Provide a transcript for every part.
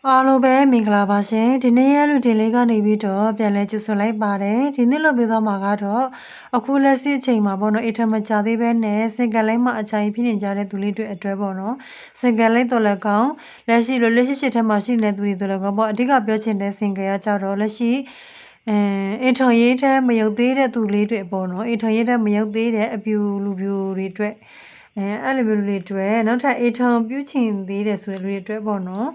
အားလုံးပဲမင်္ဂလာပါရှင်ဒီနေ့ရလူတင်လေးကနေပြီးတော့ပြန်လဲကြိုဆိုလိုက်ပါတယ်ဒီနေ့လုပ်ပြသွားမှာကတော့အခုလက်ရှိအချိန်မှာပေါ့နော်အိတ်ထမကြသေးပဲနဲ့စင်ကလိမ့်မှာအချိုင်ဖြစ်နေကြတဲ့သူလေးတွေအတွဲပေါ့နော်စင်ကလိမ့်တော်လည်းကောင်းလက်ရှိလိုလက်ရှိထဲမှာရှိနေတဲ့သူတွေတော်လည်းကောင်းပေါ့အဓိကပြောချင်တဲ့စင်ကရကြတော့လက်ရှိအင်ထော်ရေးထဲမရုပ်သေးတဲ့သူလေးတွေပေါ့နော်အင်ထော်ရေးထဲမရုပ်သေးတဲ့အပြူလူပြူတွေအတွက်အဲ့လိုမျိုးလူတွေအတွက်နောက်ထပ်အင်ထော်ပြုချင်သေးတယ်ဆိုတဲ့လူတွေအတွက်ပေါ့နော်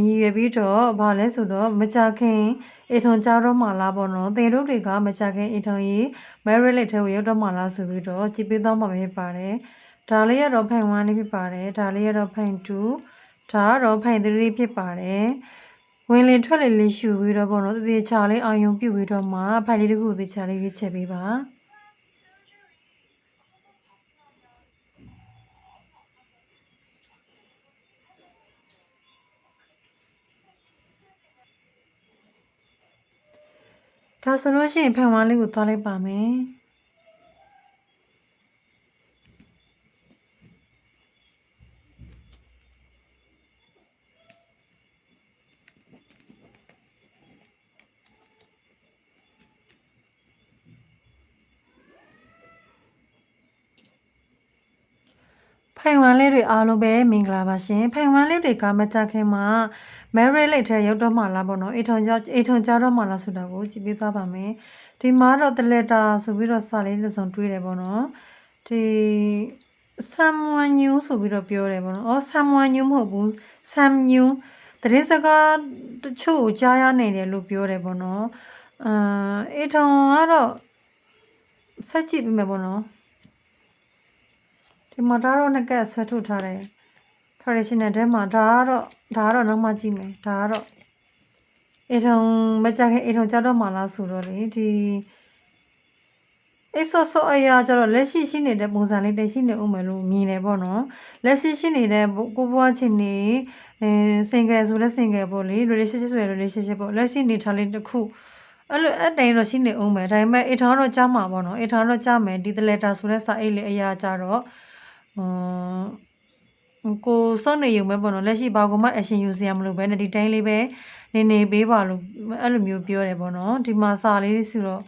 ရည်ရွယ်ပြီးတော့ဗာလဲဆိုတော့မကြခင်အင်ထွန်ကြတော့မှလားပေါ့နော်တင်တို့တွေကမကြခင်အင်ထွန်ရေးမဲရလက်ထဲကိုရောက်တော့မှလားဆိုပြီးတော့ကြည်ပေးတော့မှဖြစ်ပါတယ်ဒါလေးရတော့ဖိုင်1လေးဖြစ်ပါတယ်ဒါလေးရတော့ဖိုင်2ဒါကတော့ဖိုင်3ဖြစ်ပါတယ်ဝင်လေထွက်လေလေးရှူပြီးတော့ပေါ့နော်တတိချာလေးအာယုံပြုတ်ပြီးတော့မှဖိုင်လေးတခုတတိချာလေးရွေးချယ်ပေးပါဒါဆိုလို့ရှိရင်ဖိုင်1လေးကိုသွားလိုက်ပါမယ်ဖိုင်1လေးတွေအားလုံးပဲမင်္ဂလာပါရှင်ဖိုင်1လေးတွေကမကြခင်မှာမဲရလက်ထဲရောက်တော့မှလားပေါ့နော်အိထွန်ကြတော့မှလားဆိုတာကိုကြည့်ပေးသွားပါမယ်ဒီမှာတော့တလက်တာဆိုပြီးတော့စာလေးတစ်စုံတွေးတယ်ပေါ့နော်ဒီ someone new ဆိုပြီးတော့ပြောတယ်ပေါ့နော် someone new မဟုတ်ဘူး some new တရေစကားတချို့ကြားရနိုင်တယ်လို့ပြောတယ်ပေါ့နော်အိထွန်ကတော့ဆက်ကြည့်ပြီးမယ်ပေါ့နော်ဒီမှာဒါတော့နှစ်ကက်ဆွဲထုတ်ထားတယ် traditional ထဲမှာဒါကတော့နောက်မှကြည့်မယ်ဒါကတော့အိထုံမကြခင်အိထုံကြတော့မှလားဆိုတော့လေဒီအိဆော့ဆော့အရာကျတော့လက်ရှိရှိနေတဲ့ပုံစံလေးတရှိနေဦးမယ်လို့မြင်တယ်ပေါ့နော်လက်ရှိရှိနေတဲ့ကိုဘွားချင်းနေစင်ကယ်ဆိုလဲစင်ကယ်ပေါ့လေ relationship ဆိုရ relationship ပေါ့လက်ရှိနေထားလေးတစ်ခုအဲ့လိုအတိုင်းတော့ရှိနေဦးမယ်ဒါပေမဲ့အိထောင်တော့ကြားမှာပေါ့နော်အိထောင်တော့ကြားမယ်ဒီ letter ဆိုတဲ့စာအိတ်လေးအရာကြတော့ကိုစောင့်နေရုံပဲပေါ့နော်လက်ရှိဘာကမှအရှင်ယူစရာမလိုပဲနဲ့ဒီတိုင်းလေးပဲနေပေးပါလို့အဲ့လိုမျိုးပြောတယ်ပေါ့နော်ဒီမှာစာလေးဆိုတော့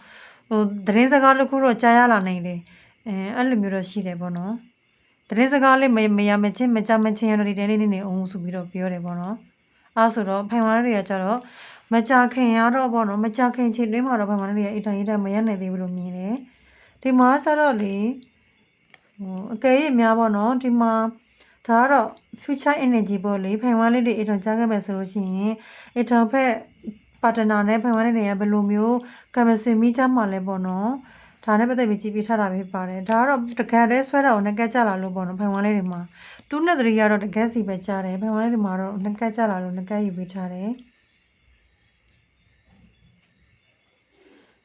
သတင်းစကားတစ်ခုတော့ကြားရလာနိုင်တယ်အဲ့လိုမျိုးတော့ရှိတယ်ပေါ့နော်သတင်းစကားလေးမရမချင်းမကြမချင်းရတော့ဒီတိုင်းလေးနေအောင်ဆိုပြီးတော့ပြောတယ်ပေါ့နော်အဲ့ဆိုတော့ဖိုင်ဝါတွေကကြတော့မကြခင်ရတော့ပေါ့နော်မကြခင်ချိန်တွင်းမှာတော့ဖိုင်ဝါတွေကအိတ်တိုင်းမရနိုင်သေးဘူးလို့မြင်တယ်ဒီမှာကျတော့လေအကယ်၍များပေါ့နော်ဒီမှာဒါကတော့ future energy ပေါ့လေဖိုင်ဝါလေးတွေအိတ်ထောင်ကြားခဲ့မယ်ဆိုလို့ရှိရင်အိတ်ထောင်ဖက်ပါတနာနဲ့ဖိုင်ဝါလေးတွေကဘယ်လိုမျိုးကံမဆွေမိကြမှာလဲပေါ့နော်ဒါနဲ့ပတ်သက်ပြီးကြည့်ပြီးထားတာဖြစ်ပါတယ်ဒါကတော့တကယ်တည်းဆွဲတာကိုနှကက်ကြလာလို့ပေါ့နော်ဖိုင်ဝါလေးတွေမှာ2နဲ့3ကတော့တကယ်စီပဲကြားတယ်ဖိုင်ဝါလေးတွေမှာတော့နှကက်ကြလာလို့နှကက်ယူပေးထားတယ်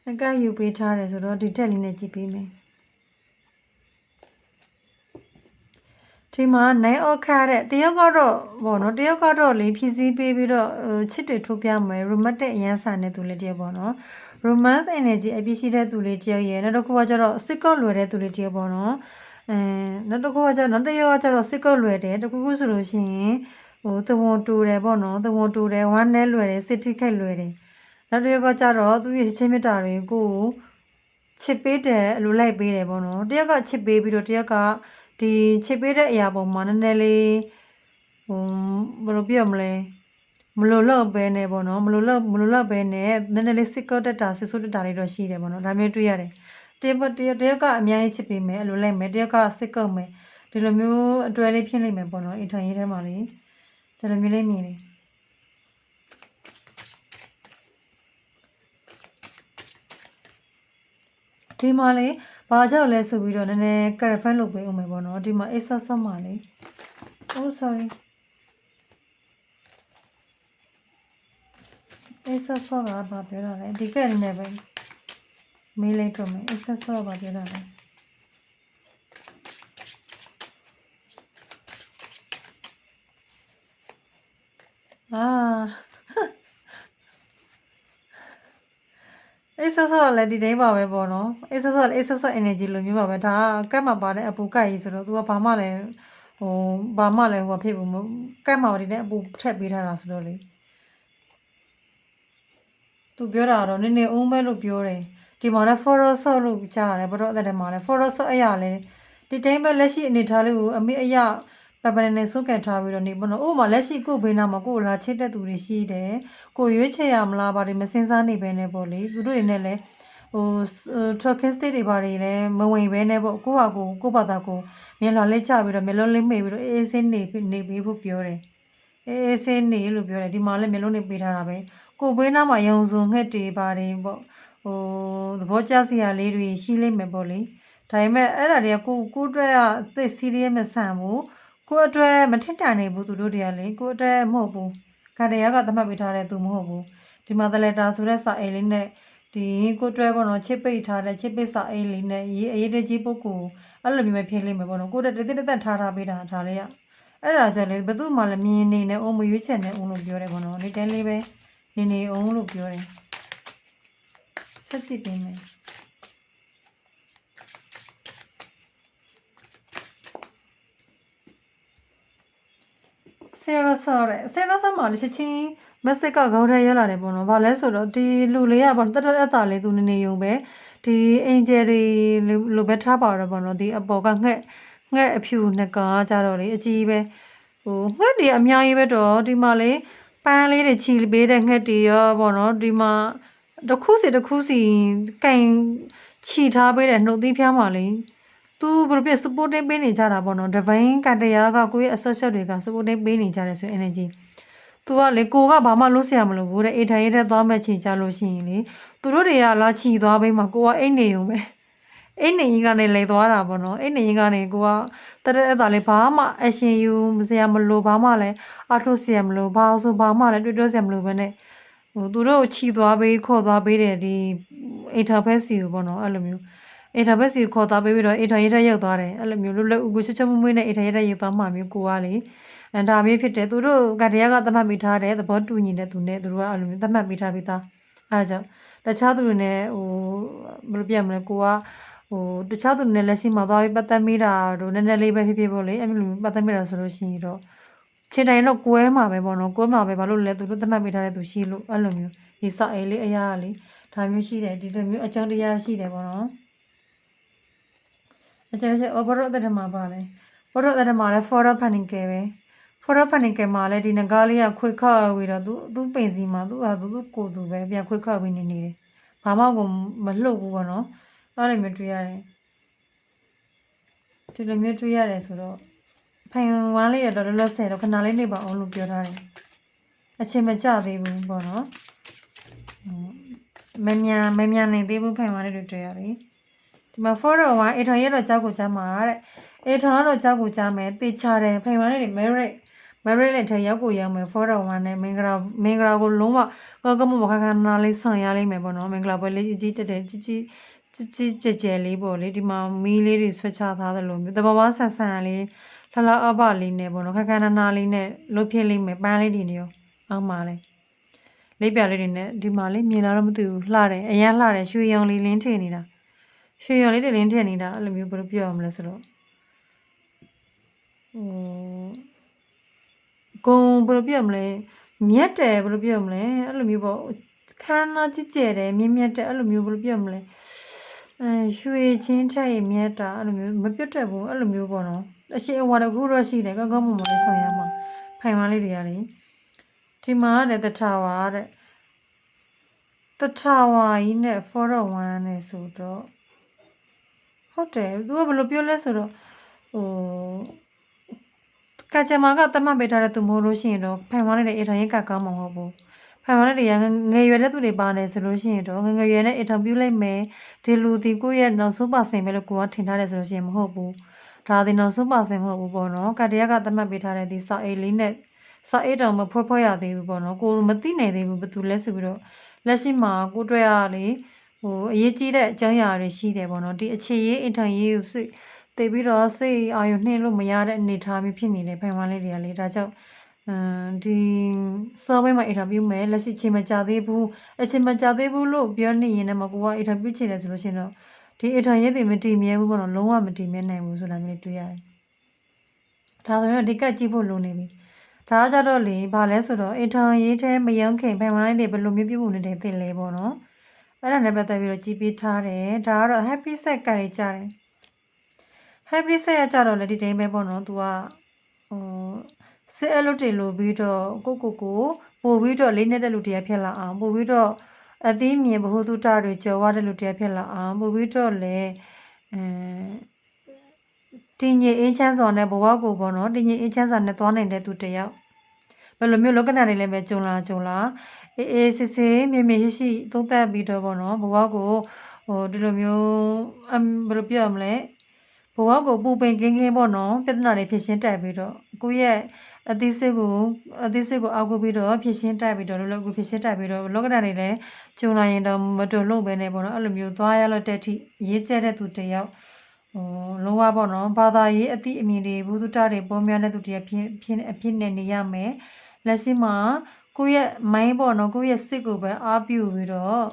နှကက်ယူပေးထားတယ်ဆိုတော့ဒီတက်လေးနဲ့ကြည့်ပေးမယ်ဒီမှာနိုင်အော့ခါတဲ့တယောက်ကတော့ပေါ့နော်တယောက်ကတော့လေဖြည့်ဆည်းပေးပြီးတော့ချစ်တွေထိုးပြမယ် romantic အရန်ဆန်တဲ့သူလေးတယောက်ပေါ့နော် romance energy အပြည့်ရှိတဲ့သူလေးတယောက်ရဲ့နောက်တစ်ခုကကျတော့စစ်ကော့လွယ်တဲ့သူလေးတယောက်ပေါ့နော်နောက်တစ်ခုကကျတော့နောက်တစ်ယောက်ကကျတော့စစ်ကော့လွယ်တယ်တခုခုဆိုလို့ရှိရင်သဝန်တူတယ်ပေါ့နော်သဝန်တူတယ်ဝမ်းနဲ့လွယ်တယ်စစ်တိခိုက်လွယ်တယ်နောက်တစ်ယောက်ကကျတော့သူ့ရဲ့ချင်းမြတ်တာတွေကိုချစ်ပေးတယ်အလိုလိုက်ပေးတယ်ပေါ့နော်တယောက်ကချစ်ပေးပြီးတော့တယောက်ကဒီချစ်ပေးတဲ့အရာပေါ်မှာနည်းနည်းလေးဘယ်လိုပြောမလဲမလိုတော့ပဲနဲ့ပေါ့နော်မလိုတော့ပဲနဲ့နည်းနည်းလေးစစ်ကော့တက်တာစစ်ဆိုးတက်တာလေးတော့ရှိတယ်ပေါ့နော်ဒါမျိုးတွေ့ရတယ်တယောက်ကအများကြီးချစ်ပေးမယ်အလိုလိုက်မယ်တယောက်ကစစ်ကော့မယ်ဒီလိုမျိုးအတွဲလေးဖြစ်နေမယ်ပေါ့နော်အိမ်ထိုင်ရေးထဲမှာလေဒီလိုမျိုးလေးမြင်တယ်ဒီမှာလေဘာကြောက်လဲဆိုပြီးတော့နည်းနည်းကရဖန်လုပ်ပေးအောင်မယ်ပေါ့နော်ဒီမှာအေးဆော့ဆော့မှာလေ oh sorry အေးဆော့ဆော့ကဘာပြောတာလဲဒီကနေ့နဲ့ပဲမေးလိုက်တော့မယ်အေးဆော့ဆော့ကဘာပြောတာလဲအေးဆော့ဆော့လည်းဒီတိုင်းပါပဲပေါ့နော်အေးဆော့ဆော့အေးဆော့ဆော့ energy လိုမျိုးပါပဲဒါကကတ်မှာပါတဲ့အပူကတ်ကြီးဆိုတော့ तू ကဘာမှလည်းဘာမှလည်းဟိုဖြစ်ဘူးကတ်မှာဒီတဲ့အပူထက်ပေးထားတာဆိုတော့လေ သူပြောတာတော့နည်းနည်းအုံးပဲလို့ပြောတယ်ဒီမှာလည်း follow ဆော့လို့ကြားရတယ်ဘတော့အဲ့တဲ့မှာလည်း follow ဆော့အရာလဲဒီတိုင်းပဲလက်ရှိအနေထားလေးကိုအမေအရာပပနေစုကတ်ထားပြီးတော့နေပေါ့နော်ဥပမာလက်ရှိကိုဘေးနာမှာကိုလာချစ်တဲ့သူတွေရှိတယ်ကိုရွေးချယ်ရမလားဘာတွေမစင်စားနေပဲနဲ့ပေါ့လေသူတို့တွေနဲ့လည်းဟို talking state တွေဘာတွေလည်းမဝင်ပဲနဲ့ပေါ့ကိုဟာကိုဘာသာကိုမျက်လွှာလေးချပြီးတော့မျက်လုံးလေးမိတ်ပြီးတော့အေးအေးစင်းနေပြီးဖို့ပြောတယ်အေးအေးစင်းနေလို့ပြောတယ်ဒီမှာလည်းမျက်လုံးလေးပေးထားတာပဲကိုဘေးနာမှာရုံစုံငှက်တွေပါတယ်ပေါ့ဟိုသဘောကျစရာလေးတွေရှိလိမ့်မယ်ပေါ့လေဒါပေမဲ့အဲ့ဒါတွေကကိုအတွက်အသိ serious မဆန်ဘူးကိုအတွက်မထက်တန်နေဘူးသူတို့တွေကလေကိုအတွက်မဟုတ်ဘူးခါတရားကသတ်မှတ်ပေးထားတဲ့သူမဟုတ်ဘူးဒီမှာတလက်တာဆိုတဲ့စာအိမ်လေးနဲ့ဒီကိုအတွက်ပေါ့နော်ချစ်ပိတ်ထားတဲ့ချစ်ပိတ်စာအိမ်လေးနဲ့ရေးအရေးတကြီးပုဂ္ဂိုလ်အဲ့လိုမျိုးပဲဖြစ်လိမ့်မယ်ပေါ့နော်ကိုတက်တက်ထားပေးတာဒါလေးကအဲ့ဒါဆိုလေဘသူမှလည်းမြင်နေနဲ့အုံမရွေးချယ်နေအောင်လို့ပြောတယ်ပေါ့နော်ဒီတိုင်းလေးပဲနေအောင်လို့ပြောတယ်ဆက်ကြည့်ပေးမယ်ဆရာဆောမှာတစ်ချင်းမက်ဆေ့ကခေါင်းထဲရလာတယ်ပေါ့နော်။ဘာလဲဆိုတော့ဒီလူလေးကပေါ့တက်အတာလေးသူနေရုံပဲဒီအင်ဂျယ်တွေလိုပဲထားပါတော့ပေါ့နော်ဒီအပေါ်ကငှက်အဖြူနှစ်ကားကြတော့လေအကြီးပဲဟိုငှက်တွေအများကြီးပဲတော့ဒီမှာလေပန်းလေးတွေချီပေးတဲ့ငှက်တွေရောပေါ့နော်ဒီမှာတစ်ခုစီကင်ချီထားပေးတဲ့နှုတ်သီးဖျားမှာလေသူဘယ်လိုပြ supporting ပေးနေကြတာပေါ့နော် divine ကတရားကကိုယ့်ရဲ့ associate တွေက supporting ပေးနေကြတယ်ဆို energy သူကလေကိုကဘာမှလုပ်เสียမလို့ဘူးတဲ့အေထိုင်ရဲတဲ့သွားမဲ့ချိန်ကြလို့ရှိရင်လေသူတို့တွေကလာချီသွားပေးမှာကိုကအိတ်နေုံပဲအိတ်နေရင်ကနေလေသွားတာပေါ့နော်အိတ်နေရင်ကနေကိုကတတဲ့အဲ့ဒါလေဘာမှ action ယူမစရာမလိုဘာမှလည်းအထုเสียမလို့ဘာဆိုဘာမှလည်းတွေ့เสียမလို့ပဲနဲ့ဟိုသူတို့ချီသွားပေးခေါ်သွားပေးတယ်ဒီအိတ်ထာဖက်စီကိုပေါ့နော်အဲ့လိုမျိုးအေထာဘက်စီခေါ်သွားပြီးတော့အေထာရဲရောက်သွားတယ်အဲ့လိုမျိုးလွတ်လွတ်ဦးကိုချွတ်ချွတ်မွေးနဲ့အေထာရဲရောက်သွားမှမျိုးကိုကလေဒါမျိုးဖြစ်တယ်သူတို့ကတရားကသတ်မှတ်ပေးထားတဲ့သဘောတူညီတဲ့သူနဲ့သူတို့ကအဲ့လိုမျိုးသတ်မှတ်ပေးထားပြီးသားအဲဒါကြောင့်တခြားသူတွေနဲ့ဟိုဘယ်လိုပြမလဲကိုကဟိုတခြားသူတွေနဲ့လက်ရှိမှာသွားပြီးပတ်သက်မိတာတို့နည်းနည်းလေးပဲဖြစ်ပေါ့လေအဲ့လိုပတ်သက်မိတာဆိုလို့ရှိရင်တော့ချင်းတိုင်းတော့ကွဲမှာပဲပေါ့နော်ကွဲမှာပဲဘာလို့လဲသူတို့သတ်မှတ်ပေးထားတဲ့သူရှိလို့အဲ့လိုမျိုးဒီစာအိမ်လေးအရာလေးဒါမျိုးရှိတယ်ဒီလိုမျိုးအကြောင်းတရားရှိတယ်ပေါ့နော်အကျဉ်းချက်ဘောရတဲ့မှာပါလေဘောရတဲ့မှာလည်း for planning ကဲပဲ for planning ကဲမှာလည်းဒီငကားလေးကခွေခောက်ပြီးတော့သူပင်စီမှာသူကိုသူပဲပြန်ခွေခောက်ပြီးနေတယ်ဘာမှကိုမလှုပ်ဘူးပေါ့နော်အဲ့လိုမျိုးတွေ့ရတယ်ဒီလိုမျိုးတွေ့ရတယ်ဆိုတော့ဖိုင်ဝမ်းလေးရတော့လောလောဆယ်တော့ခဏလေးနေပါအောင်လို့ပြောထားတယ်အချိန်မကျသေးဘူးပေါ့နော်မမြန်နေသေးဘူးဖိုင်ဝမ်းလေးတွေတွေ့ရတယ်ဒီမှာ photo 1အေထော်ရဲတော့ကြောက်ကိုကြားမှာတဲ့အေထော်ကတော့ကြောက်ကိုကြားမယ်တေချာတယ်ဖိုင်ဝမ်းလေးတွေ merit နဲ့ထရောက်ကိုရောက်မယ် photo 1နဲ့မင်္ဂလာကိုလုံးဝကောမခနာလေးဆောင်ရလိမ့်မယ်ပေါ့နော်မင်္ဂလာပွဲလေးကြီးတက်တယ်ကြီးကျယ်လေးပေါ့လေဒီမှာမီးလေးတွေဆွဲချထားသလိုမျိုးတဘာဝဆန်လေးလှအပလေးနဲ့ပေါ့နော်ခနာလေးနဲ့လှုပ်ဖြစ်လိမ့်မယ်ပန်းလေးတွေနေရောအောက်မှာလေလေးပြလေးတွေနဲ့ဒီမှာလေးမြင်လာတော့မသိဘူးလှတယ်အရန်လှတယ်ရွှေရောင်လေးလင်းထင်နေတာရွှေရော်လေးတွေလင်းထည့်နေတာအဲ့လိုမျိုးဘယ်လိုပြောရမလဲဆိုတော့ဂုံဘယ်လိုပြောရမလဲမြက်တယ်ဘယ်လိုပြောရမလဲအဲ့လိုမျိုးပေါ့ခန်းနာကြည့်ကြတယ်မြက်တယ်အဲ့လိုမျိုးဘယ်လိုပြောရမလဲရွှေချင်းထက်မြက်တာအဲ့လိုမျိုးမပြတ်တတ်ဘူးအဲ့လိုမျိုးပေါ့နော်အရှိအဝါတခုတော့ရှိတယ်ကောင်းမွန်လေးဆောင်ရမှာဖိုင်မလေးတွေကလေဒီမှာတဲ့တထာဝါတဲ့တထာဝါကြီးနဲ့ for one နဲ့ဆိုတော့ဟုတ်တယ်သူကဘယ်လိုပြောလဲဆိုတော့ဟိုကကြမကတတ်မှတ်ပေးထားတဲ့သူမဟုတ်လို့ရှိရင်တော့ဖိုင်ဝါနဲ့အေထောင်ရင်ကကောင်းမှာမဟုတ်ဘူးဖိုင်ဝါနဲ့ငယ်ရွယ်တဲ့သူတွေပါနေဆိုလို့ရှိရင်တော့ငယ်ရွယ်နဲ့အေထောင်ပြုလိုက်မယ်ဒီလူဒီကိုယ့်ရဲ့နောက်ဆုံးပါစင်ပဲလို့ကိုကထင်ထားတယ်ဆိုလို့ရှိရင်မဟုတ်ဘူးဒါဒီနောက်ဆုံးပါစင်မဟုတ်ဘူးပေါ့နော်ကတရားကတတ်မှတ်ပေးထားတဲ့ဒီစာအိတ်လေးနဲ့စာအိတ်တောင်မဖွဲ့ရသေးဘူးပေါ့နော်ကိုမသိနိုင်သေးဘူးဘယ်သူလဲဆိုပြီးတော့လက်ရှိမှာကိုတွေ့ရလေဟိုအရေးကြီးတဲ့အကြောင်းအရာတွေရှိတယ်ပေါ့နော်ဒီအခြေရေးအင်ထန်ရေးကိုစိတ်တည်ပြီးတော့စိတ်အာရုံနှင်းလို့မရတဲ့အနေအထားမျိုးဖြစ်နေတယ်ဖိုင်ဝမ်းလေးတွေကလေဒါကြောင့်ဒီစောဘဲမှာအင်တာဗျူးမယ်လက်ရှိချိန်မကြသေးဘူးအချိန်မကြသေးဘူးလို့ပြောနေရင်လည်းမကိုကအင်တာဗျူးချိန်တယ်ဆိုလို့ရှိရင်တော့ဒီအင်ထန်ရေးတွေမတည်မြဲဘူးပေါ့နော်လုံးဝမတည်မြဲနိုင်ဘူးဆိုတာမျိုးတွေ့ရတယ်ဒါဆိုရင်ဒီကကြည့်ဖို့လိုနေပြီ ဒါကြတော့လေဘာလဲဆိုတော့အိမ်ထောင်ရေးထဲမယုံခင်ဖိုင်ဝိုင်းတွေဘယ်လိုမျိုးပြုမှုနေတဲ့သိလဲပေါ့နော်အဲ့ဒါနဲ့ပတ်သက်ပြီးတော့ကြည်ပေးထားတယ်ဒါကတော့ happy set ကလေးကြားတယ် happy set ရကြတော့လေဒီတိုင်းပဲပေါ့နော် तू ကဟိုစစ်အလုပ်တွေလိုပြီးတော့ကိုပို့ပြီးတော့လေးနေတဲ့လူတရားဖြစ်လာအောင်ပို့ပြီးတော့အသီးမြင်ဘ ഹു တုတတွေကြော်ဝတဲ့လူတရားဖြစ်လာအောင်ပို့ပြီးတော့လေတင်းကြီးအင်းချမ်းစွာနဲ့ဘဝကိုပေါ့နော်တင်းကြီးအင်းချမ်းစွာနဲ့သွားနေတဲ့သူတယောက်ဘယ်လိုမျိုးလောကနာတွေလည်းပဲကြုံလာအေးစစ်စစ်မြင်ရှိသုံးသပ်ပြီးတော့ပေါ့နော်ဘဝကိုဒီလိုမျိုးဘယ်လိုပြောရမလဲဘဝကိုပူပင်ကင်းပေါ့နော်ပြဿနာတွေဖြစ်ရှင်းတက်ပြီးတော့ကိုယ့်ရဲ့အသေးစိတ်ကိုအောက်ကိုပြီးတော့ဖြစ်ရှင်းတက်ပြီးတော့လောကဖြစ်ရှင်းတက်ပြီးတော့လောကနာတွေလည်းကြုံလာရင်တော့မတော်လို့ပဲနေပေါ့နော်အဲ့လိုမျိုးသွားရလို့တက်ထိရေးကျက်တဲ့သူတယောက်လုံးဝပေါ့နော်ဘာသာရေးအသည့်အမြင်တွေဘုဒ္ဓတာတွေပေါ်များတဲ့သူတယောက်ဖြစ်နေရမယ်လက်ရှိမှာကိုယ့်ရဲ့ mind ပေါ့နော်ကိုယ့်ရဲ့စိတ်ကိုပဲအားပြုပြီးတော့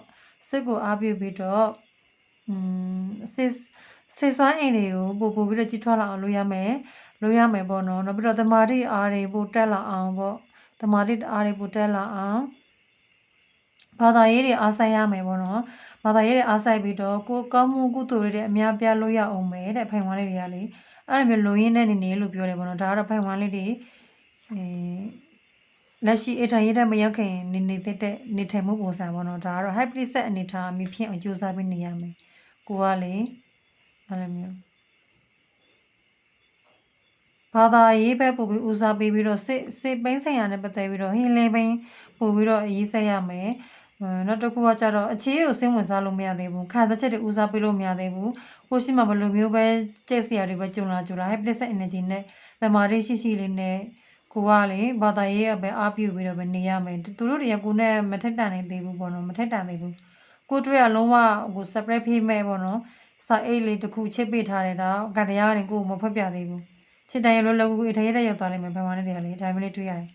စိတ်ကိုအားပြုပြီးတော့စိတ်ဆွမ်းအိမ်တွေကိုပို့ပြီးတော့ကြီးထွားလာအောင်လုပ်ရမယ်ပေါ့နော်နောက်ပြီးတော့သမာဓိအားတွေပို့တက်လာအောင်ပေါ့သမာဓိအားတွေပို့တက်လာအောင်ဘာသာရေးတွေအားဆိုင်ရမယ်ပေါ့နော်ဘာသာရေးတွေအားဆိုင်ပြီးတော့ကိုကောင်းမှုကုသိုလ်တွေအများပြလို့ရအောင်မယ်တဲ့ဖိုင်ဝမ်းလေးတွေကလေအဲ့လိုမျိုးလုံရင်းနဲ့နေလို့ပြောတယ်ပေါ့နော်ဒါကတော့ဖိုင်ဝမ်းလေးတွေလက်ရှိအထိုင်ရတဲ့မရောက်ခင်နေတဲ့နေထိုင်မှုပုံစံပေါ့နော်ဒါကတော့ happy set အနေထားမိဖြစ်အောင်ကြိုးစားပြီးနေရမယ်ကိုကလေအဲ့လိုမျိုးဘာသာရေးပဲပို့ပြီးဦးစားပေးပြီးတော့စစ်ပိန်းဆိုင်ရာနဲ့ပတ်သက်ပြီးတော့ဟင်းလင်းပိန်းပို့ပြီးတော့ရေးဆက်ရမယ်နောက်တစ်ခုကကြတော့အခြေကိုစိတ်ဝင်စားလို့မရသေးဘူးခါသက်ချက်တွေဦးစားပေးလို့မရသေးဘူးကိုရှိမှဘယ်လိုမျိုးပဲကြက်စရာတွေပဲကြုံလာ happy set energy နဲ့သမာဓိရှိလေးနဲ့ကိုကလေဘာသာရေးပဲအားပြုပြီးတော့ပဲနေရမယ်သူတို့တွေကကိုနဲ့မထက်တန်နိုင်သေးဘူးပေါ့နော်မထက်တန်သေးဘူးကိုတွေ့ရလုံးဝကို separate ဖိမဲ့ပေါ့နော်စာအိတ်လေးတစ်ခုချစ်ပေးထားတယ်ဒါကတရားရင်ကိုမဖွက်ပြသေးဘူးချစ်တိုင်းလောလောကူအထိုင်ရတဲ့ရောက်သွားလိမ့်မယ်ဘာမှလည်းတရားလေဒါမှလည်းတွေ့ရတယ်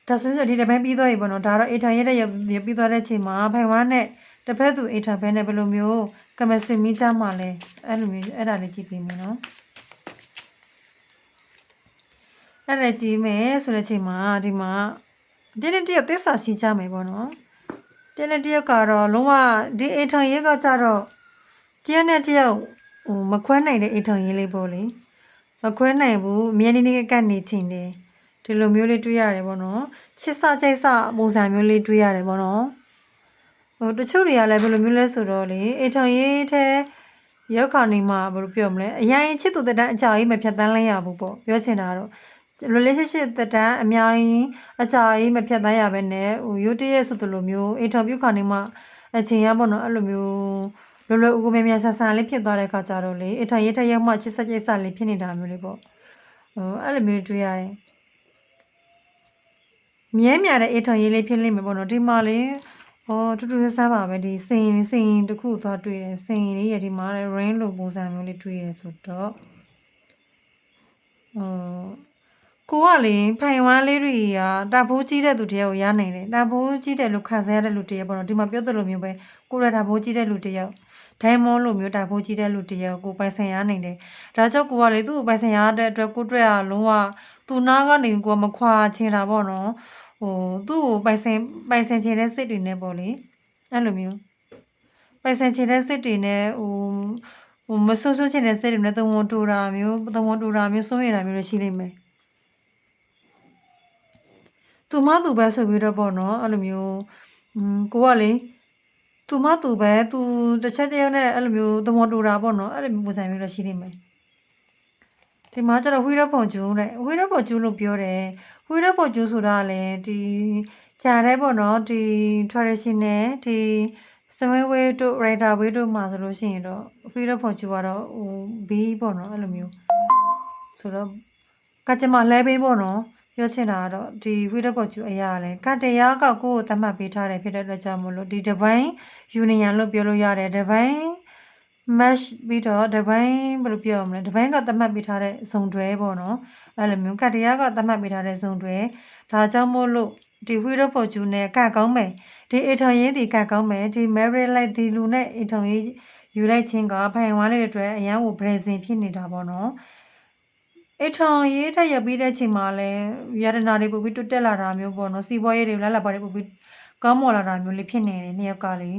ဒါဆိုရင်ဒီတစ်ပိုင်းပြီးသွားပြီပေါ့နော်ဒါတော့အထိုင်ရတဲ့ရောက်ပြီးသွားတဲ့အချိန်မှာဖိုင်ဝမ်းနဲ့တစ်ဖက်သူအထိုင်ဘဲနဲ့ဘယ်လိုမျိုးကမဆွေမိကြမှာလဲအဲ့လိုမျိုးအဲ့ဒါလေးကြည့်ပြီးမယ်နော်အဲ့ဒါကြည့်မယ်ဆိုတဲ့အချိန်မှာဒီမှာတင်းတင်းတယောက်သစ္စာရှိကြမယ်ပေါ့နော်တင်းတင်းတယောက်ကတော့လုံးဝဒီအထိုင်ရဲကကြတော့တယောက်နဲ့တယောက်မခွဲနိုင်တဲ့အထိုင်ရဲလေးပေါ့လေမခွဲနိုင်ဘူးအမြဲတမ်းကနေချင်တယ်ဒီလိုမျိုးလေးတွေ့ရတယ်ပေါ့နော်ချစ်စကြိုက်စပုံစံမျိုးလေးတွေ့ရတယ်ပေါ့နော်တချို့တွေကလည်းဘယ်လိုမျိုးလဲဆိုတော့လေအထောင်ရေးထဲရောက်ခါနေမှာဘယ်လိုပြောမလဲအရင်ချစ်သူတက်တဲ့အကြာကြီးမဖြတ်တန်းလိုက်ရဘူးပေါ့ပြောချင်တာတော့ relationship တက်တန်းအများကြီးအကြာကြီးမဖြတ်တန်းရဘဲနဲ့ရုတ်တရက်ဆိုသလိုမျိုးအထောင်ပြုခါနေမှာအချိန်ရပေါ့နော်အဲ့လိုမျိုးလောလောဦးကိုမြမြဆန်ဆန်လေးဖြစ်သွားတဲ့ခါကြတော့လေအထောင်ရေးထက်ရောက်မှချစ်စကြိုက်စလေးဖြစ်နေတာမျိုးလေးပေါ့အဲ့လိုမျိုးတွေ့ရတယ်မြဲမြံတဲ့အထောင်ရေးလေးဖြစ်လိမ့်မယ်ပေါ့နော်ဒီမှာလေတူတူဆန်းပါပဲဒီစိန်တစ်ခုသွားတွေ့တယ်စိန်လေးရဒီမှာ rain လိုပုံစံမျိုးလေးတွေ့ရဆိုတော့ကိုကလေဖိုင်ဝမ်းလေးတွေကတာဖိုးကြီးတဲ့သူတယောက်ကိုရနိုင်တယ်တာဖိုးကြီးတယ်လို့ခံစားရတဲ့လူတယောက်ပေါ့နော်ဒီမှာပြောသလိုမျိုးပဲကိုရတာဖိုးကြီးတဲ့လူတယောက်ဒိုင်မွန်လိုမျိုးတာဖိုးကြီးတဲ့လူတယောက်ကိုပိုင်ဆိုင်ရနိုင်တယ်ဒါကြောင့်ကိုကလေသူ့ကိုပိုင်ဆိုင်ရတဲ့အတွက်ကိုတွေ့ရလုံးဝသူနာကနေကိုမခွာချင်တာပေါ့နော်သူ့ကိုပိုင်ဆိုင်ချင်တဲ့စိတ်တွေနဲ့ပေါ့လေအဲ့လိုမျိုးပိုင်ဆိုင်ချင်တဲ့စိတ်တွေနဲ့မဆိုးချင်တဲ့စိတ်တွေနဲ့သဝန်တူတာမျိုးစိုးရိမ်တာမျိုးလည်းရှိနေမယ်သူမသူပဲဆိုပြီးတော့ပေါ့နော်အဲ့လိုမျိုးကိုကလေသူမသူပဲသူတစ်ချက်တည်းနဲ့အဲ့လိုမျိုးသဝန်တူတာပေါ့နော်အဲ့လိုမျိုးပုံစံမျိုးလည်းရှိနေမယ်ဒီမှာကျတော့ဝီရပုံကျူးတဲ့ဝီရပုံကျူးလို့ပြောတယ်ဝီရပုံကျူးဆိုတာလည်းဒီဂျာတဲ့ပေါ့နော်ဒီ traditional ဒီစမဝေးတို့ writer ဝေးတို့မှာဆိုလို့ရှိရင်တော့ဝီရပုံကျူးကတော့ဘေးပေါ့နော်အဲ့လိုမျိုးဆိုတော့ကကြမလဲဘေးပေါ့နော်ပြောချင်တာကတော့ဒီဝိရဘောကျူအရာလဲကတရားကကိုယ့်ကိုသတ်မှတ်ပေးထားတယ်ဖြစ်တဲ့အတွက်ကြောင့်မို့လို့ဒီ divine union လို့ပြောလို့ရတယ် divine match ပြီးတော့ divine ဘယ်လိုပြောရမလဲ divine ကသတ်မှတ်ပေးထားတဲ့ဇုံတွဲပေါ့နော်အဲ့လိုမျိုးကတရားကသတ်မှတ်ပေးထားတဲ့ဇုံတွဲဒါကြောင့်မို့လို့ဒီဝိရဘောကျူနဲ့ကကောင်းမယ်ဒီအထောင်ရေးဒီကကောင်းမယ်ဒီ marriage life ဒီလူနဲ့အထောင်ရေးယူလိုက်ခြင်းကဖိုင်ဝမ်းလေးတွေအတွက်အရန်ကို blessing ဖြစ်နေတာပေါ့နော် အိတ်ထောင်ရေးထက်ရပြီးတဲ့အချိန်မှာလဲရတနာတွေပို့ပြီးတွတ်တက်လာတာမျိုးပေါ့နော်စီးပွားရေးတွေလာပါတွေပို့ပြီးကောင်းမွန်လာတာမျိုးလေးဖြစ်နေတယ်နှစ်ယောက်ကလေ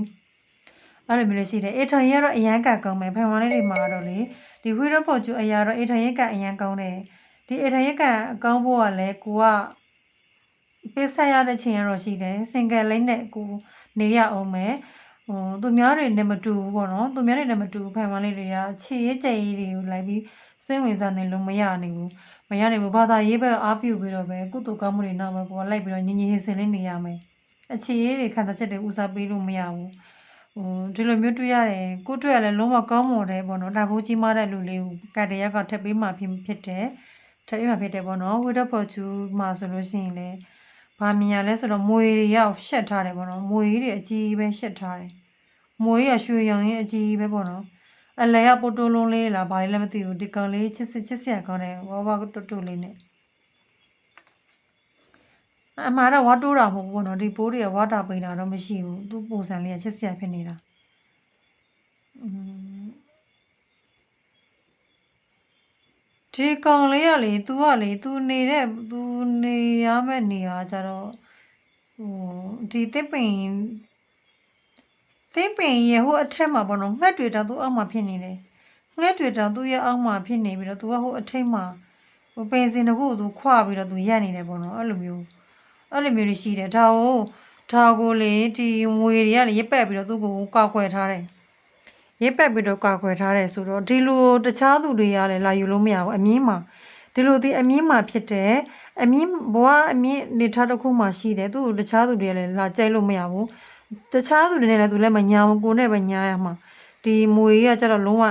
အဲ့လိုမျိုးလေးရှိတယ်အိတ်ထောင်ရေးကတော့အရန်ကကောင်းမယ်ဖန်ဝါလေးတွေမှာတော့လေဒီဝီရပေါ်ကျူအရာတော့အိတ်ထောင်ရေးကအရန်ကောင်းတယ်ဒီအိတ်ထောင်ရေးကကောင်းဖို့ကလည်းကိုကပေးဆက်ရတဲ့ချိန်ကတော့ရှိတယ်စင်ကယ်လေးနဲ့ကိုနေရအောင်မယ်သူများတွေနဲ့မတူဘူးပေါ့နော်သူများတွေနဲ့မတူဘူးဖန်ဝါလေးတွေကခြေရေးကြိတ်ရေးတွေကိုလိုက်ပြီးစိတ်ဝင်စားနေလို့မရနိုင်ဘူးဘာသာရေးပဲအားပြုပြီးတော့ပဲကုသိုလ်ကောင်းမှုတွေနောက်ပဲကိုကလိုက်ပြီးတော့ညင်ညင်ဟင်စင်လေးနေရမယ်အခြေရေးတွေခံစားချက်တွေဦးစားပေးလို့မရဘူးဒီလိုမျိုးတွေ့ရတယ်ကိုတွေ့ရလဲလုံးဝကောင်းမွန်တယ်ပေါ့နော်ဒါဘိုးကြီးမားတဲ့လူလေးကိုကတရက်ကထပ်ပေးမှဖြစ်တယ်ထပ်ပေးမှဖြစ်တယ်ပေါ့နော်ဝိဒဖို့ချူမှာဆိုလို့ရှိရင်လေဘာမြင်ရလဲဆိုတော့မွေတွေရောက်ရှက်ထားတယ်ပေါ့နော်မွေတွေအကြီးပဲရှက်ထားတယ်မွေရရွှေရောင်ရဲ့အကြီးပဲပေါ့နော်အလဲရပိုတိုးလုံးလေးလားဘာလေးလည်းမသိဘူးဒီကောင်လေးချစ်စရာကောင်းတယ်ဝါတိုးတိုးလေးနဲ့အမှားတော့ဝါတိုးတာမဟုတ်ဘူးပေါ့နော်ဒီပိုးတွေကဝါတာပိန်တာတော့မရှိဘူးသူ့ပုံစံလေးကချစ်စရာဖြစ်နေတာဒီကောင်လေးကလေ तू ကလေ तू နေတဲ့ तू နေရမယ့်နေရာကြတော့ဒီတစ်ပင်ရဲ့ဟိုအထက်မှာပေါ့နော်ငှက်တွေတောင် तू အောက်မှာဖြစ်နေတယ်ငှက်တွေတောင် तू ရဲ့အောက်မှာဖြစ်နေပြီးတော့ तू ကဟိုအထိတ်မှာဟိုပင်စင်တခုကို तू ခွာပြီးတော့ तू ရက်နေတယ်ပေါ့နော်အဲ့လိုမျိုးတွေရှိတယ်ဒါကိုလေဒီငွေတွေကလေရက်ပက်ပြီးတော့ तू ကိုကောက်ွယ်ထားတယ်ရေးပက်ပြီးတော့ကာကွယ်ထားတယ်ဆိုတော့ဒီလိုတခြားသူတွေကလည်းလာယူလို့မရဘူးအမြင့်မှာဒီလိုဒီအမြင့်မှာဖြစ်တယ်အမြင့်ဘဝအမြင့်နေထားတစ်ခုမှရှိတယ်သူ့ကိုတခြားသူတွေကလည်းလာကြိုက်လို့မရဘူးတခြားသူတွေနဲ့လည်းသူလည်းမညာဘူးကိုနဲ့ပဲညာရမှာဒီမွေကြီးကကျတော့လုံးဝ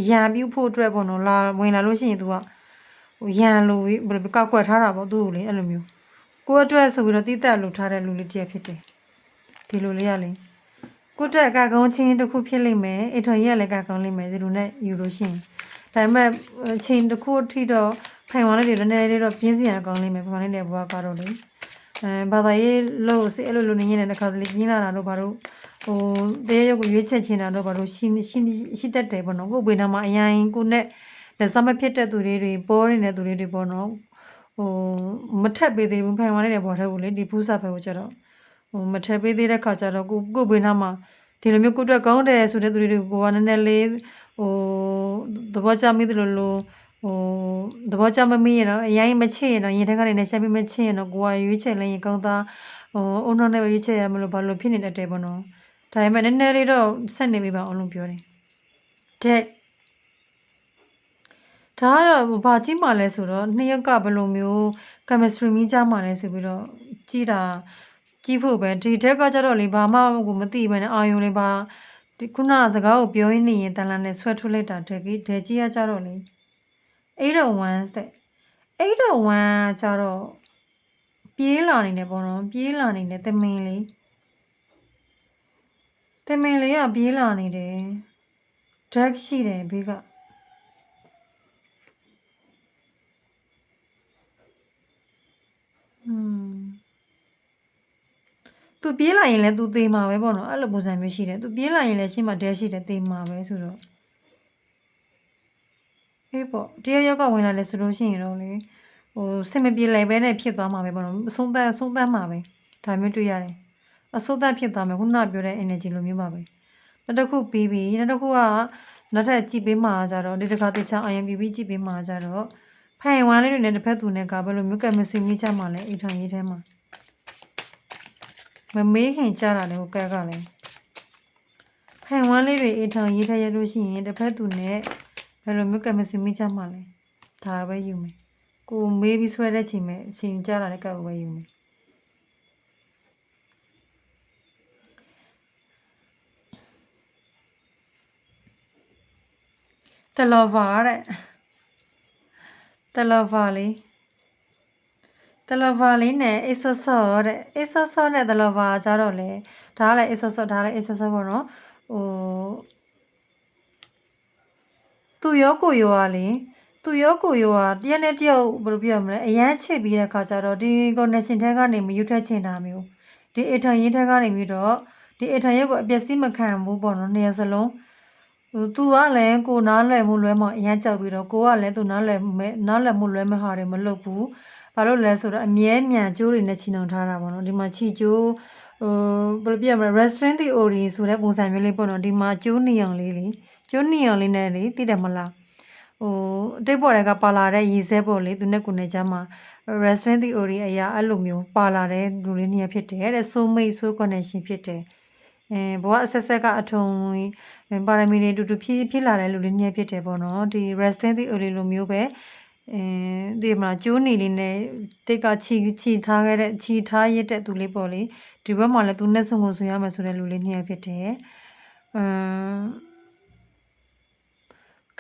ရံပြူဖို့အတွက်ပေါ့နော်လာဝင်လာလို့ရှိရင် तू ကရံလို့ဘယ်လိုကောက်ွယ်ထားတာပေါ့သူ့ကိုလေအဲ့လိုမျိုးကိုအတွက်ဆိုပြီးတော့တိတက်လို့ထားတဲ့လူလေးတည်းဖြစ်တယ်ဒီလိုလေးကလေကိုတွက်ကကောင်းချင်းတစ်ခုဖြစ်လိမ့်မယ်အထွန်ကြီးကလည်းကကောင်းလိမ့်မယ်ဒီလိုနဲ့ယူလို့ရှိရင်ဒါပေမဲ့ချင်းတစ်ခုထိတော့ဖိုင်ဝါလေးတွေလည်းနည်းနည်းလေးတော့ပြင်းစရာကောင်းလိမ့်မယ်ဖိုင်ဝါလေးတွေဘွားကတော့လေဘာသာရေးလို့စေအဲ့လိုနေနေတခါတလေပြင်းလာတာတော့ဘာလို့တရားရုပ်ကိုရွေးချက်ချင်တာတော့ဘာလို့ရှိတတ်တယ်ပေါ့နော်ကိုယ်ဘေးနာမှာအရင်ကိုနဲ့လက်စမဖြစ်တဲ့သူတွေပေါ်နေတဲ့သူတွေပေါ့နော်မထက်ပေးသေးဘူးဖိုင်ဝါလေးတွေပေါ်ထက်ဘူးလေဒီဖူးစာဖက်ကိုကျတော့မထက်ပေးသေးတဲ့ခါကျတော့ကိုဘေးနာမှာဒီလိုမျိုးကိုအတွက်ကောင်းတယ်ဆိုတဲ့သူတွေကိုကနည်းနည်းလေးသဘောကျမိသလိုသဘောကျမမိရတော့အရင်မချစ်ရတော့ရင်ထက်ကနေနဲ့ဆက်ပြီးမချစ်ရတော့ကိုကရွေးချယ်လိုက်ရင်ကောင်းသားအုံနောက်နဲ့ပဲရွေးချယ်ရမလို့ဘာလို့ဖြစ်နေတတ်တယ်ပေါ့နော်ဒါပေမဲ့နည်းနည်းလေးတော့ဆက်နေပြီပါအောင်လို့ပြောတယ်တဲ့ဒါကတော့ဘာကြည့်မှလဲဆိုတော့နှစ်ယောက်ကဘယ်လိုမျိုး chemistry မိကြမှလဲဆိုပြီးတော့ကြည့်တာကြည့်ဖို့ပဲဒီတက်ကကျတော့လေဘာမှကိုမသိပဲနဲ့အာယုံလေးပါဒီခုနစကားကိုပြောရင်းနေရင်တန်လန်နဲ့ဆွဲထုတ်လိုက်တာဒဲကြီးကကျတော့လေ801တဲ့801ကျတော့ပြေးလာနေတယ်ပေါ့နော်ပြေးလာနေတယ်တမင်လေးကပြေးလာနေတယ်ဓာတ်ရှိတယ်ဘေးကသူပြေးလာရင်လည်းသူသေမှာပဲပေါ့နော်အဲ့လိုပုံစံမျိုးရှိတယ်သူပြေးလာရင်လည်းရှင်းမှာဒဲရှိတယ်သေမှာပဲဆိုတော့အေးပေါ့တရားရောက်ကဝင်လာလဲဆိုလို့ရှိရင်တော့လေစင်မပြေလိုက်ပဲနဲ့ဖြစ်သွားမှာပဲပေါ့နော်အဆုံးသတ်မှာပဲဒါမျိုးတွေ့ရတယ်အဆုံးသတ်ဖြစ်သွားမယ်ခုနပြောတဲ့ energy လိုမျိုးပါပဲနောက်တစ်ခုပြီးပြီနောက်တစ်ခုကနောက်ထပ်ကြည့်ပေးမှာကြတော့ဒီတစ်ခါတခြား IMPB ကြည့်ပေးမှာကြတော့ဖိုင်ဝမ်လေးတွေနဲ့တစ်ဖက်သူနဲ့ကဘယ်လိုမျိုးကမစီမိချမှာလဲအိမ်ထောင်ရေးထဲမှာမမေးခင်ကြားတာလေဟိုကဲကလည်းဖိုင်ဝမ်လေးတွေအိမ်ထောင်ရေးထဲရလို့ရှိရင်တစ်ဖက်သူနဲ့ဘယ်လိုမျိုးကမစီမိချမှာလဲဒါပဲယူမယ်ကိုမေးပြီးဆွဲတဲ့ချိန်မဲ့အချိန်ကြားတာလည်းကောက်ပဲယူမယ်တလော်ဗာတဲ့တလော်ဗာလေးနဲ့အေးဆော့တဲ့အေးဆော့နဲ့တလော်ဗာကြတော့လေဒါကလည်းအေးဆော့ဒါလည်းအေးဆော့ပေါ့နော်သူရောကိုရောကလေသူရောကိုရောကတရက်နဲ့တယောက်ဘယ်လိုပြောမလဲအရန်ချစ်ပြီးတဲ့ခါကျတော့ဒီ connection ထဲကနေမယူထွက်ချင်တာမျိုးဒီအထံရင်းထဲကနေပြီးတော့ဒီအထံရက်ကိုအပျက်စီးမခံဘူးပေါ့နော်နှစ်ရက်စလုံး သူကလည်းကိုနားလည်မှုလွဲမှာအရန်ကြောက်ပြီးတော့ကိုကလည်းသူနားလည်မှုလွဲမဟာတွေမလုပ်ဘူးဘာလို့လဲဆိုတော့အမြဲမြံကျိုးတွေနဲ့ချီနှောင်ထားတာပေါ့နော်ဒီမှာချီကျိုးဘယ်လိုပြရမလဲ restaurant theory ဆိုတဲ့ပုံစံမျိုးလေးပေါ့နော်ဒီမှာကျိုးနေအောင်လေးကျိုးနေအောင်လေးနဲ့လေသိတယ်မလားအတိတ်ပေါ်တွေကပါလာတဲ့ရည်စဲပေါ့လေသူနဲ့ကိုနဲ့ကြားမှာ restaurant theory အရာအဲ့လိုမျိုးပါလာတဲ့လူလေးနှစ်ယောက်ဖြစ်တယ်တဲ့ soul mate soul connection ဖြစ်တယ်ဘဝအဆက်ဆက်ကအထုံပါရမီတွေတူတူဖြစ်လာတဲ့လူလေးနှစ်ယောက်ဖြစ်တယ်ပေါ့နော်ဒီ restaurant theory လိုမျိုးပဲဒီမှာကျိုးနေလေးနဲ့တိတ်ကချီထားခဲ့တဲ့ချီထားရတဲ့သူလေးပေါ့လေဒီဘက်မှာလည်းသူနဲ့ဆုံရမယ်ဆိုတဲ့လူလေးနှစ်ယောက်ဖြစ်တယ်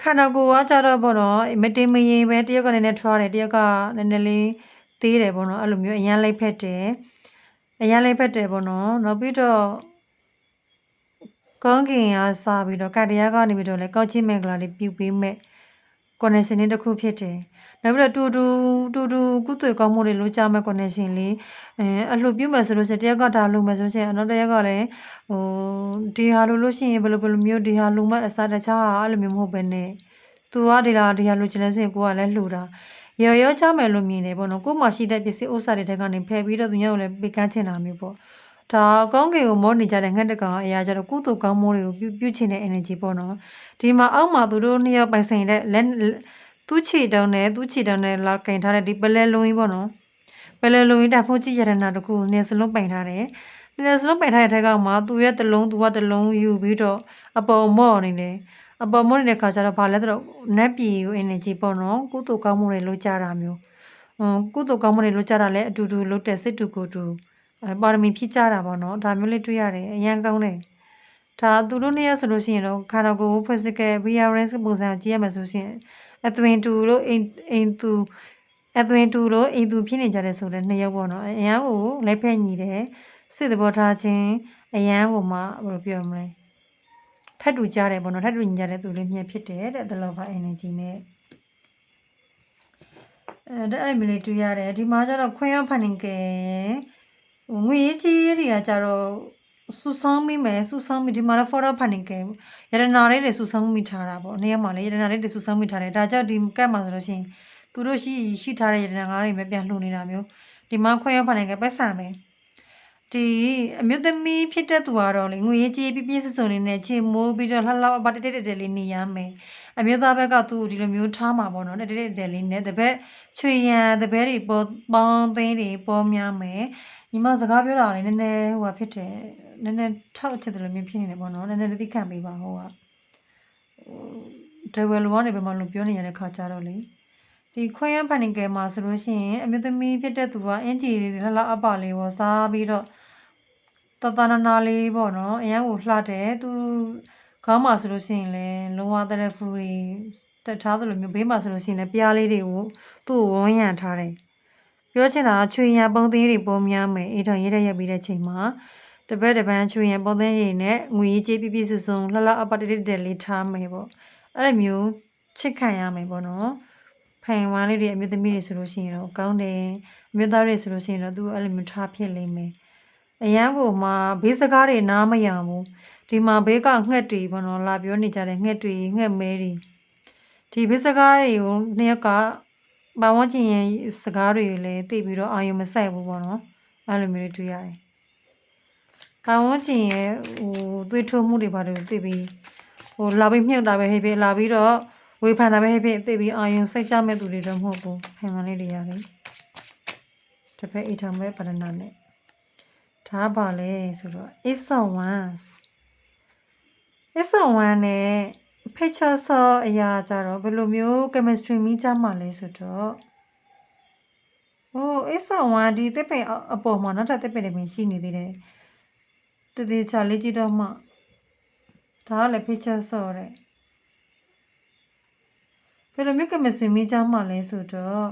ခန္ဓာကိုယ်ကကြတော့ပေါ့နော်မတင်မရင်ပဲတယောက်ကနည်းနည်းထွားတယ်တယောက်ကနည်းနည်းလေးသေးတယ်ပေါ့နော်အဲ့လိုမျိုးအရန်လိုက်ဖက်တယ်ပေါ့နော်နောက်ပြီးတော့ကောင်းကင်ကစားပြီးတော့ကတရားကနေပြီးတော့လည်းကောက်ချင်းမင်္ဂလာတွေပြုပေးမဲ့ connection လေးတစ်ခုဖြစ်တယ်နောက်ပြီးတော့တူကုသွေကောင်းမှုတွေလိုချမဲ့ connection လေးအလှပြုမယ်ဆိုလို့ရှိရင်တယောက်ကဒါလိုမယ်ဆိုရင်နောက်တစ်ယောက်ကလည်းဒီဟာလိုလို့ရှိရင်ဘယ်လိုမျိုးဒီဟာလိုမဲ့အစားတခြားဟာအဲ့လိုမျိုးမဟုတ်ဘဲနဲ့သူကဒီဟာလိုချင်လဲဆိုရင်ကိုကလည်းလှူတာရောချမယ်လို့မြင်တယ်ပေါ့နော်ကို့မှာရှိတဲ့ပစ္စည်းဥစ္စာတွေထဲကနေဖယ်ပြီးတော့သူညကိုလည်းပေးကမ်းချင်တာမျိုးပေါ့ဒါကောင်းကင်ကိုမောနေကြတဲ့ငှက်တကောင်အရာကြတော့ကုသိုလ်ကောင်းမှုတွေကိုပြုချင်တဲ့ energy ပေါ့နော်ဒီမှာအောက်မှာသူတို့နှစ်ယောက်ပိုင်ဆိုင်တဲ့လက်သူ့ခြေတောင်းနဲ့လာကင်ထားတဲ့ဒီပလဲလုံးကြီးပေါ့နော်ပလဲလုံးကြီးတဖိုးကြည့်ရတနာတခုနေစလုံးပိုင်ထားတယ်နေစလုံးပိုင်ထားတဲ့ထက်ကမှသူရဲ့တလုံးသူကတလုံးယူပြီးတော့အပေါ်မော့နေတယ်အပေါ်မော့နေတဲ့ခါကျတော့ဘာလဲဆိုတော့နက်ပြည်ကို energy ပေါ့နော်ကုသိုလ်ကောင်းမှုတွေလုပ်ကြတာမျိုးကုသိုလ်ကောင်းမှုတွေလုပ်ကြတာလည်းအတူတူလုပ်တဲ့စစ်တူကိုတူပါရမီဖြစ်ကြတာပေါ့နော်ဒါမျိုးလေးတွေ့ရတယ်အရန်ကောင်းတယ်ဒါသူတို့နှစ်ယောက်ဆိုလို့ရှိရင်တော့ခန္ဓာကိုယ် physical appearance ပုံစံကြည့်ရမယ်ဆိုရှင်အသွင်တူလို့အိမ်သူဖြစ်နေကြတယ်ဆိုတဲ့နှစ်ယောက်ပေါ့နော်အရန်ကိုလက်ဖက်ညီတယ်စစ်သဘောထားခြင်းအရန်ကိုမှဘယ်လိုပြောမလဲထပ်တူကြတယ်ပေါ့နော်ထပ်တူညီကြတဲ့သူလေးနှစ်ဖြစ်တယ်တဲ့ the lover energy နဲ့အဲ့မျိုးလေးတွေ့ရတယ်ဒီမှာကျတော့ခွင့်ရဖန်နေကဲငွေကြီးတွေကကြတော့စူဆောင်းမိဒီမှာတော့ photo ဖန်နေကဲရတနာလေးတွေစူဆောင်းမိထားတာပေါ့နေရာမှာလေရတနာလေးတွေစူဆောင်းမိထားတယ်ဒါကြောင့်ဒီကတ်မှာဆိုလို့ရှိရင်သူတို့ရှိထားတဲ့ရတနာငါးတွေပဲပြန်လှူနေတာမျိုးဒီမှာခွင့်ရဖန်နေကဲပတ်စံပဲဒီအမျိုးသမီးဖြစ်တဲ့သူကတော့လေငွေကြီးပြည့်စုံလေးနဲ့ချေမိုးပြီးတော့လှလှပပတက်လေးနေရမယ်အမျိုးသားဘက်ကသူ့ဒီလိုမျိုးထားမှာပေါ့နော်တက်လေးနဲ့တပည့်ချွေရန်တပည့်တွေပေါင်းသိန်းတွေပေါ်များမယ်ညီမစကားပြောတာလေနည်းနည်းဟိုဖြစ်တယ်နည်းနည်းထောက်ချစ်တယ်လို့မျိုးဖြစ်နေတယ်ပေါ့နော်နည်းနည်းသိခံပေးပါဟိုကဒဝဲလောကနေပဲမလို့ပြောနေရတဲ့ခါကြတော့လေဒီခွင့်ရဖန်နေကဲမှာဆိုလို့ရှိရင်အမျိုးသမီးဖြစ်တဲ့သူကအင်ဂျီလှလှအပလေးပေါ်စားပြီးတော့တနာလေးပေါ့နော်အရန်ကိုလှတယ်သူခေါင်းမှာဆိုလို့ရှိရင်လည်းလုံးဝတဲ့ဖူတွေတက်ထားသလိုမျိုးဘေးမှာဆိုလို့ရှိရင်လည်းပြားလေးတွေကိုသူ့ကိုဝန်းရံထားတယ်ပြောချင်တာချွေရံပုံသေးတွေပေါ်များမယ်အေးတော့ရေးရပြီးတဲ့ချိန်မှာတပန်းချွေရံပုံသေးတွေနဲ့ငွေကြီးပြည့်စုံလှလှအပတက်လေးထားမယ်ပေါ့အဲ့လိုမျိုးချစ်ခံရမယ်ပေါ့နော်ဖိုင်ဝါလေးတွေအမျိုးသမီးတွေဆိုလို့ရှိရင်တော့ကောင်းတယ်အမျိုးသားတွေဆိုလို့ရှိရင်တော့သူအဲ့လိုမျိုးထားဖြစ်လိမ့်မယ်အရန်ကိုမှဘေးစကားတွေနားမရဘူးဒီမှာဘေးကငှက်တွေပေါ့နော်လာပြောနေကြတဲ့ငှက်တွေငှက်မဲတွေဒီဘေးစကားတွေကိုနှစ်ယောက်ကဘာဝချင်းရဲ့စကားတွေလည်းသိပြီးတော့အာရုံမစိုက်ဘူးပေါ့နော်အဲ့လိုမျိုးတွေ့ရတယ်ဘာဝချင်းရဲ့သွေးထိုးမှုတွေပါတယ်သိပြီးလာပြီးမြုပ်တာပဲဟဲ့ဖြစ်လာပြီးတော့ဝေဖန်တာပဲဟဲ့ဖြစ်သိပြီးအာရုံစိုက်ကြမဲ့သူတွေတော့မဟုတ်ဘူးခင်ဗျားလေးတွေရတယ်တစ်ဖက်အိတ်ထောင်မဲ့ပဒနာနဲ့ဒါပါလေဆိုတော့ it's a once နဲ့ picture saw အရာကြတော့ဘယ်လိုမျိုး chemistry မိကြမှာလဲဆိုတော့it's a one ဒီတစ်ပင်အပေါ်မှာနောက်ထပ်တစ်ပင်တွေရှိနေသေးတယ်တည်ချာလေးကြည့်တော့မှဒါကလည်း picture saw တဲ့ဘယ်လိုမျိုး chemistry မိကြမှာလဲဆိုတော့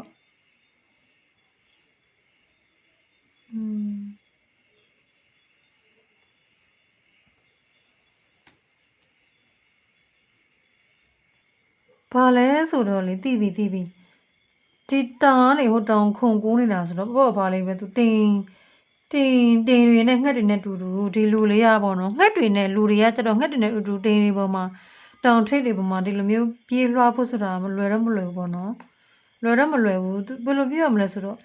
ဘာလဲဆိုတော့လေသိပြီဒီတောင်ကနေဟိုတောင်ခုန်ကူးနေတာဆိုတော့ပေါ့ဘာလေးပဲသူတင်တွေနဲ့ငှက်တွေနဲ့တူဒီလူလေးရပေါ့နော်ငှက်တွေနဲ့လူတွေကကျတော့ငှက်တွေနဲ့တူတင်တွေပေါ်မှာတ တောင်ထိပ်တွေပေါ်မှာဒီလိုမျိုးပြေးလွှားဖို့ဆိုတာမလွယ်တော့မလွယ်ဘူးပေါ့နော်လွယ်တော့မလွယ်ဘူးဘယ်လိုပြောရမလဲဆိုတော့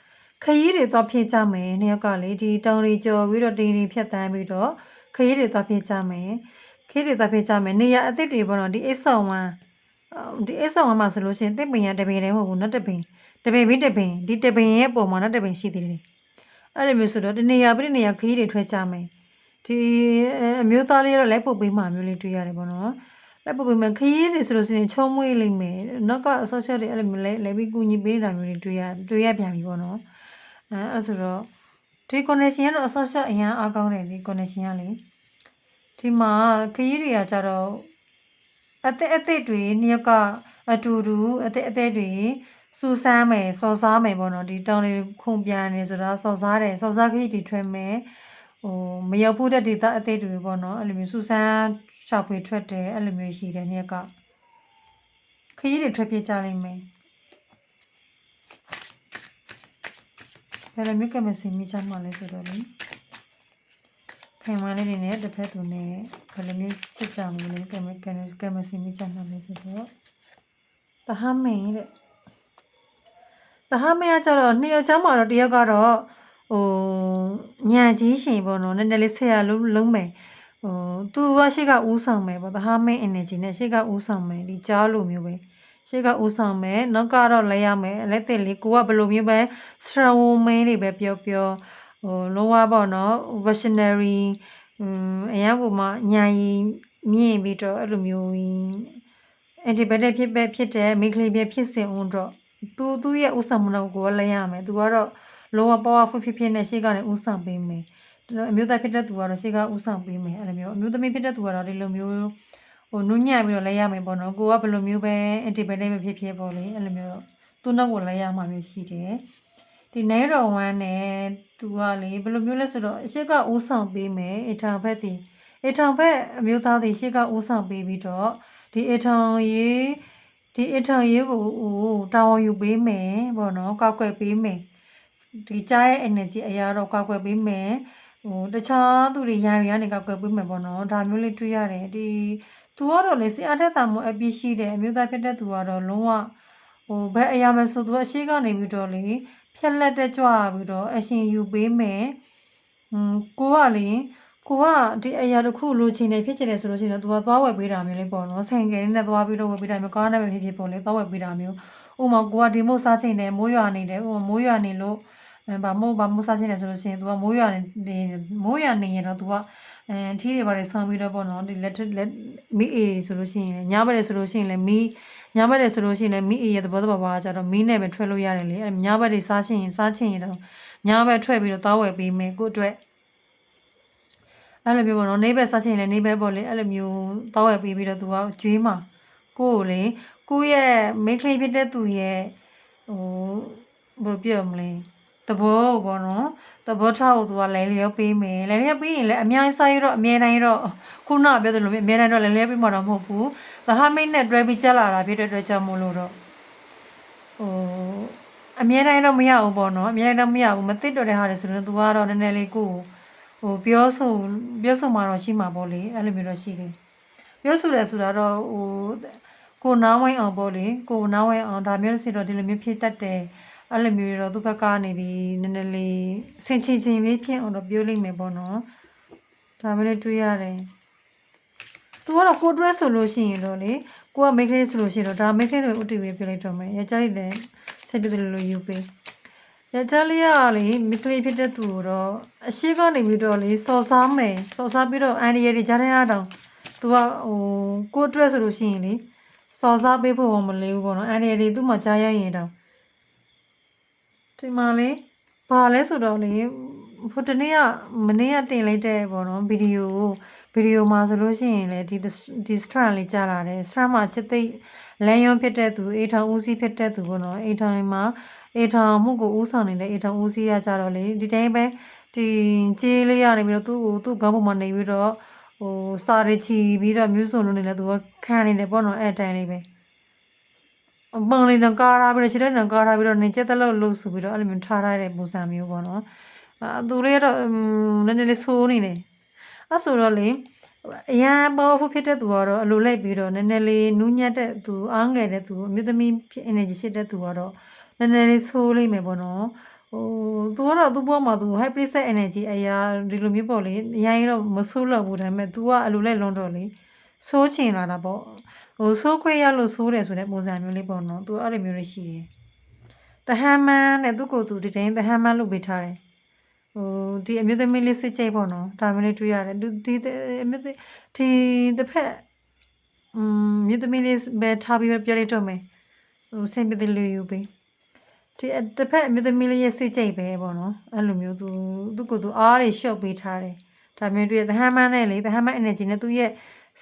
ခရီးတွေသွားဖြစ်ကြမယ်နှစ်ယောက်ကလေဒီတောင်တွေကြော်ပြီးတော့တင်းတင်းဖြတ်တန်းပြီးတော့ခရီးတွေသွားဖြစ်ကြမယ်ခရီးတွေသွားဖြစ်ကြမယ်နေရအသစ်တွေပေါ့နော်ဒီအိတ်ဆောင်ဝမ်းဒီအိတ်ဆောင်ဝမ်းမှာဆိုလို့ရှိရင်တစ်ပင်ရတပင်တည်းမဟုတ်ဘူးနော်တပင်ပြီးတပင်ဒီတပင်ရဲ့ပုံမှာနော်တပင်ရှိသေးတယ်အဲ့လိုမျိုးဆိုတော့ဒီနေရပြည့်နေရခရီးတွေထွက်ကြမယ်ဒီအမျိုးသားလေးတော့လိုက်ပုတ်ပေးမှမျိုးလေးတွေ့ရတယ်ပေါ့နော်လက်ပုတ်ပေးမှခရီးတွေဆိုလို့ရှိရင်ချုံမွေးလိမ့်မယ်နောက်ကအဆော့ရှော့တွေအဲ့လိုမျိုးလဲပြီးကူညီပေးနေတာမျိုးတွေတွေ့ရပြန်ပြီပေါ့နော်အဲ့ဆိုတော့ဒီ connection ကတော့အဆော့ရှော့အရင်အားကောင်းတယ်ဒီ connection ကလေဒီမှာခရီးတွေကကြတော့အသက်တွေနှစ်ယောက်ကအတူတူအသက်တွေစူးစမ်းမယ်စော်စားမယ်ပေါ့နော်ဒီတောင်တွေခုန်ပြန်နေဆိုတော့စော်စားတယ်စော်စားခရီးတွေထွက်မယ်မရောက်ဖို့တဲ့ဒေသအသက်တွေပေါ့နော်အဲ့လိုမျိုးစူးစမ်းရှာဖွေထွက်တယ်အဲ့လိုမျိုးရှိတယ်နှစ်ယောက်ကခရီးတွေထွက်ပြေးကြလိမ့်မယ်ဘယ်လိုမျိုးကမစင်မိချမ်းမှလဲဆိုတော့လေခိုင်မာလေးတွေနဲ့တစ်ဖက်သူနဲ့ဘယ်လိုမျိုးချစ်ကြမလဲကမစင်မိချမ်းမှလဲဆိုတော့တဟမင်းတဲ့တဟမင်းကကြတော့နှစ်ယောက်ချမ်းမှာတော့တယောက်ကတော့ညံကြီးရှင်ပေါ့နော်နည်းနည်းလေးဆရာလုံးမယ်သူကရှေ့ကဦးဆောင်မယ်ပေါ့တဟမင်း energy နဲ့ရှေ့ကဦးဆောင်မယ်ဒီကြားလိုမျိုးပဲရှေ့ကဦးဆောင်မယ်နောက်ကတော့လဲရမယ်လက်တင်လေးကိုကဘယ်လိုမျိုးပဲ strong man တွေပဲပြောလုံးဝပေါ့နော် visionary အရင်ကမှညာရင်မြင့်ပြီးတော့အဲ့လိုမျိုး independent ဖြစ်တဲ့မိန်းကလေးပဲဖြစ်စဉ်ဦးတော့သူ့ရဲ့ဥဆောင်မှုတော့ကိုလဲရမယ်သူကတော့လုံးဝ powerful ဖြစ်နေရှေ့ကနေဥဆောင်ပေးမယ်အမျိုးသားဖြစ်တဲ့သူကတော့ရှေ့ကဥဆောင်ပေးမယ်အဲ့လိုမျိုးအမျိုးသမီးဖြစ်တဲ့သူကတော့ဒီလိုမျိုးနုညံ့ပြီးတော့လဲရမယ်ပေါ့နော်ကိုကဘယ်လိုမျိုးပဲ independent ပဲဖြစ်ပေါ့လေအဲ့လိုမျိုးသူ့နောက်ကိုလဲရမှာမျိုးရှိတယ်ဒီနိုင်တော်ဝမ်းနဲ့သူကလေဘယ်လိုမျိုးလဲဆိုတော့အရှိကဦးဆောင်ပေးမယ်အထောင်ဘက်အမျိုးသားတွေရှေ့ကဦးဆောင်ပေးပြီးတော့ဒီအထောင်ရေးကိုတာဝန်ယူပေးမယ်ပေါ့နော်ကောက်ွယ်ပေးမယ်ဒီကြားရဲ့ energy အရာတော့ကောက်ွယ်ပေးမယ်တခြားသူတွေရန်တွေကနေကောက်ွယ်ပေးမယ်ပေါ့နော်ဒါမျိုးလေးတွေ့ရတယ်ဒီသူကတော့လေစိတ်အားထက်သန်မှုအပြည့်ရှိတယ်အမျိုးသားဖြစ်တဲ့သူကတော့လုံးဝဘယ်အရာမဆိုသူအရှိကနေပြီးတော့လေဖြက်လက်တက်ကြွပြီးတော့အရှင်ယူပေးမယ်ကိုကဒီအရာတစ်ခုလိုချင်တယ်ဖြစ်ချင်တယ်ဆိုလို့ရှိရင်တော့ तू ကသွားဝယ်ပေးတာမျိုးလေးပေါ့နော်ဆိုင်ကယ်နဲ့သွားပြီးတော့ဝယ်ပေးတာမျိုးကားနဲ့ပဲဖြစ်ပေါ့လေသွားဝယ်ပေးတာမျိုးဥမာကိုကဒီမို့စားချင်တယ်မိုးရွာနေတယ်ဥမာမိုးရွာနေလို့ဘာမို့စားချင်တယ်ဆိုလို့ရှိရင် तू ကမိုးရွာနေရင်တော့ तू ကထီးတွေပါတယ်ဆောင်းပြီးတော့ပေါ့နော်ဒီလက်မီးအေးဆိုလို့ရှိရင်ညဘက်ဆိုလို့ရှိရင်လည်းမီးအေးရဲ့သဘောပါကြတော့မီးနဲ့ပဲထွက်လို့ရတယ်လေညဘက်တွေစားချင်ရင်တော့ညဘက်ထွက်ပြီးတော့သွားဝယ်ပေးမယ်ကိုအတွက်အဲ့လိုမျိုးပေါ့နော်နေဘက်စားချင်လည်းနေဘက်ပေါ့လေအဲ့လိုမျိုးတောက်ရပြီးတော့သူကကျွေးမှာကိုယ့်ကိုလေကိုယ့်ရဲ့မိန်းကလေးဖြစ်တဲ့သူရဲ့ဘယ်လိုပြောမလဲတဘောပေါ့နော်တဘောထားကိုသူကလဲလျောပေးမယ်လဲလျောပေးရင်လည်းအများကြီးစားရတော့အများတိုင်းတော့ခုနကပြောသလိုမျိုးအများတိုင်းတော့လဲလျောပေးမှာတော့မဟုတ်ဘူးဗဟာမိတ်နဲ့တွဲပြီးကြက်လာတာဖြစ်တဲ့အတွက်ကြောင့်မို့လို့တော့အများတိုင်းတော့မရဘူးပေါ့နော်အများတိုင်းတော့မရဘူးမသိတော့တဲ့ဟာတွေဆိုတော့သူကတော့နည်းနည်းလေးကိုပြောဆိုမှာတော့ရှိမှာပေါ့လေအဲ့လိုမျိုးတော့ရှိတယ်ပြောဆိုတယ်ဆိုတာတော့ကိုနားဝိုင်းအောင်ပေါ့လေကိုနားဝိုင်းအောင်ဒါမျိုးစီတော့ဒီလိုမျိုးဖြစ်တတ်တယ်အဲ့လိုမျိုးတော့သူ့ဘက်ကနေပြီးနည်းနည်းလေးဆင်ချင်လေးဖြစ်အောင်တော့ပြောလိမ့်မယ်ပေါ့နော်ဒါမျိုးလေးတွေးရတယ်သူကတော့ကိုတွဲဆိုလို့ရှိရင်တော့လေကိုကမိတ်ကလေးဆိုလို့ရှိရင်တော့ဒါမိတ်ကလေးတွေဥတီဝေးပြလိုက်တော့မယ်ရကြလိုက်တယ်ဆက်ပြတယ်လို့ယူပေးရကြလေးကလေမိကလေးဖြစ်တဲ့သူတော့အရှိကနေပြီးတော့လေစော်စားပြီးတော့အန်ဒီရီကြားထဲရတော့သူကကိုအတွက်ဆိုလို့ရှိရင်လေစော်စားပေးဖို့မလေးဘူးပေါ့နော်အန်ဒီရီသူ့မှာကြားရရင်တော့ဒီမှာလေဘာလဲဆိုတော့လေဟိုတနေ့ကမနေ့ကတင်လိုက်တဲ့ပေါ့နော်ဗီဒီယိုမှာဆိုလို့ရှိရင်လေဒီ strand လေးကြားလာတယ် strand မှာချစ်သိလမ်းရုံးဖြစ်တဲ့သူအေထောင်ဦးစီးဖြစ်တဲ့သူပေါ့နော်အေထောင်မှာအေထောင်မှုကိုဦးဆောင်နေတဲ့အေထောင်ဦးစီးရကြတော့လေဒီတိုင်းပဲဒီကြေးလေးရနေပြီးတော့သူ့ခေါင်းပေါ်မှာနေပြီးတော့စာရချီပြီးတော့မျိုးစုံလုံးနေလဲသူကခံနေတယ်ပေါ့နော်အဲ့တိုင်းလေးပဲပုံလေးတော့ကားထားပြီးတော့ခြေလက်တော့ကားထားပြီးတော့နေချက်တလို့လို့ဆိုပြီးတော့အဲ့လိုမျိုးထားထားတဲ့ပုံစံမျိုးပေါ့နော်သူလေးကတော့နည်းနည်းလေးဆိုးနေတယ်အဲ့ဆိုတော့လေ အရန်ပေါ်ဖို့ဖြစ်တဲ့သူကတော့အလိုလိုက်ပြီးတော့နည်းနည်းလေးနူးညံ့တဲ့သူအားငယ်တဲ့သူအမျိုးသမီး energy ဖြစ်တဲ့သူကတော့နည်းနည်းလေးဆိုးလိမ့်မယ်ပေါ့နော်သူကတော့သူ့ဘဝမှာသူ high priestess energy အရာဒီလိုမျိုးပေါ့လေအရင်တော့မဆိုးတော့ဘူးဒါပေမဲ့ तू ကအလိုလိုက်လွန်တော့လေဆိုးချင်လာတာပေါ့ဆိုးခွေရလို့ဆိုးတယ်ဆိုတဲ့ပုံစံမျိုးလေးပေါ့နော် तू အဲ့လိုမျိုးလေးရှိတယ်တဟမ်းမန်းနဲ့သူ့ကိုယ်သူဒီတိုင်းတဟမ်းမန်းလုပ်ပေးထားတယ်ဒီအမျိုးသမီးလေးစစ်ကြိတ်ပေါ့နော်ဒါမျိုးလေးတွေ့ရတယ်ဒီအမျိုးဒီတစ်ဖက်မြို့သမီးလေးပဲထားပြီးပြောလိုက်တော့မယ်စင်ပတိလူယူပေးဒီတစ်ဖက်မြို့သမီးလေးရဲ့စစ်ကြိတ်ပဲပေါ့နော်အဲ့လိုမျိုးသူ့ကိုယ်သူအားတွေရှော့ပေးထားတယ်ဒါမျိုးတွေ့သဟမ်းမန်းနဲ့လေသဟမ်းမန်း energy နဲ့သူ့ရဲ့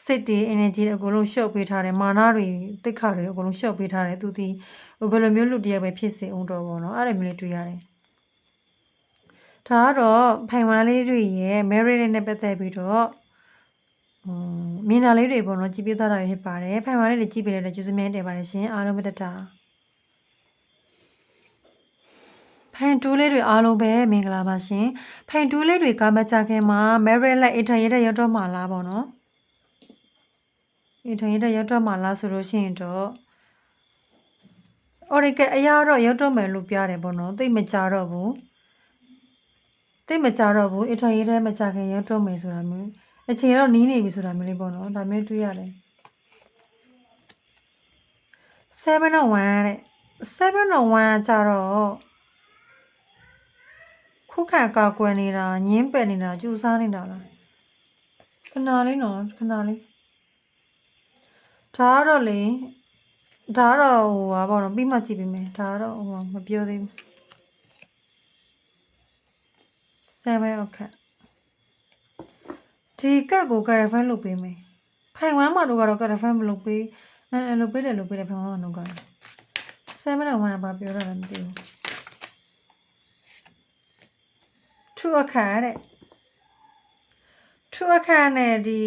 စစ်တွေ energy တွေအကုန်လုံးရှော့ပေးထားတယ်မာနတွေတိတ်ခါတွေအကုန်လုံးရှော့ပေးထားတယ်သူဒီဘယ်လိုမျိုးလူတယောက်ပဲဖြစ်စေအောင်တော့ပေါ့နော်အဲ့လိုမျိုးလေးတွေ့ရတယ်ဒါကတော့ဖိုင်ဝါလေးတွေရဲ့ marriage နဲ့ပတ်သက်ပြီးတော့မြင်တာလေးတွေပေါ့နော်ကြည့်ပြသွားတာဖြစ်ပါတယ်ဖိုင်ဝါလေးတွေကြည့်ပြလိုက်တော့ကျေးဇူးများတင်ပါတယ်ရှင်အားလုံးပဲတတာဖိုင်တူးလေးတွေအားလုံးပဲမင်္ဂလာပါရှင်ဖိုင်တူးလေးတွေကမကြခင်မှာ marriage လိုက်အထိုင်ရတဲ့ရောက်တော့မှာလားပေါ့နော်အထိုင်ရတဲ့ရောက်တော့မှာလားဆိုလို့ရှိရင်တော့oracle အရာတော့ရောက်တော့မယ်လို့ပြတယ်ပေါ့နော်သိမကြတော့ဘူးတိတ်မကြတော့ဘူးအထိုင်ရတဲ့မကြခင်ရောက်တော့မယ်ဆိုတာမျိုးအချိန်တော့နီးနေပြီဆိုတာမျိုးလေးပေါ့နော်ဒါမျိုးတွေ့ရတယ်701တဲ့701ကြတော့ခုခံကာကွယ်နေတာညင်းပယ်နေတာကြိုးစားနေတာလားခဏလေးနော်ခဏလေးဒါကတော့လေဒါကတော့ဟိုပါပေါ့နော်ပြီးမှကြည့်ပေးမယ်ဒါကတော့ဟိုမပြောသေးဘူး7 okayဒီကတ်ကို caravan လုပ်ပေးမယ်ဖိုင်ဝမ်းမှာတော့ကတော့ caravan မလုပ်ပေးလုပ်ပေးတယ်ဖိုင်ဝမ်းမှာတော့က701ဘာပြောတာလဲမသိဘူးထူအခါတဲ့ထူအခါနဲ့ဒီ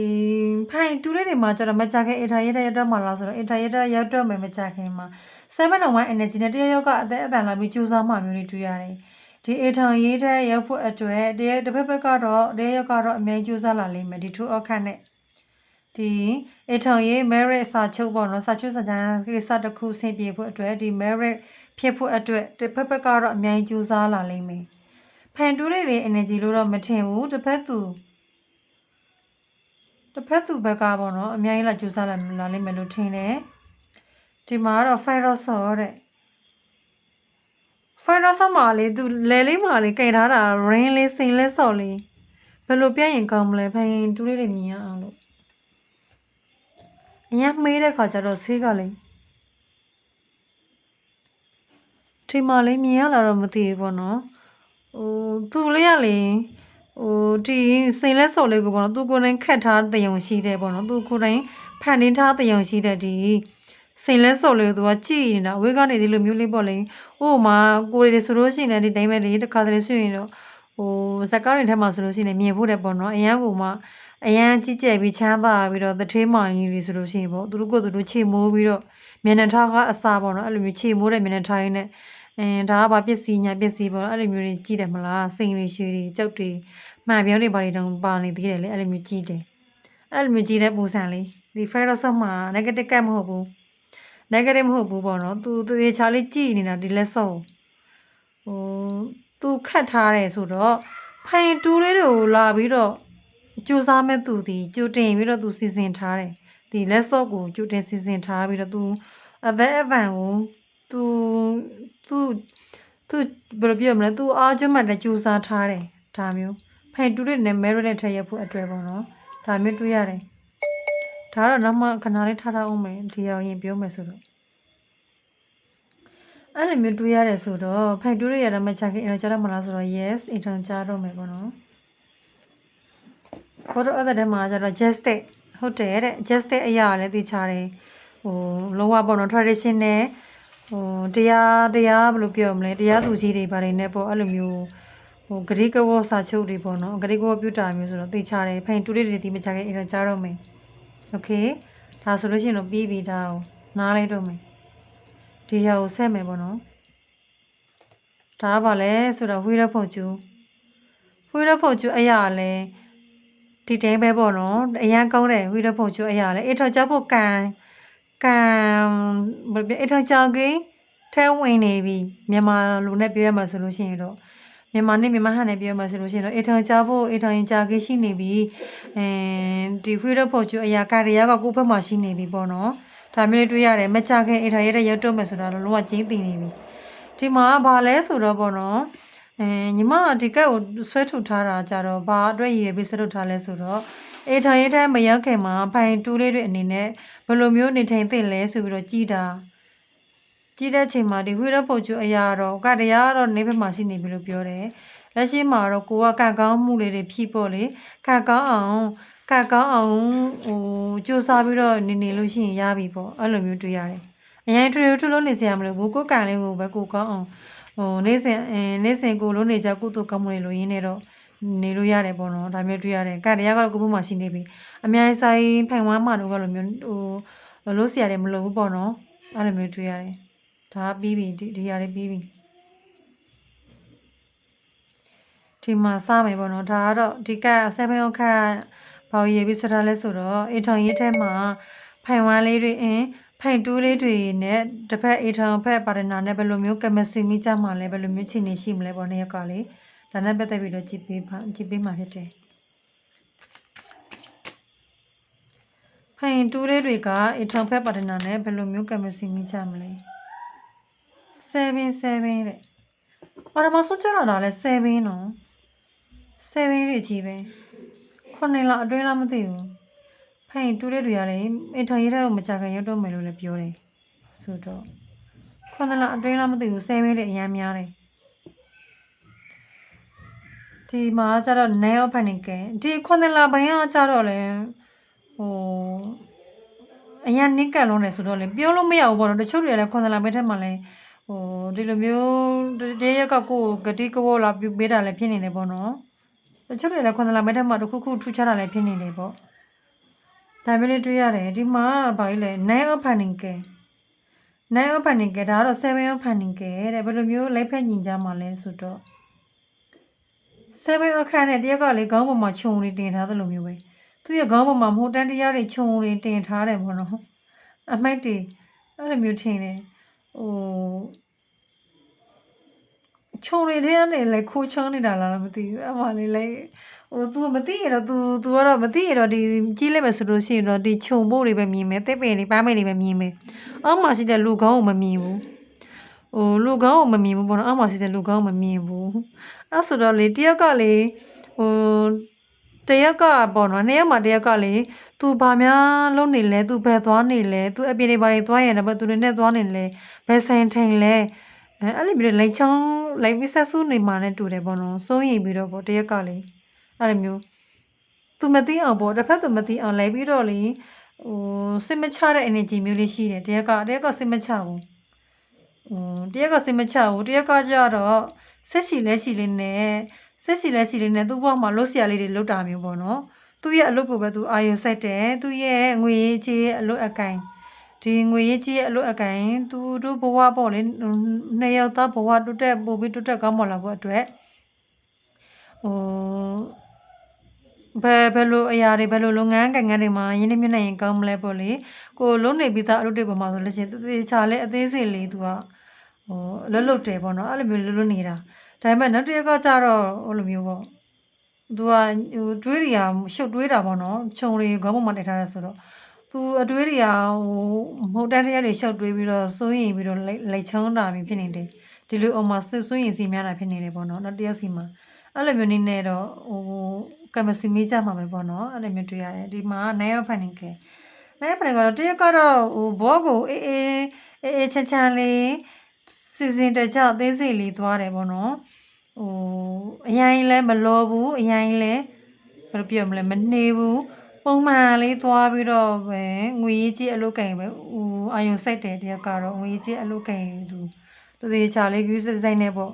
ဖိုင်တူလေးတွေမှာကျတော့မကြခင်အထာရရတော့မှလားဆိုတော့အထာရရောက်တော့မယ်မကြခင်မှာ701 energy နဲ့တရရောက်ကအသက်အတန်လာပြီးကြိုးစားမှမျိုးတွေတွေ့ရတယ်ဒီအထောင်ရေးတဲ့ရောက်ဖို့အတွက်တစ်ဖက်ကတော့တရရောက်ကတော့အများကြီးကြိုးစားလာလိမ့်မယ်ဒီထူအခါနဲ့ဒီအထောင်ရေး merit စာချုပ်ပေါ့နော်စာချုပ်စာတမ်းကိစ္စတစ်ခုဆင်ပြေဖို့အတွက်ဒီ merit ဖြစ်ဖို့အတွက်တစ်ဖက်ကတော့အများကြီးကြိုးစားလာလိမ့်မယ်ဖန်တူးလေးတွေ energy လို့တော့မထင်ဘူးတစ်ဖက်သူဘက်ကပေါ့နော်အများကြီးလာကြိုးစားလာလိမ့်မယ်လို့ထင်တယ်ဒီမှာကတော့ fire saw တဲ့ fire saw မှာလေသူလဲလေးမှာလေကြိတ်ထားတာ rain လေးစိန်လဲစော်လေးဘယ်လိုပြရင်ကောင်းမလဲဖန်တူးလေးတွေမြင်ရအောင်လို့အရင်မေးတဲ့ခါကျတော့ဆေးကလေဒီမှာလေးမြင်ရလာတော့မသိဘူးပေါ့နော်သူလေးကလေဒီစိန်လက်စော်လေးကိုပေါ့နော်သူကိုယ်တိုင်ခတ်ထားတယုံရှိတယ်ပေါ့နော်သူကိုယ်တိုင်ဖန်တင်းထားတယုံရှိတဲ့ဒီစိန်လက်စော်လေးကိုသူကကြည့်နေတာဝေးကနေဒီလိုမျိုးလေးပေါ့လေမှာကိုယ်တွေဆိုလို့ရှိရင်ဒီတိုင်းပဲလေတစ်ခါတလေဆိုရင်တော့ဇက်ကားတွေထဲမှာဆိုလို့ရှိရင်မြင်ဖို့တယ်ပေါ့နော်အရန်ကိုမှအရန်ကြီးကျယ်ပြီးချမ်းသာပြီးတော့တထေးမောင်ကြီးတွေဆိုလို့ရှိရင်ပေါ့သူတို့ကိုယ်သူတို့ခြေမိုးပြီးတော့မျက်နှာထားကအစားပေါ့နော်အဲ့လိုမျိုးခြေမိုးတဲ့မျက်နှာထားရင်းနဲ့ဒါကဘာပစ္စည်းညာပစ္စည်းပေါ့အဲ့လိုမျိုးတွေကြည့်တယ်မလားစိန်တွေရွှေတွေကြောက်တွေမှန်ပြောင်းတွေဘာတွေတောင်ပါနေသေးတယ်လေအဲ့လိုမျိုးကြည့်တယ်အဲ့လိုမျိုးကြည့်တဲ့ပုံစံလေးဒီ Firefox မှာ negative ကမဟုတ်ဘူး negative မဟုတ်ဘူးပေါ့နော်သူတေချာလေးကြည့်နေတာဒီလက်စော်သူခတ်ထားတယ်ဆိုတော့ဖိုင်တူးလေးတွေကိုလာပြီးတော့ကြိုးစားမဲ့သူဒီကြိုတင်ပြီးတော့သူစီစဉ်ထားတယ်ဒီလက်စော့ကိုကြိုတင်စီစဉ်ထားပြီးတော့သူအသက်အပံကိုသူဘယ်လိုပြောမလဲသူအားကျမှတ်တဲ့ကြိုးစားထားတယ်ဒါမျိုးဖိုင်တူတဲ့နဲ့ merit နဲ့ထည့်ရဖို့အတွက်ပေါ့နော်ဒါမျိုးတွေ့ရတယ်ဒါတော့နောက်မှခဏလေးထားအောင်မယ်ဒီအောင်ရင်ပြောမယ်ဆိုတော့အဲ့လိုမျိုးတွေ့ရတယ်ဆိုတော့ဖိုင်တူရရတော့မချခင်အဲ့တော့ကြားတော့မလားဆိုတော့ yes အင်ထန်ကြားတော့မယ်ပေါ့နော်ဘောတော့အဲ့တဲ့မှာကျတော့ justice ဟုတ်တယ်တဲ့ justice အရာလည်းသိချတယ်လုံးဝပေါ့နော် traditional တရားဘယ်လိုပြောမလဲတရားသူကြီးတွေဘာတွေနဲ့ပေါ့အဲ့လိုမျိုးဂရိကဝစာချုပ်တွေပေါ့နော်ဂရိကဝပြုတာမျိုးဆိုတော့သိချတယ်ဖိုင်တူလေးတွေဒီမချခဲ့အဲ့တော့ကြားတော့မယ်โอเคဒါဆိုလို့ရှိရင်တော့ပြီးပြီဒါကိုနားလိုက်တော့မယ်ဒီဟာကိုဆက်မယ်ပေါ့နော်ဒါကဘာလဲဆိုတော့ဝိရဖုန်ကျူအရာလဲ ဒီတိုင်းပဲပေါ့နော်အရန်ကောင်းတယ်ဝီရဖို့ချိုအရာလေအထောက်ကြဖို့ကန်ဘယ်အထောက်ကြကိထဲဝင်နေပြီမြန်မာလူနဲ့ပြောရမှာဆိုလို့ရှိရင်တော့မြန်မာနဲ့မြန်မာဟန်နဲ့ပြောမှာဆိုလို့ရှိရင်တော့အထောက်ကြဖို့အထောက်ရင်ကြကိရှိနေပြီဒီဝီရဖို့ချိုအရာကရရကကိုယ့်ဘက်မှာရှိနေပြီပေါ့နော်ဒါမျိုးလေးတွေ့ရတယ်မကြခင်အထောက်ရတဲ့ရုပ်တော့မယ်ဆိုတာတော့လုံးဝကျင်းသိနေပြီဒီမှာဘာလဲဆိုတော့ပေါ့နော်ညီမဒီကက်ကိုဆွဲထုတ်ထားတာကြတော့ဘာအတွက်ရည်ရွယ်ပြီးဆွဲထုတ်ထားလဲဆိုတော့အေးထိုင်ရေးတိုင်းမရောက်ခင်မှာဖိုင်တူးလေးတွေအနေနဲ့ဘယ်လိုမျိုးနေထိုင်သင့်လဲဆိုပြီးတော့ကြည်တဲ့ချိန်မှာဒီဝိရပုတ်ကျအရာတော့ကတရားတော့နေဘက်မှာရှိနေပြီလို့ပြောတယ်လက်ရှိမှာတော့ကိုကကန့်ကောင်းမှုလေးတွေဖြည့်ပေါ့လေကန့်ကောင်းအောင်ဟိုစူးစမ်းပြီးတော့နေလို့ရှိရင်ရပြီပေါ့အဲ့လိုမျိုးတွေ့ရတယ်အရင်ထထလို့နေစရာမလိုဘူးကိုကန်လေးကိုပဲကိုကောင်းအောင်နေ့စဉ်ကိုလုံးနေကြကုသိုလ်ကောင်းမှုတွေလိုရင်းနေတော့နေလို့ရတယ်ပေါ့နော်ဒါမျိုးတွေ့ရတယ်ကတရားကတော့ကိုဘုမှာရှိနေပြီအများကြီးဆိုင်ဖိုင်ဝမ်းမှတော့ကလိုမျိုးလို့စရတယ်မလိုဘူးပေါ့နော်အဲ့လိုမျိုးတွေ့ရတယ်ဒါပြီးပြီဒီຢာလေးပြီးပြီဒီမှာစမယ်ပေါ့နော်ဒါကတော့ဒီက7ရောက်ခန့်ဘာရေးပြီးဆွထားလဲဆိုတော့အေထောင်ရေးထဲမှာဖိုင်ဝမ်းလေးတွေဖိုင်တူးလေးတွေနဲ့တစ်ဖက်အေထောင်ဖက်ပါတနာနဲ့ဘယ်လိုမျိုးကမစင်မိကြမှာလဲဘယ်လိုမျိုးချိန်နေရှိမလဲပေါ့နေ့ရက်ကလေးဒါနဲ့ပတ်သက်ပြီးတော့ကြည့်ပေးမှာဖြစ်တယ်ဖိုင်တူးလေးတွေကအေထောင်ဖက်ပါတနာနဲ့ဘယ်လိုမျိုးကမစင်မိကြမလဲ7တဲ့ပထမဆုံးကြတော့ဒါလဲ7နော်7တွေကြီးပဲ9လအတွင်းလားမသိဘူးဖိုင်တူးလေးတွေရတယ်အေထောင်ရေးတဲ့ကိုမကြခင်ရောက်တော့မယ်လို့လည်းပြောတယ်ဆိုတော့9လအတွင်းလားမသိဘူး7တွေအများများတယ်ဒီမှာကျတော့ nail painting ဒီ9လပိုင်းကကျတော့လဲအရင်နစ်ကတ်လုံးနေဆိုတော့လေပြောလို့မရဘူးပေါ့နော်တချို့တွေကလည်း9လပိုင်းထက်မှလည်းဒီလိုမျိုးတရက်ကကိုဂတိကဝလာပြပေးတာလည်းဖြစ်နေတယ်ပေါ့နော်တချို့တွေလည်း9လပိုင်းထက်မှတစ်ခုထူးခြားတာလည်းဖြစ်နေတယ်ပေါ့ဒါမျိုးလေးတွေ့ရတယ်ဒီမှာဘာကြီးလဲ nail painting ဒါကတော့7 painting တဲ့ဘယ်လိုမျိုးလိုက်ဖက်ညီကြမှာလဲဆိုတော့7အခန်းနဲ့တရက်ကလေခေါင်းပေါ်မှာခြုံလေးတင်ထားသလိုမျိုးပဲသူရဲ့ခေါင်းပေါ်မှာမိုးတန်းတရားတွေခြုံလေးတင်ထားတယ်ပေါ့နော်အမိုက်တွေအဲ့လိုမျိုးထင်တယ်ခြုံလေးထဲကနေလေခိုးချောင်းနေတာလားမသိဘူးအမှလေးလေသူမသိရတော့ तू ကတော့မသိရတော့ဒီကြီးလိုက်မယ်ဆိုလို့ရှိရင်တော့ဒီခြုံဖို့တွေပဲမြင်မယ်တစ်ပင်တွေပန်းပင်တွေပဲမြင်မယ်အောက်မှာရှိတဲ့လူခေါင်းကိုမမြင်ဘူးလူကောင်းကိုမမြင်ဘူးပေါ့နော်အောက်မှာရှိတဲ့လူကောင်းကိုမမြင်ဘူးအဲ့ဆိုတော့လေတယောက်ကလေတယောက်ကပေါ့နော်နှစ်ယောက်မှာတယောက်ကလေ तू ဘာများလုပ်နေလဲ तू ဘယ်သွားနေလဲ तू အပြင်တွေဘာတွေသွားရင်တော့ तू တွေနဲ့သွားနေလဲဘယ်ဆိုင်ထိုင်လဲအဲ့လိုမျိုးလိုက်ချောင်းလိုက်ပြီးဆက်ဆူနေမှနဲ့တူတယ်ပေါ့နော်စိုးရိမ်ပြီးတော့ပေါ့တယောက်ကလေအဲ့လိုမျိုး तू မသိအောင်ပေါ့တစ်ဖက် तू မသိအောင်လိုက်ပြီးတော့လေစိတ်မချတဲ့ energy မျိုးလေးရှိတယ်တယောက်ကစိတ်မချဘူးတရက်ကစိတ်မချဘူးတရက်ကကြတော့ဆက်ရှိလဲရှိလေးနဲ့သူ့ဘဝမှာလှုပ်ရှားလေးတွေလှုပ်တာမျိုးပေါ့နော်သူ့ရဲ့အလုပ်ကိုပဲသူအာရုံစိုက်တယ်သူ့ရဲ့ငွေရေးကြေးအလုပ်အကင်ဒီငွေရေးကြေးအလုပ်အကင်သူတို့ဘဝပေါ့လေနှစ်ယောက်သားဘဝတိုးတက်ပို့ပြီးတိုးတက်ကောင်းမွန်လာဖို့အတွက်ဘယ်လိုအရာတွေဘယ်လိုလုပ်ငန်းကိုင်ငန်းတွေမှာရင်းနှီးမြှုပ်နှံရင်ကောင်းမလဲပေါ့လေကိုလုံးနေပြီးသားအလုပ်တွေပေါ်မှာဆိုလို့ရှိရင်သေချာလဲအသေးစိတ်လေးသူကလွတ်တယ်ပေါ့နော်အဲ့လိုမျိုးလွတ်နေတာဒါပေမဲ့နောက်တစ်ရက်ကကြတော့ဟိုလိုမျိုးပေါ့သူကတွေးတွေကရှုပ်တွေးတာပေါ့နော်ခြုံတွေခေါင်းပေါ်မှာတက်ထားရဆိုတော့သူအတွေးတွေကမဟုတ်တဲ့တရားတွေရှုပ်တွေးပြီးတော့စိုးရင်ပြီးတော့လိုက်ချောင်းတာမျိုးဖြစ်နေတယ်ဒီလိုအောင်မှာစိုးရင်စီများတာဖြစ်နေတယ်ပေါ့နော်နောက်တစ်ရက်စီမှာအဲ့လိုမျိုးနေနေတော့ကမစီမေးကြမှာပဲပေါ့နော်အဲ့လိုမျိုးတွေ့ရတယ်ဒီမှာနိုင်ရောက်ဖန်နေခဲ့နိုင်ဖန်ကတော့တစ်ရက်ကတော့ဘောကိုအေးချမ်းလေးစီစဉ်တကြအသေးစိတ်လေးသွားတယ်ပေါ့နော်အရင်လည်းမလောဘူးအရင်လည်းဘယ်လိုပြောမလဲမနှေးဘူးပုံမှန်လေးသွားပြီးတော့ပဲငွေကြီးအလုပ်ကင်ပဲအာယုံစိုက်တယ်တယောက်ကတော့ငွေကြီးအလုပ်ကင်သူတေချာလေးကူးစိတ်နဲ့ပေါ့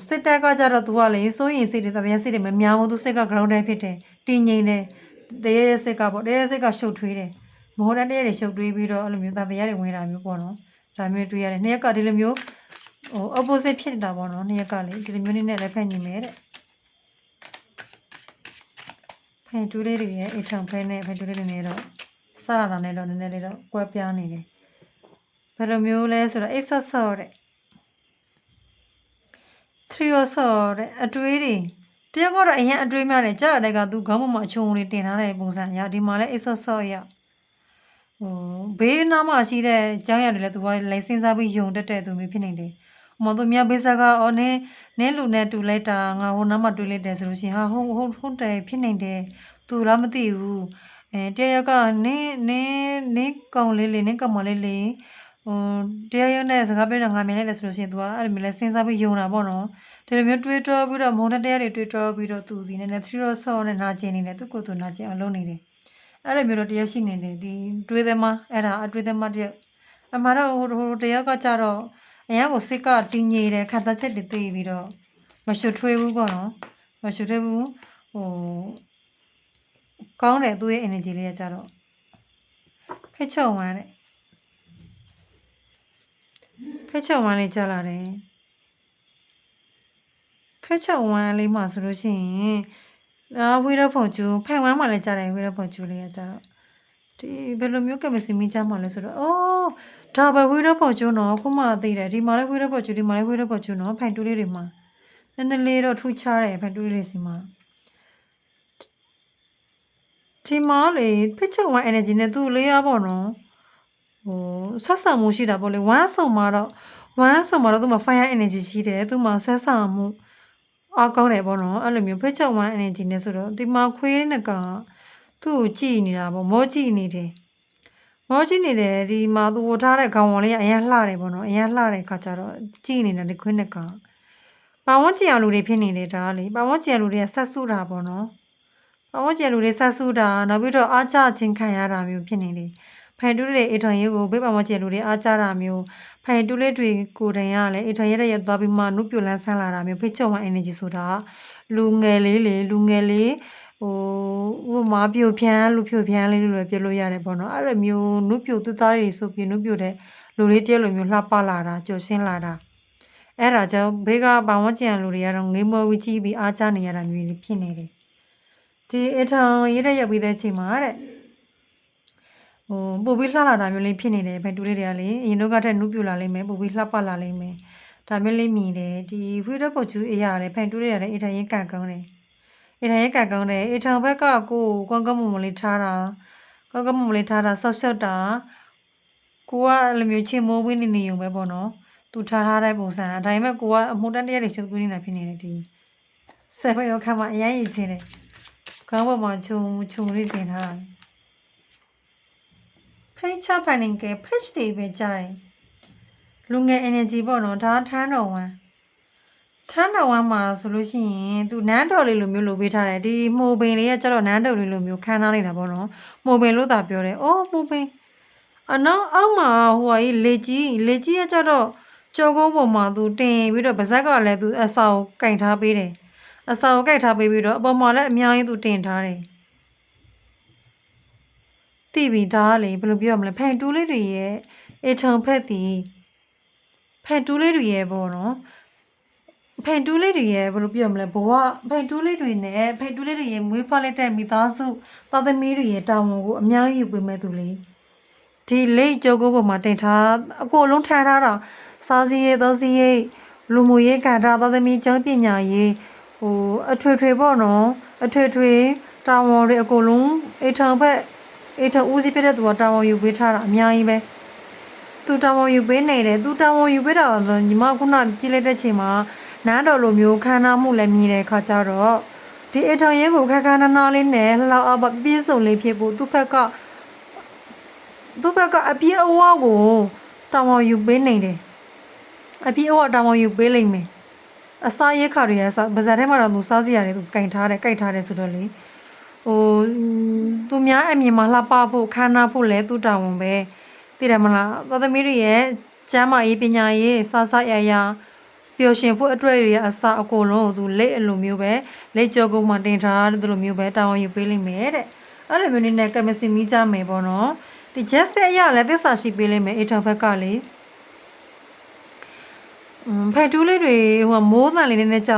စစ်တပ်ကကြတော့ तू ကလေစိုးရင်စိတ်တွေတရားစိတ်တွေမများဘူး तू စိတ်က ground တိုင်းဖြစ်တယ်တင်းငိမ့်တယ်တရားစိတ်ကပေါ့တရားစိတ်ကရှုပ်ထွေးတယ်မဟုတ်တဲ့တရားတွေရှုပ်ထွေးပြီးတော့အဲ့လိုမျိုးတရားတွေဝင်တာမျိုးပေါ့နော်ဒါမျိုးတွေ့ရတယ်နှစ်ရက်ကဒီလိုမျိုးopposite ဖြစ်နေတာပေါ့နော်နှစ်ရက်ကလေဒီလိုမျိုးနဲ့လည်းဖက်ညီမယ်တဲ့ ဖန်တူးလေးတွေရဲ့အိတ်ထောင်ဖဲနဲ့ဖန်တူးလေးတွေနဲ့တော့စားရတာနဲ့တော့နည်းနည်းလေးတော့ကွဲပြားနေတယ်ဘယ်လိုမျိုးလဲဆိုတော့အိတ်ဆော့ဆော့တဲ့3ဆော့တဲ့အတွေးတွေတယောက်ကတော့အရင်အတွေးများတယ်ကြားရတဲ့ကသူခေါင်းပေါ်မှာအချုံလေးတင်ထားတဲ့ပုံစံအရဒီမှာလဲအိတ်ဆော့ဆော့ရဘေးနားမှာရှိတဲ့ကျောင်းရတွေလည်းသူကလိုက်စင်းစားပြီးယုံတက်တဲ့သူမျိုးဖြစ်နေတယ်။မော်သူမြဘေးဆက်ကအော်နင်းလူနဲ့တူလိုက်တာငါဟိုနားမှာတွေးလိုက်တယ်ဆိုလို့ရှိရင်ဟာဟုတ်တယ်ဖြစ်နေတယ်။သူလားမသိဘူး။တယောက်ကနင်းကောင်လေးနင်းကောင်မလေးတယောက်ရောက်နဲ့စကားပြောတာငါမြင်လိုက်တယ်ဆိုလို့ရှိရင် तू ကအဲ့လိုမျိုးလဲစဉ်းစားပြီးယုံတာပေါ့နော်ဒီလိုမျိုးတွေးတောပြီးတော့မုံတက်တရားတွေတွေးတောပြီးတော့သူဒီနည်းနည်း3 ဆော့နဲ့နာကျင်နေတယ်သူကိုယ်သူနာကျင်အောင်လုပ်နေတယ်အဲ့လိုမျိုးတော့တယောက်ရှိနေတယ်ဒီတွေးသမားအဲ့ဒါအတွေးသမားတယောက်အမှတော့ဟိုတယောက်ကကြတော့အရင်ကစိတ်ကတင်းငြိတယ်ခံသက်ချက်တွေသိပြီးတော့မရှုထွေးဘူးပေါ့နော်မရှုထွေးဘူးကောင်းတယ်သူ့ရဲ့ energy လေးကကြတော့ဖိတ်ချုံဝမ်းတဲ့ဖိတ်ချုံဝမ်းလေးကြားလာတယ်ဖိတ်ချုံဝမ်းလေးမှာဆိုလို့ရှိရင်ဝေးတော့ဖုန်ကျူဖိုင်ဝမ်းမှာလည်းကြားတယ်ဝေးတော့ဖုန်ကျူလေးကကြတော့ဒီဘယ်လိုမျိုးကမစီမီကြားမှာလဲဆိုတော့ဒါပဲဝေးတော့ဖုန်ကျူနော်ခုမှသိတယ်ဒီမှာလည်းဝေးတော့ဖုန်ကျူဒီမှာလည်းဝေးတော့ဖုန်ကျူနော်ဖိုင်တူးလေးတွေမှာနည်းနည်းလေးတော့ထူးခြားတယ်ဖိုင်တူးလေးစီမှာဒီမှာလေဖိတ်ချုံဝမ်း energy နဲ့သူ့လေးရပေါ့နော်ဆက်ဆံမှုရှိတာပေါ့လေဝမ်းဆုံမှာတော့သူ့မှာ fire energy ရှိတယ်သူ့မှာဆွဲဆောင်မှုအားကောင်းတယ်ပေါ့နော်အဲ့လိုမျိုးဖိတ်ချုံဝမ်း energy နဲ့ဆိုတော့ဒီမှာခွေးနဲ့ကသူ့ကိုကြည်နေတာပေါ့မောကြည့်နေတယ်ဒီမှာသူဝထားတဲ့ခေါင်းဝေါ်လေးကအရင်လှတယ်ပေါ့နော်အရင်လှတဲ့ခါကျတော့ကြည်နေတာဒီခွေးနဲ့ကပါဝန်းကျင်လူတွေဖြစ်နေတယ်ဒါလေပါဝန်းကျင်လူတွေကဆက်စုတာပေါ့နော်ပါဝန်းကျင်လူတွေဆက်စုတာနောက်ပြီးတော့အားကျခြင်းခံရတာမျိုးဖြစ်နေတယ်ဖိုင်တူးလေးအိတ်ထွန်ရေးကိုဘေးပါမကျလူတွေအားကြတာမျိုးဖိုင်တူးလေးတွေကိုတိုင်ရလဲအိတ်ထွန်ရေးတဲ့ရသွားပြီးမှနုပြိုလန်းဆန်းလာတာမျိုးဖိတ်ချုံဝ energy ဆိုတာလူငယ်လေးမာပြိုဖြန်းလူဖြိုဖြန်းလေးလို့ပြောလို့ရတယ်ပေါ့နော်အဲ့လိုမျိုးနုပြိုသူသားတွေဆိုပြီးနုပြိုတဲ့လူလေးတည်းလိုမျိုးလှပလာတာကြော်ရှင်းလာတာအဲ့ဒါကြောင့်ဘေးကပါဝန်းကျင်လူတွေကတော့ငေးမောဝီကြီးပြီးအားကြနေရတာမျိုးလေးဖြစ်နေတယ်ဒီအိတ်ထွန်ရေးတဲ့ရောက်ပြီးတဲ့အချိန်မှာတဲ့ပို့ပြီးလှလာတာမျိုးလေးဖြစ်နေတယ်ဖိုင်တူလေးတွေကလေအရင်တော့ကထက်နုပြူလာလိမ့်မယ်ပို့ပြီးလှပလာလိမ့်မယ်ဒါမျိုးလေးမြင်တယ်ဒီဝီရပုတ်ကျူအေးရတယ်ဖိုင်တူလေးတွေကလည်းအေးထိုင်ရေးကန်ကောင်းတယ်အေးထောင်ဘက်ကကိုကောင်းကောင်းမွန်မွန်လေးထားတာဆောက်ရှောက်တာကိုကအဲ့လိုမျိုးချင်းမိုးဝင်းနေုံပဲပေါ့နော်သူထားတဲ့ပုံစံအတိုင်းပဲကိုကအမှုတန်းတရက်တွေရှုပ်သွင်းနေတာဖြစ်နေတယ်ဒီဆက်ပဲတော့ခါမှအရင်ရည်ချင်းတယ်ခေါင်းပေါ်မှာခြုံလေးတင်ထားတာpage planning က page တွေပဲကြားတယ်လူငယ် energy ပေါ့နော်ဒါထမ်းတော်ဝမ်းမှာဆိုလို့ရှိရင်သူနန်းတော်လေးလိုမျိုးလိုပေးထားတယ်ဒီမှုပင်လေးကကျတော့နန်းတော်လေးလိုမျိုးခန်းထားနေတာပေါ့နော်မှုပင်လို့သာပြောတယ်မှုပင်နောက်အောက်မှာဟိုကြီးလေကြီးကကျတော့ကြောကုန်းပေါ်မှာသူတင်ပြီးတော့ဗဇက်ကလည်းသူအစာကိုကင်ထားပေးတယ်အစာကိုကင်ထားပေးပြီးတော့အပေါ်မှာလည်းအများကြီးသူတင်ထားတယ်တိပြီဒါကလေဘယ်လိုပြောရမလဲဖန်တူးလေးတွေရဲ့အထုံဖက်တီဖန်တူးလေးတွေရဲ့ပေါ့နော်ဖန်တူးလေးတွေရဲ့ဘယ်လိုပြောရမလဲဘဝဖန်တူးလေးတွေနဲ့ဖန်တူးလေးတွေရဲ့မွေးဖွားလိုက်တဲ့မိသားစုသားသမီးတွေရဲ့တာဝန်ကိုအများကြီးယူပေးမဲ့သူလေဒီလိတ်ကြောကိုပေါ်မှာတင်ထားအကိုလုံးထားတာစားစည်းရေးသောစည်းရေးလူမှုရေးကဏ္ဍသားသမီးကျောင်းပညာရေးအထွေပေါ့နော်အထွေတာဝန်တွေအကိုလုံးအထုံဖက်ဦးစီးပြတဲ့သူကတာဝန်ယူပေးထားတာအများကြီးပဲသူတာဝန်ယူပေးနေတယ်သူတာဝန်ယူပေးတာဆိုညီမခုနကြည့်လိုက်တဲ့ချိန်မှာနန်းတော်လိုမျိုးခန်းနာမှုလည်းမြင်တဲ့ခါကျတော့ဒီအထောင်ရဲကိုခက်ခါနာလေးနဲ့လောက်အပပြည့်စုံလေးဖြစ်ဖို့သူ့ဘက်ကအပြည့်အဝကိုတာဝန်ယူပေးနေတယ်အပြည့်အဝတာဝန်ယူပေးလိမ့်မယ်အစားရဲခါတွေရစားဗဇာထဲမှာတော့သူစားစရာတွေသူကင်ထားတယ်ဆိုတော့လေသူများအမြင်မှာလှပဖို့ခန်းနာဖို့လဲသူတာဝန်ပဲသိတယ်မလားသားသမီးတွေရဲ့ကျမ်းမာရေးပညာရေးစားရပျော်ရွှင်ဖို့အတွက်တွေအစားအကုန်လုံးသူလက်အလိုမျိုးပဲလက်ကြောကုန်းမှာတင်ထားတဲ့လိုမျိုးပဲတာဝန်ယူပေးလိမ့်မယ်တဲ့အဲ့လိုမျိုးနေနဲ့ကမစီမီကြမယ်ပေါ့နော်ဒီ just အရာလည်းသစ္စာရှိပေးလိမ့်မယ်အထောက်ဘက်ကလေဖက်တူးလေးတွေမိုးတန်လေးနဲ့ကြာ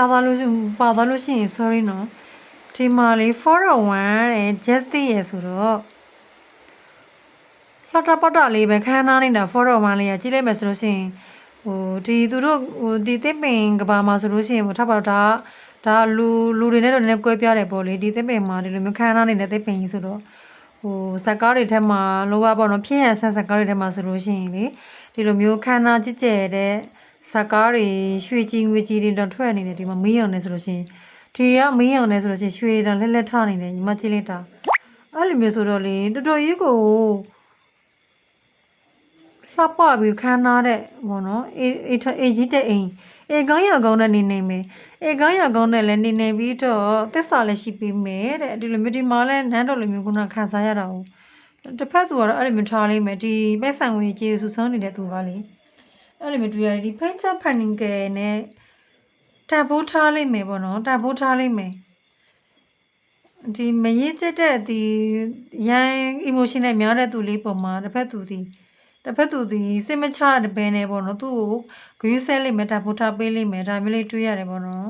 သွားလို့ပါသွားလို့ရှိရင် sorry နော် ဒီမှာလေ401တဲ့ justice ရယ်ဆိုတော့လှတပတ်တာလေးပဲခန်းနာနေတာ401လေးကကြည့်လိုက်မယ်ဆိုလို့ရှိရင်ဟိုဒီသူတို့ဟိုဒီသစ်ပင်ကဘာမှာဆိုလို့ရှိရင်ဟိုထပ်ပါတော့ဒါလူတွေနဲ့တော့နည်းနည်းကွဲပြားတယ်ပေါ့လေဒီသစ်ပင်မှာဒီလိုမျိုးခန်းနာနေတဲ့သစ်ပင်ကြီးဆိုတော့ဟိုဇက်ကားတွေထက်မှာလောဘပေါ့နော်ဖြစ်ရဆန်ဇက်ကားတွေထက်မှာဆိုလို့ရှိရင်လေဒီလိုမျိုးခန်းနာကြည့်ကျဲတဲ့ဇက်ကားတွေရွှေကြီးငွေကြီးတွေတော့ထွက်နေတယ်ဒီမှာမင်းရောင်နေဆိုလို့ရှိရင်ဒီကမင်းရောင်နေဆိုလို့ရှိရင်ရွှေတန်လက်ထနေတယ်ညီမကြည့်လိုက်တာအဲ့လိုမျိုးဆိုတော့လေတော်တော်ကြီးကိုလှပပြီးခန်းနာတဲ့ဘောနော်အေကြီးတဲ့အိမ်အေကောင်းရကောင်းနဲ့နေနေမယ်အေကောင်းရကောင်းနဲ့လည်းနေနေပြီးတော့သစ္စာလည်းရှိပြီးမယ်တဲ့ဒီလိုမျိုးဒီမှာလည်းနန်းတော်လိုမျိုးခုနခံစားရတာ哦တစ်ဖက်သူကတော့အဲ့လိုမျိုးထားလိမ့်မယ်ဒီပဲဆန်ဝင်ကြီးဆူဆုံးနေတဲ့သူကလေအဲ့လိုမျိုးတွေ့ရတယ်ဒီဖိတ်ချက်ဖန်နင်ကယ်နဲ့တပ်ဖို့ထားလိမ့်မယ်ပေါ့နော်တပ်ဖို့ထားလိမ့်မယ်ဒီမရေးချက်တဲ့ဒီရန် emotional များတဲ့သူလေးပုံမှာတစ်ဖက်သူဒီစိတ်မချတဲ့ဘဲနေပေါ့နော်သူ့ကိုဂရုဆက်လိမ့်မယ်တပ်ဖို့ထားပေးလိမ့်မယ်ဒါမျိုးလေးတွေ့ရတယ်ပေါ့နော်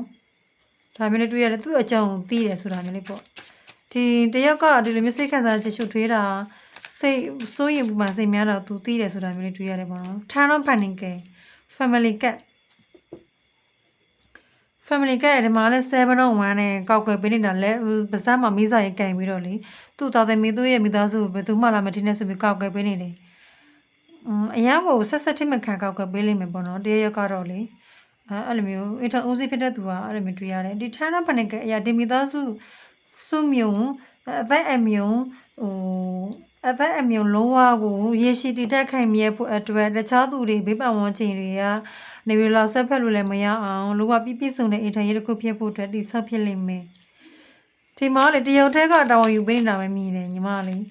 ဒါမျိုးလေးတွေ့ရတယ်သူ့အကြောင်းသိတယ်ဆိုတာမျိုးလေးပေါ့ဒီတယောက်ကဒီလိုမျိုးစိတ်ခံစားချက်ရှုထွေးတာစိတ်စိုးရိမ်ပူပန်စိတ်များတော့သူသိတယ်ဆိုတာမျိုးလေးတွေ့ရတယ်ပေါ့နော်ထာနောဖန်နင်ကယ် family cat ရဲ့ဒီမှာလဲ701နဲ့ကောက်ွယ်ပေးနေတာလဲပါစမ်းမှာမိစားရေးကင်ပြီးတော့လေသူ့သားသမီးသူ့ရဲ့မိသားစုဘယ်သူမှလာမထင်းနဲ့ဆိုပြီးကောက်ွယ်ပေးနေတယ်အရန်ကိုဆက်ထိမခံကောက်ွယ်ပေးလိမ့်မယ်ပေါ့နော်တရရက်ကတော့လေအဲ့လိုမျိုးအထဦးစီးဖြစ်တဲ့သူကအဲ့လိုမျိုးတွေ့ရတယ်ဒီထာနောဖန်နင်ကယ်အရာဒီမိသားစုစုမြုံအသက်အမြုံလုံးဝကိုရေရှိတည်တက်ခိုင်မြဲဖို့အတွက်တခြားသူတွေဘေးပတ်ဝန်းကျင်တွေကနေပြီးတော့ဆက်ဖက်လို့လည်းမရအောင်လောကပြည့်စုံတဲ့အိမ်ထိုင်ရေးတစ်ခုဖြစ်ဖို့အတွက်တိဆောက်ဖြစ်လိမ့်မယ်ဒီမှာလေတရုတ်ထဲကတောင်းယူပေးနေတာပဲမြည်တယ်ညီမလေး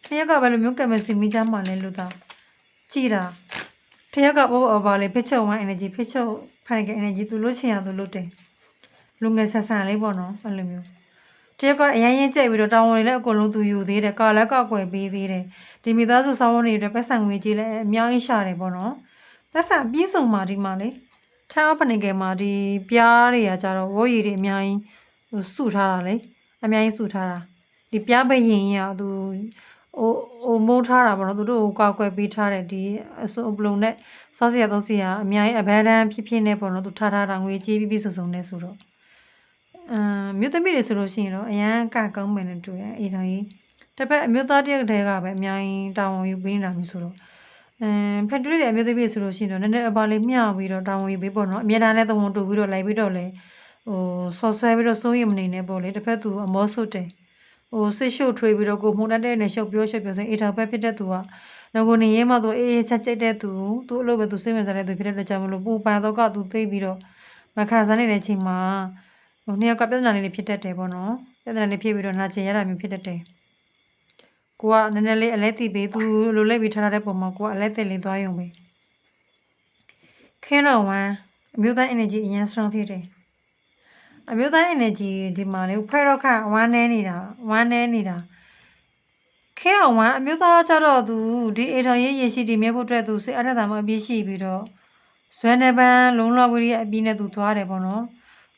တရုတ်ကဘယ်လိုမျိုးကင်မစီမိချမှလဲလို့သာကြည်တာတရုတ်ကဘောဘာလေဖိချုပ်ဝိုင်း energy ဖိချုပ်ဖိုင်က energy သူလို့ချင်ရသူလို့တယ်လူငယ်ဆက်ဆန်လေးပေါ့နော်အဲ့လိုမျိုးတရက်ကအရင်ရင်ကြိတ်ပြီးတော့တောင်းဝင်လည်းအကုန်လုံးသူယူသေးတယ်ကာလည်းကောက်ွယ်ပေးသေးတယ်ဒီမိသားစုစောင်းဝင်တွေပတ်စံငွေကြီးလည်းအများကြီးရှာတယ်ပေါ့နော်ပတ်စံပြီးဆုံးမှာဒီမှာလေထားပနေကယ်မှာဒီပြားတွေကကြတော့ဝိုးရည်တွေအများကြီးစုထားတာလေအများကြီးစုထားတာဒီပြားပရင်ရသူမိုးထားတာပေါ့နော်သူတို့ကိုကောက်ွယ်ပေးထားတယ်ဒီအစုံပလုံးနဲ့စောစရာသုံးစရာအများကြီးအဘဲတန်းဖြစ်နေပေါ့နော်သူထားတာငွေကြီးပြီးစုံနေဆိုတော့မြို့သမီးတွေဆိုလို့ရှိရင်တော့အရန်ကကောင်းမယ်လို့တွေ့တယ်အေးတော်ကြီးတစ်ဖက်အမျိုးသားတယောက်တည်းကပဲအများကြီးတာဝန်ယူပေးနေတာမျိုးဆိုတော့ဖက်တူတွေအမျိုးသမီးဆိုလို့ရှိရင်တော့နည်းနည်းအပါလေးမျှပြီးတော့တာဝန်ယူပေးပေါ့နော်အများအားနဲ့သဝန်တူပြီးတော့လိုက်ပြီးတော့လေဟိုဆော့ဆွဲပြီးတော့စိုးရိမ်မနေနဲ့ပေါ့လေတစ်ဖက်သူအမောဆုတ်တယ်ဟိုစစ်ရှုပ်ထွေးပြီးတော့ကိုမှုတတ်တဲ့နဲ့ရှုပ်ပြောဆိုအေးထောင်ပဲဖြစ်တဲ့သူကငကိုနေရဲမှသူအေးချက်ကြိတ်တဲ့သူအလုပ်ပဲသူစိတ်ဝင်စားတဲ့သူဖြစ်တဲ့အတွက်ကြောင့်မလို့ပူပန်တော့ကသူသိပြီးတော့မခံစားနိုင်တဲ့အချိန်မှာနှစ်ယောက်ကပြဿနာလေးတွေဖြစ်တတ်တယ်ပေါ့နော်ပြဿနာလေးဖြစ်ပြီးတော့နာကျင်ရတာမျိုးဖြစ်တတ်တယ်ကိုကနည်းနည်းလေးအလဲတီပေးသူလိုလိုက်ပြီးထားတဲ့ပုံမှာကိုကအလဲတက်လေးသွားရုံပဲခဲတော့ဝမ်းအမျိုးသား energy အရင် strong ဖြစ်တယ်အမျိုးသား energy ဒီမှာလေဖဲတော့ခဝမ်းနေနေတာခဲအောင်ဝမ်းအမျိုးသားကြတော့သူဒီအေထောင်ရေးရရှိတည်မြဲဖို့အတွက်သူစိတ်အထက်သာမအပြည့်ရှိပြီးတော့ဇွဲနေပန်းလုံးလဝရီအပြီးနဲ့သူသွားတယ်ပေါ့နော်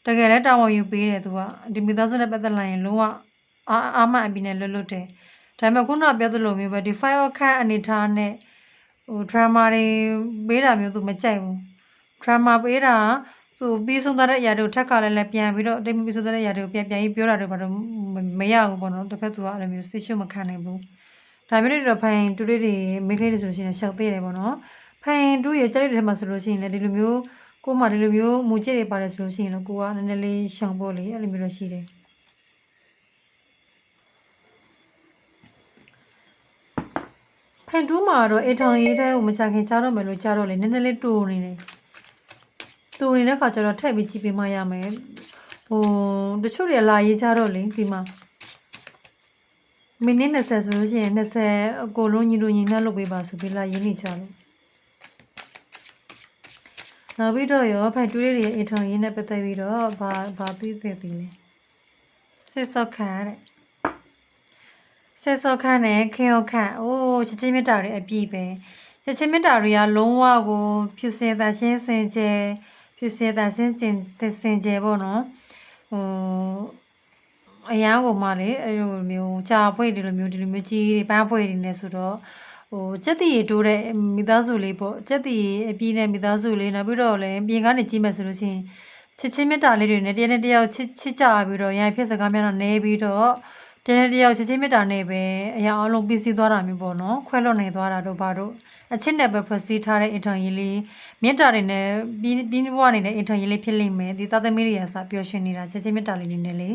တကယ်လည်းတာဝန်ယူပေးတယ်သူကဒီမိသားစုနဲ့ပတ်သက်လာရင်လုံးဝအာမအပြီးနဲ့လွတ်တယ်ဒါပေမဲ့ခုနပြောသလိုမျိုးပဲဒီ fire ခန့်အနေထားနဲ့ဟို drama တွေပေးတာမျိုးသူမကြိုက်ဘူး drama ပေးတာသူပြီးဆုံးသွားတဲ့အရာတွေကိုထက်ကလည်းပြန်ပြီးတော့တိတ်ပြီးဆုံးသွားတဲ့အရာတွေကိုပြန်ပြီးပြောတာတွေဘာလို့မရဘူးပေါ့နော်တစ်ဖက်သူကအဲ့လိုမျိုးစစ်ရှုမခံနိုင်ဘူးဒါမျိုးတွေတော့ဖိုင်တူတွေမိခလေးတွေဆိုလို့ရှိရင်ရှောက်သေးတယ်ပေါ့နော်ဖိုင်တူရဲ့ကြက်တွေထဲမှာဆိုလို့ရှိရင်လည်းဒီလိုမျိုးကိုမှဒီလိုမျိုးမူကျစ်တွေပါတယ်ဆိုလို့ရှိရင်တော့ကိုကနည်းနည်းလေးရှောင်ဖို့လေအဲ့လိုမျိုးတော့ရှိတယ်ဖန်တူးမှာတော့အေထောင်ရေးတဲ့ကိုမချခင်ကြားတော့မယ်လို့ကြားတော့လေနည်းနည်းလေးတူနေတယ်တူနေတဲ့ခါကျတော့ထည့်ပြီးကြည့်ပေးမှရမယ်ဟိုတချို့တွေလာရေးကြတော့လေဒီမှာမိနစ်20ဆိုလို့ရှိရင်20အကိုလုံးညီတို့ညီမျှလုပ်ပေးပါဆိုပြီးလာရေးနေကြလို့နောက်ပြီးတော့ရောဖန်တူးတွေရဲ့အေထောင်ရေးနဲ့ပတ်သက်ပြီးတော့ဘာပြီးသေးပြီလဲစစ်စောက်ခါတဲ့ဆက်စောခန့်နဲ့ခေယောခန့်အိုးချစ်ချင်းမြတ်တာတွေအပြည့်ပဲချစ်ချင်းမြတ်တာတွေကလုံးဝကိုဖြူစင်တာရှင်းစင်ကျဲဖြူစင်တာရှင်းကျင်စင်ကျဲပေါ့နော်ဟို ရန်ကိုမှလေအဲ့လိုမျိုးကြာဖွေးဒီလိုမျိုးကြီးတွေပန်းဖွေးတွေနဲ့ဆိုတော့စက်တီတိုးတဲ့မိသားစုလေးပေါ့စက်တီအပြည့်နဲ့မိသားစုလေးနောက်ပြီးတော့လည်းပြင်ကနေကြီးမယ်ဆိုလို့ရှိရင်ချစ်ချင်းမြတ်တာလေးတွေနဲ့တရက်နဲ့တယောက်ချစ်ကြပြီးတော့ရန်ဖြစ်စကားများတော့နေပြီးတော့တရက်နဲ့တယောက်ချစ်ချင်းမြတ်တာနဲ့ပဲအရာအလုံးပြီးစီးသွားတာမျိုးပေါ့နော်ခွဲလွတ်နေသွားတာတို့ဘာတို့အချစ်နဲ့ပဲဖွဲ့စည်းထားတဲ့အင်ထွန်ကြီးလေးမြတ်တာတွေနဲ့ပြီးဘဝနေတဲ့အင်ထွန်ကြီးလေးဖြစ်လိမ့်မယ်ဒီသားသမီးတွေရစပျော်ရွှင်နေတာချစ်ချင်းမြတ်တာလေးတွေနဲ့လေ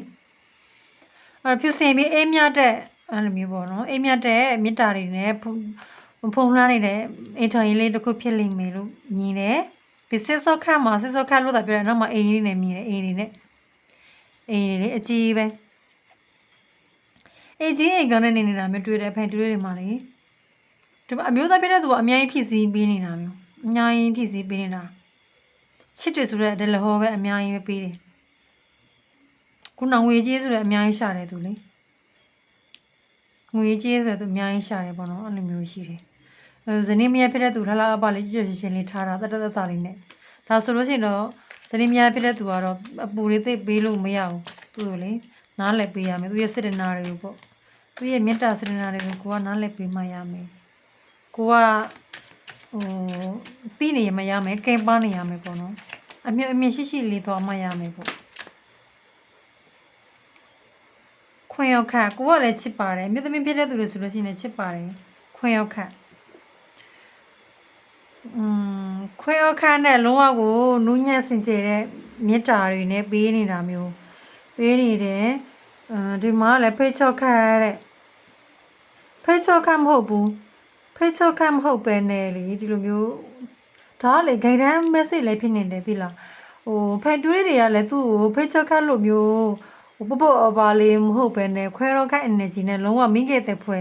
ဖြူစင်ပြီးအေးမြတဲ့အဲ့လိုမျိုးပေါ့နော်အေးမြတဲ့မြတ်တာတွေနဲ့ဖုံလှမ်းနေတဲ့အင်ထွန်ကြီးလေးတစ်ခုဖြစ်လိမ့်မယ်လို့မြင်တယ်ဒီစစ်စောခတ်မှာစစ်စောခတ်လို့တာပြောတယ်နောက်မှအိမ်ကြီးနဲ့မြင်တယ်အိမ်တွေနဲ့အိမ်တွေလေအကြီးပဲအေးကြီးအိမ်ကနေနေနေတာမျိုးတွေ့တယ်ဖန်တူတွေမှာလေဒီအမျိုးသားပြတဲ့သူကအများကြီးဖြစ်စီပေးနေတာမျိုးအများကြီးဖြစ်စီပေးနေတာချစ်တွေဆိုတဲ့ဒလဟောပဲအများကြီးပဲပေးတယ်ခုနငွေကြီးဆိုတဲ့အများကြီးရှာတယ်သူလေငွေကြီးဆိုတဲ့သူအများကြီးရှာတယ်ပေါ့နော်အဲ့လိုမျိုးရှိတယ်ဇနီးမယားဖြစ်တဲ့သူလှလှအပလေးကြွကြွရှင်းလေးထားတာတတလေးနဲ့ဒါဆိုလို့ရှိရင်တော့ဇနီးမယားဖြစ်တဲ့သူကတော့အပူလေးသိပေးလို့မရဘူးသူ့ကိုလေနားလည်ပေးရမယ်သူရဲ့စေတနာတွေကိုပေါ့သူရဲ့မေတ္တာစေတနာတွေကိုကိုကနားလည်ပေးမှရမယ်ကိုကတီးနေရမရမယ်ကင်ပါနေရမယ်ပေါ့နော်အမြင်ရှိလေးသွားမှရမယ်ပေါ့ခွင်ရောက်ခတ်ကိုကလည်းချစ်ပါတယ်မြို့သမီးဖြစ်တဲ့သူတွေဆိုလို့ရှိရင်ချစ်ပါတယ်ခွင်ရောက်ခတ်ခွင်ရောက်ခတ်နဲ့လုံးဝကိုနူးညံ့စင်ကြယ်တဲ့မေတ္တာတွေနဲ့ပေးနေတာမျိုးပေးနေတယ်ဒီမှာလည်းဖိတ်ချော့ခတ်တဲ့ဖိတ်ချော့ခတ်မဟုတ်ဘူးဖိတ်ချော့ခတ်မဟုတ်ပဲနဲ့လေဒီလိုမျိုးဒါကလေဂိတ်တန်း message လည်းဖြစ်နေတယ်သိလားဖန်တူးတွေကလည်းသူ့ကိုဖိတ်ချော့ခတ်လို့မျိုးပေါ့ပါလေးမဟုတ်ပဲနဲ့ခွဲတော့ခိုက် energy နဲ့လုံးဝမိခဲ့တဲ့ဖွဲ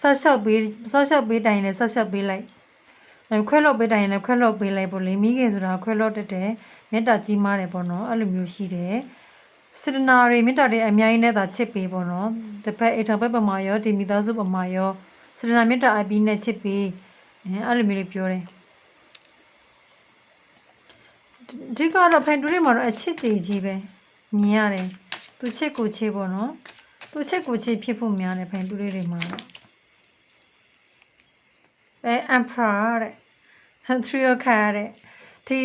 ဆော့ရှော့ပေးတိုင်းလည်းဆော့ရှော့ပေးလိုက်ခွဲလို့ပေးတိုင်းလည်းခွဲလို့ပေးလိုက်ပေါ့လေမိခဲ့ဆိုတာခွဲလို့တက်တယ်မေတ္တာကြီးမားတယ်ပေါ့နော်အဲ့လိုမျိုးရှိတယ်စေတနာတွေမေတ္တာတွေအများကြီးနဲ့သာချစ်ပေးပေါ့နော်တစ်ဖက်အိမ်ထောင်ဘက်ပမာရောဒီမိသားစုပမာရောစေတနာမေတ္တာအပြီးနဲ့ချစ်ပေးအဲ့လိုမျိုးလေးပြောတယ်ဒီကတော့ဖန်တူတွေမှာတော့အချစ်ကြီးပဲမြင်ရတယ်သူချစ်ကိုချစ်ပေါ့နော်သူချစ်ကိုချစ်ဖြစ်ဖို့များတယ်ဖန်တူတွေမှာemperor တဲ့trio card တဲ့ဒီ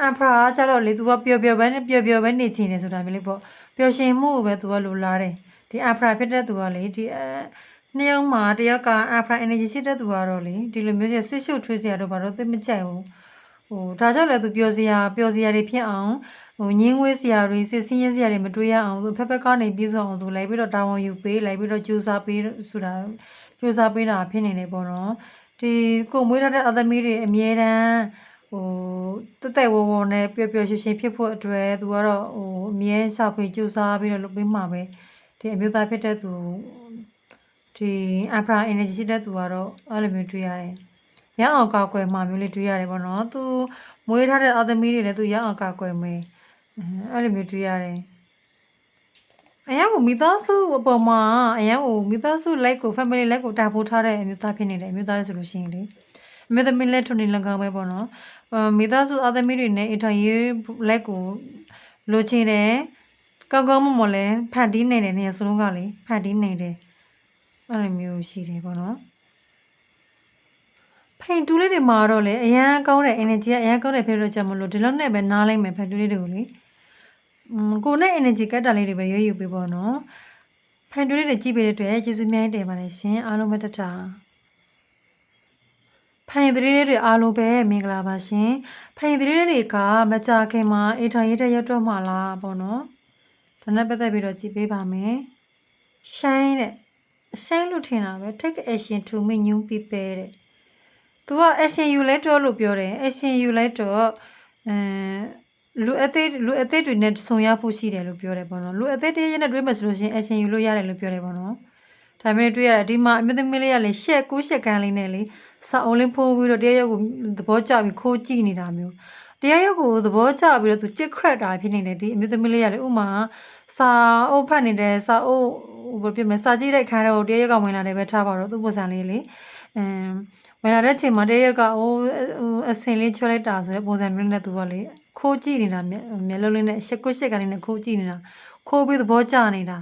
emperor ကျတော့လေ तू ကပျော်ပဲနေချင်တယ်ဆိုတာမျိုးလေးပေါ့ပျော်ရွှင်မှုပဲ तू ကလိုလားတယ်ဒီ emperor ဖြစ်တဲ့ तू ကလေဒီနှစ်ယောက်မှာတယောက်က emperor energy ရှိတဲ့ तू ကတော့လေဒီလိုမျိုးစစ်ရှုပ်ထွေးစရာတော့ဘာလို့သိမကြိုက်ဘူးဒါကြောင့်လည်း तू ပျော်စရာတွေဖြစ်အောင်ညင်းဝေးစရာတွေစစ်စင်းရဲစရာတွေမတွေးရအောင် तू ဖက်ကနေပြီးဆုံးအောင် तू လိုက်ပြီးတော့တာဝန်ယူပေးလိုက်ပြီးတော့ကြိုးစားပေးဆိုတာကြိုးစားပေးတာဖြစ်နေတယ်ပေါ့နော်ဒီကိုမွေးထားတဲ့အသမီးတွေအမြဲတမ်းတက်ဝဝနဲ့ပျော်ရွှင်ဖြစ်ဖို့အတွက်သူကတော့အမြဲစောက်ပြီးကြိုးစားပြီးတော့လုပ်ပေးမှာပဲဒီအမျိုးသားဖြစ်တဲ့သူဒီ Emperor energy ရှိတဲ့သူကတော့အဲ့လိုမျိုးတွေ့ရတယ်ရအောင်ကောက်ွယ်မှာမျိုးလေးတွေ့ရတယ်ပေါ့နော်သူမွေးထားတဲ့အသမီးတွေလည်းသူရအောင်ကောက်ွယ်မယ်အဲ့လိုမျိုးတွေ့ရတယ်အရင်ကမိသားစုအပေါ်မှာအရင်ကမိသားစု like ကို family like ကိုတာပို့ထားတဲ့အမျိုးသားဖြစ်နေတယ်အမျိုးသားဆိုလို့ရှိရင်လေအမျိုးသမီးလက်ထွန်းနေလကောင်းပဲပေါ့နော်မိသားစုအသမီးတွေနဲ့အထွန်ရေး like ကိုလိုချင်တယ်ကောင်းမလဲဖန်တီးနေတယ်နေရာစလုံးကလေဖန်တီးနေတယ်အဲ့လိုမျိုးရှိတယ်ပေါ့နော်ဖိန်တူလေးတွေမှာတော့လေအရန်ကောင်းတဲ့ energy ကအရန်ကောင်းတဲ့ဖြစ်လို့ကြောင့်မလို့ဒီလောက်နဲ့ပဲနားလိုက်မယ်ဖိန်တူလေးတွေကိုလေကိုနဲ့ energy ကတ်တာလေးတွေပဲရွေးယူပေးပေါ့နော်ဖန်တူလေးတွေကြည့်ပေးတဲ့အတွက်ကျေးဇူးများတင်ပါတယ်ရှင်အားလုံးပဲတတာဖိုင်သတိလေးတွေအားလုံးပဲမင်္ဂလာပါရှင်ဖိုင်သတိလေးတွေကမကြခင်မှာအိထွန်ရေးတဲ့ရတော့မှလားပေါ့နော်ဒါနဲ့ပတ်သက်ပြီးတော့ကြည့်ပေးပါမယ်shine တဲ့ shine လို့ထင်တာပဲ take action to make new people တဲ့သူက action ယူလိုက်တော့လို့ပြောတယ် action ယူလိုက်တော့လူအသေးတွေနဲ့ဆုံရဖို့ရှိတယ်လို့ပြောတယ်ပေါ့နော်လူအသေးတည်းနဲ့တွေးမှဆိုလို့ရှိရင် action ယူလို့ရတယ်လို့ပြောတယ်ပေါ့နော်ဒါပေမဲ့တွေ့ရတယ်ဒီမှာအမြင့်သမီးလေးကလေရှက်ကန်းလေးနဲ့လေစာအုံးလေးဖိုးပြီးတော့တရားရုပ်ကိုသဘောကျပြီးခိုးကြည့်နေတာမျိုးတရားရုပ်ကိုသဘောကျပြီးတော့သူကြစ်ခရက်တာဖြစ်နေတယ်ဒီအမြင့်သမီးလေးကလေဥမာစာအုပ်ဖတ်နေတဲ့စာအုပ်ဘယ်လိုပြောမလဲစာကြည့်တဲ့ခါတော့တရားရုပ်ကဝင်လာတယ်ပဲထားပါတော့သူ့ပုံစံလေးလေဝင်လာတဲ့ချိန်မှာတရားရုပ်ကအစင်လေးချွတ်လိုက်တာဆိုတဲ့ပုံစံမျိုးနဲ့သူကလေခိုးကြည့်နေတာမျက်လုံးလေးနဲ့ရှက်ကန်းလေးနဲ့ခိုးကြည့်နေတာ ခိုးပြီးသဘောကျနေတာ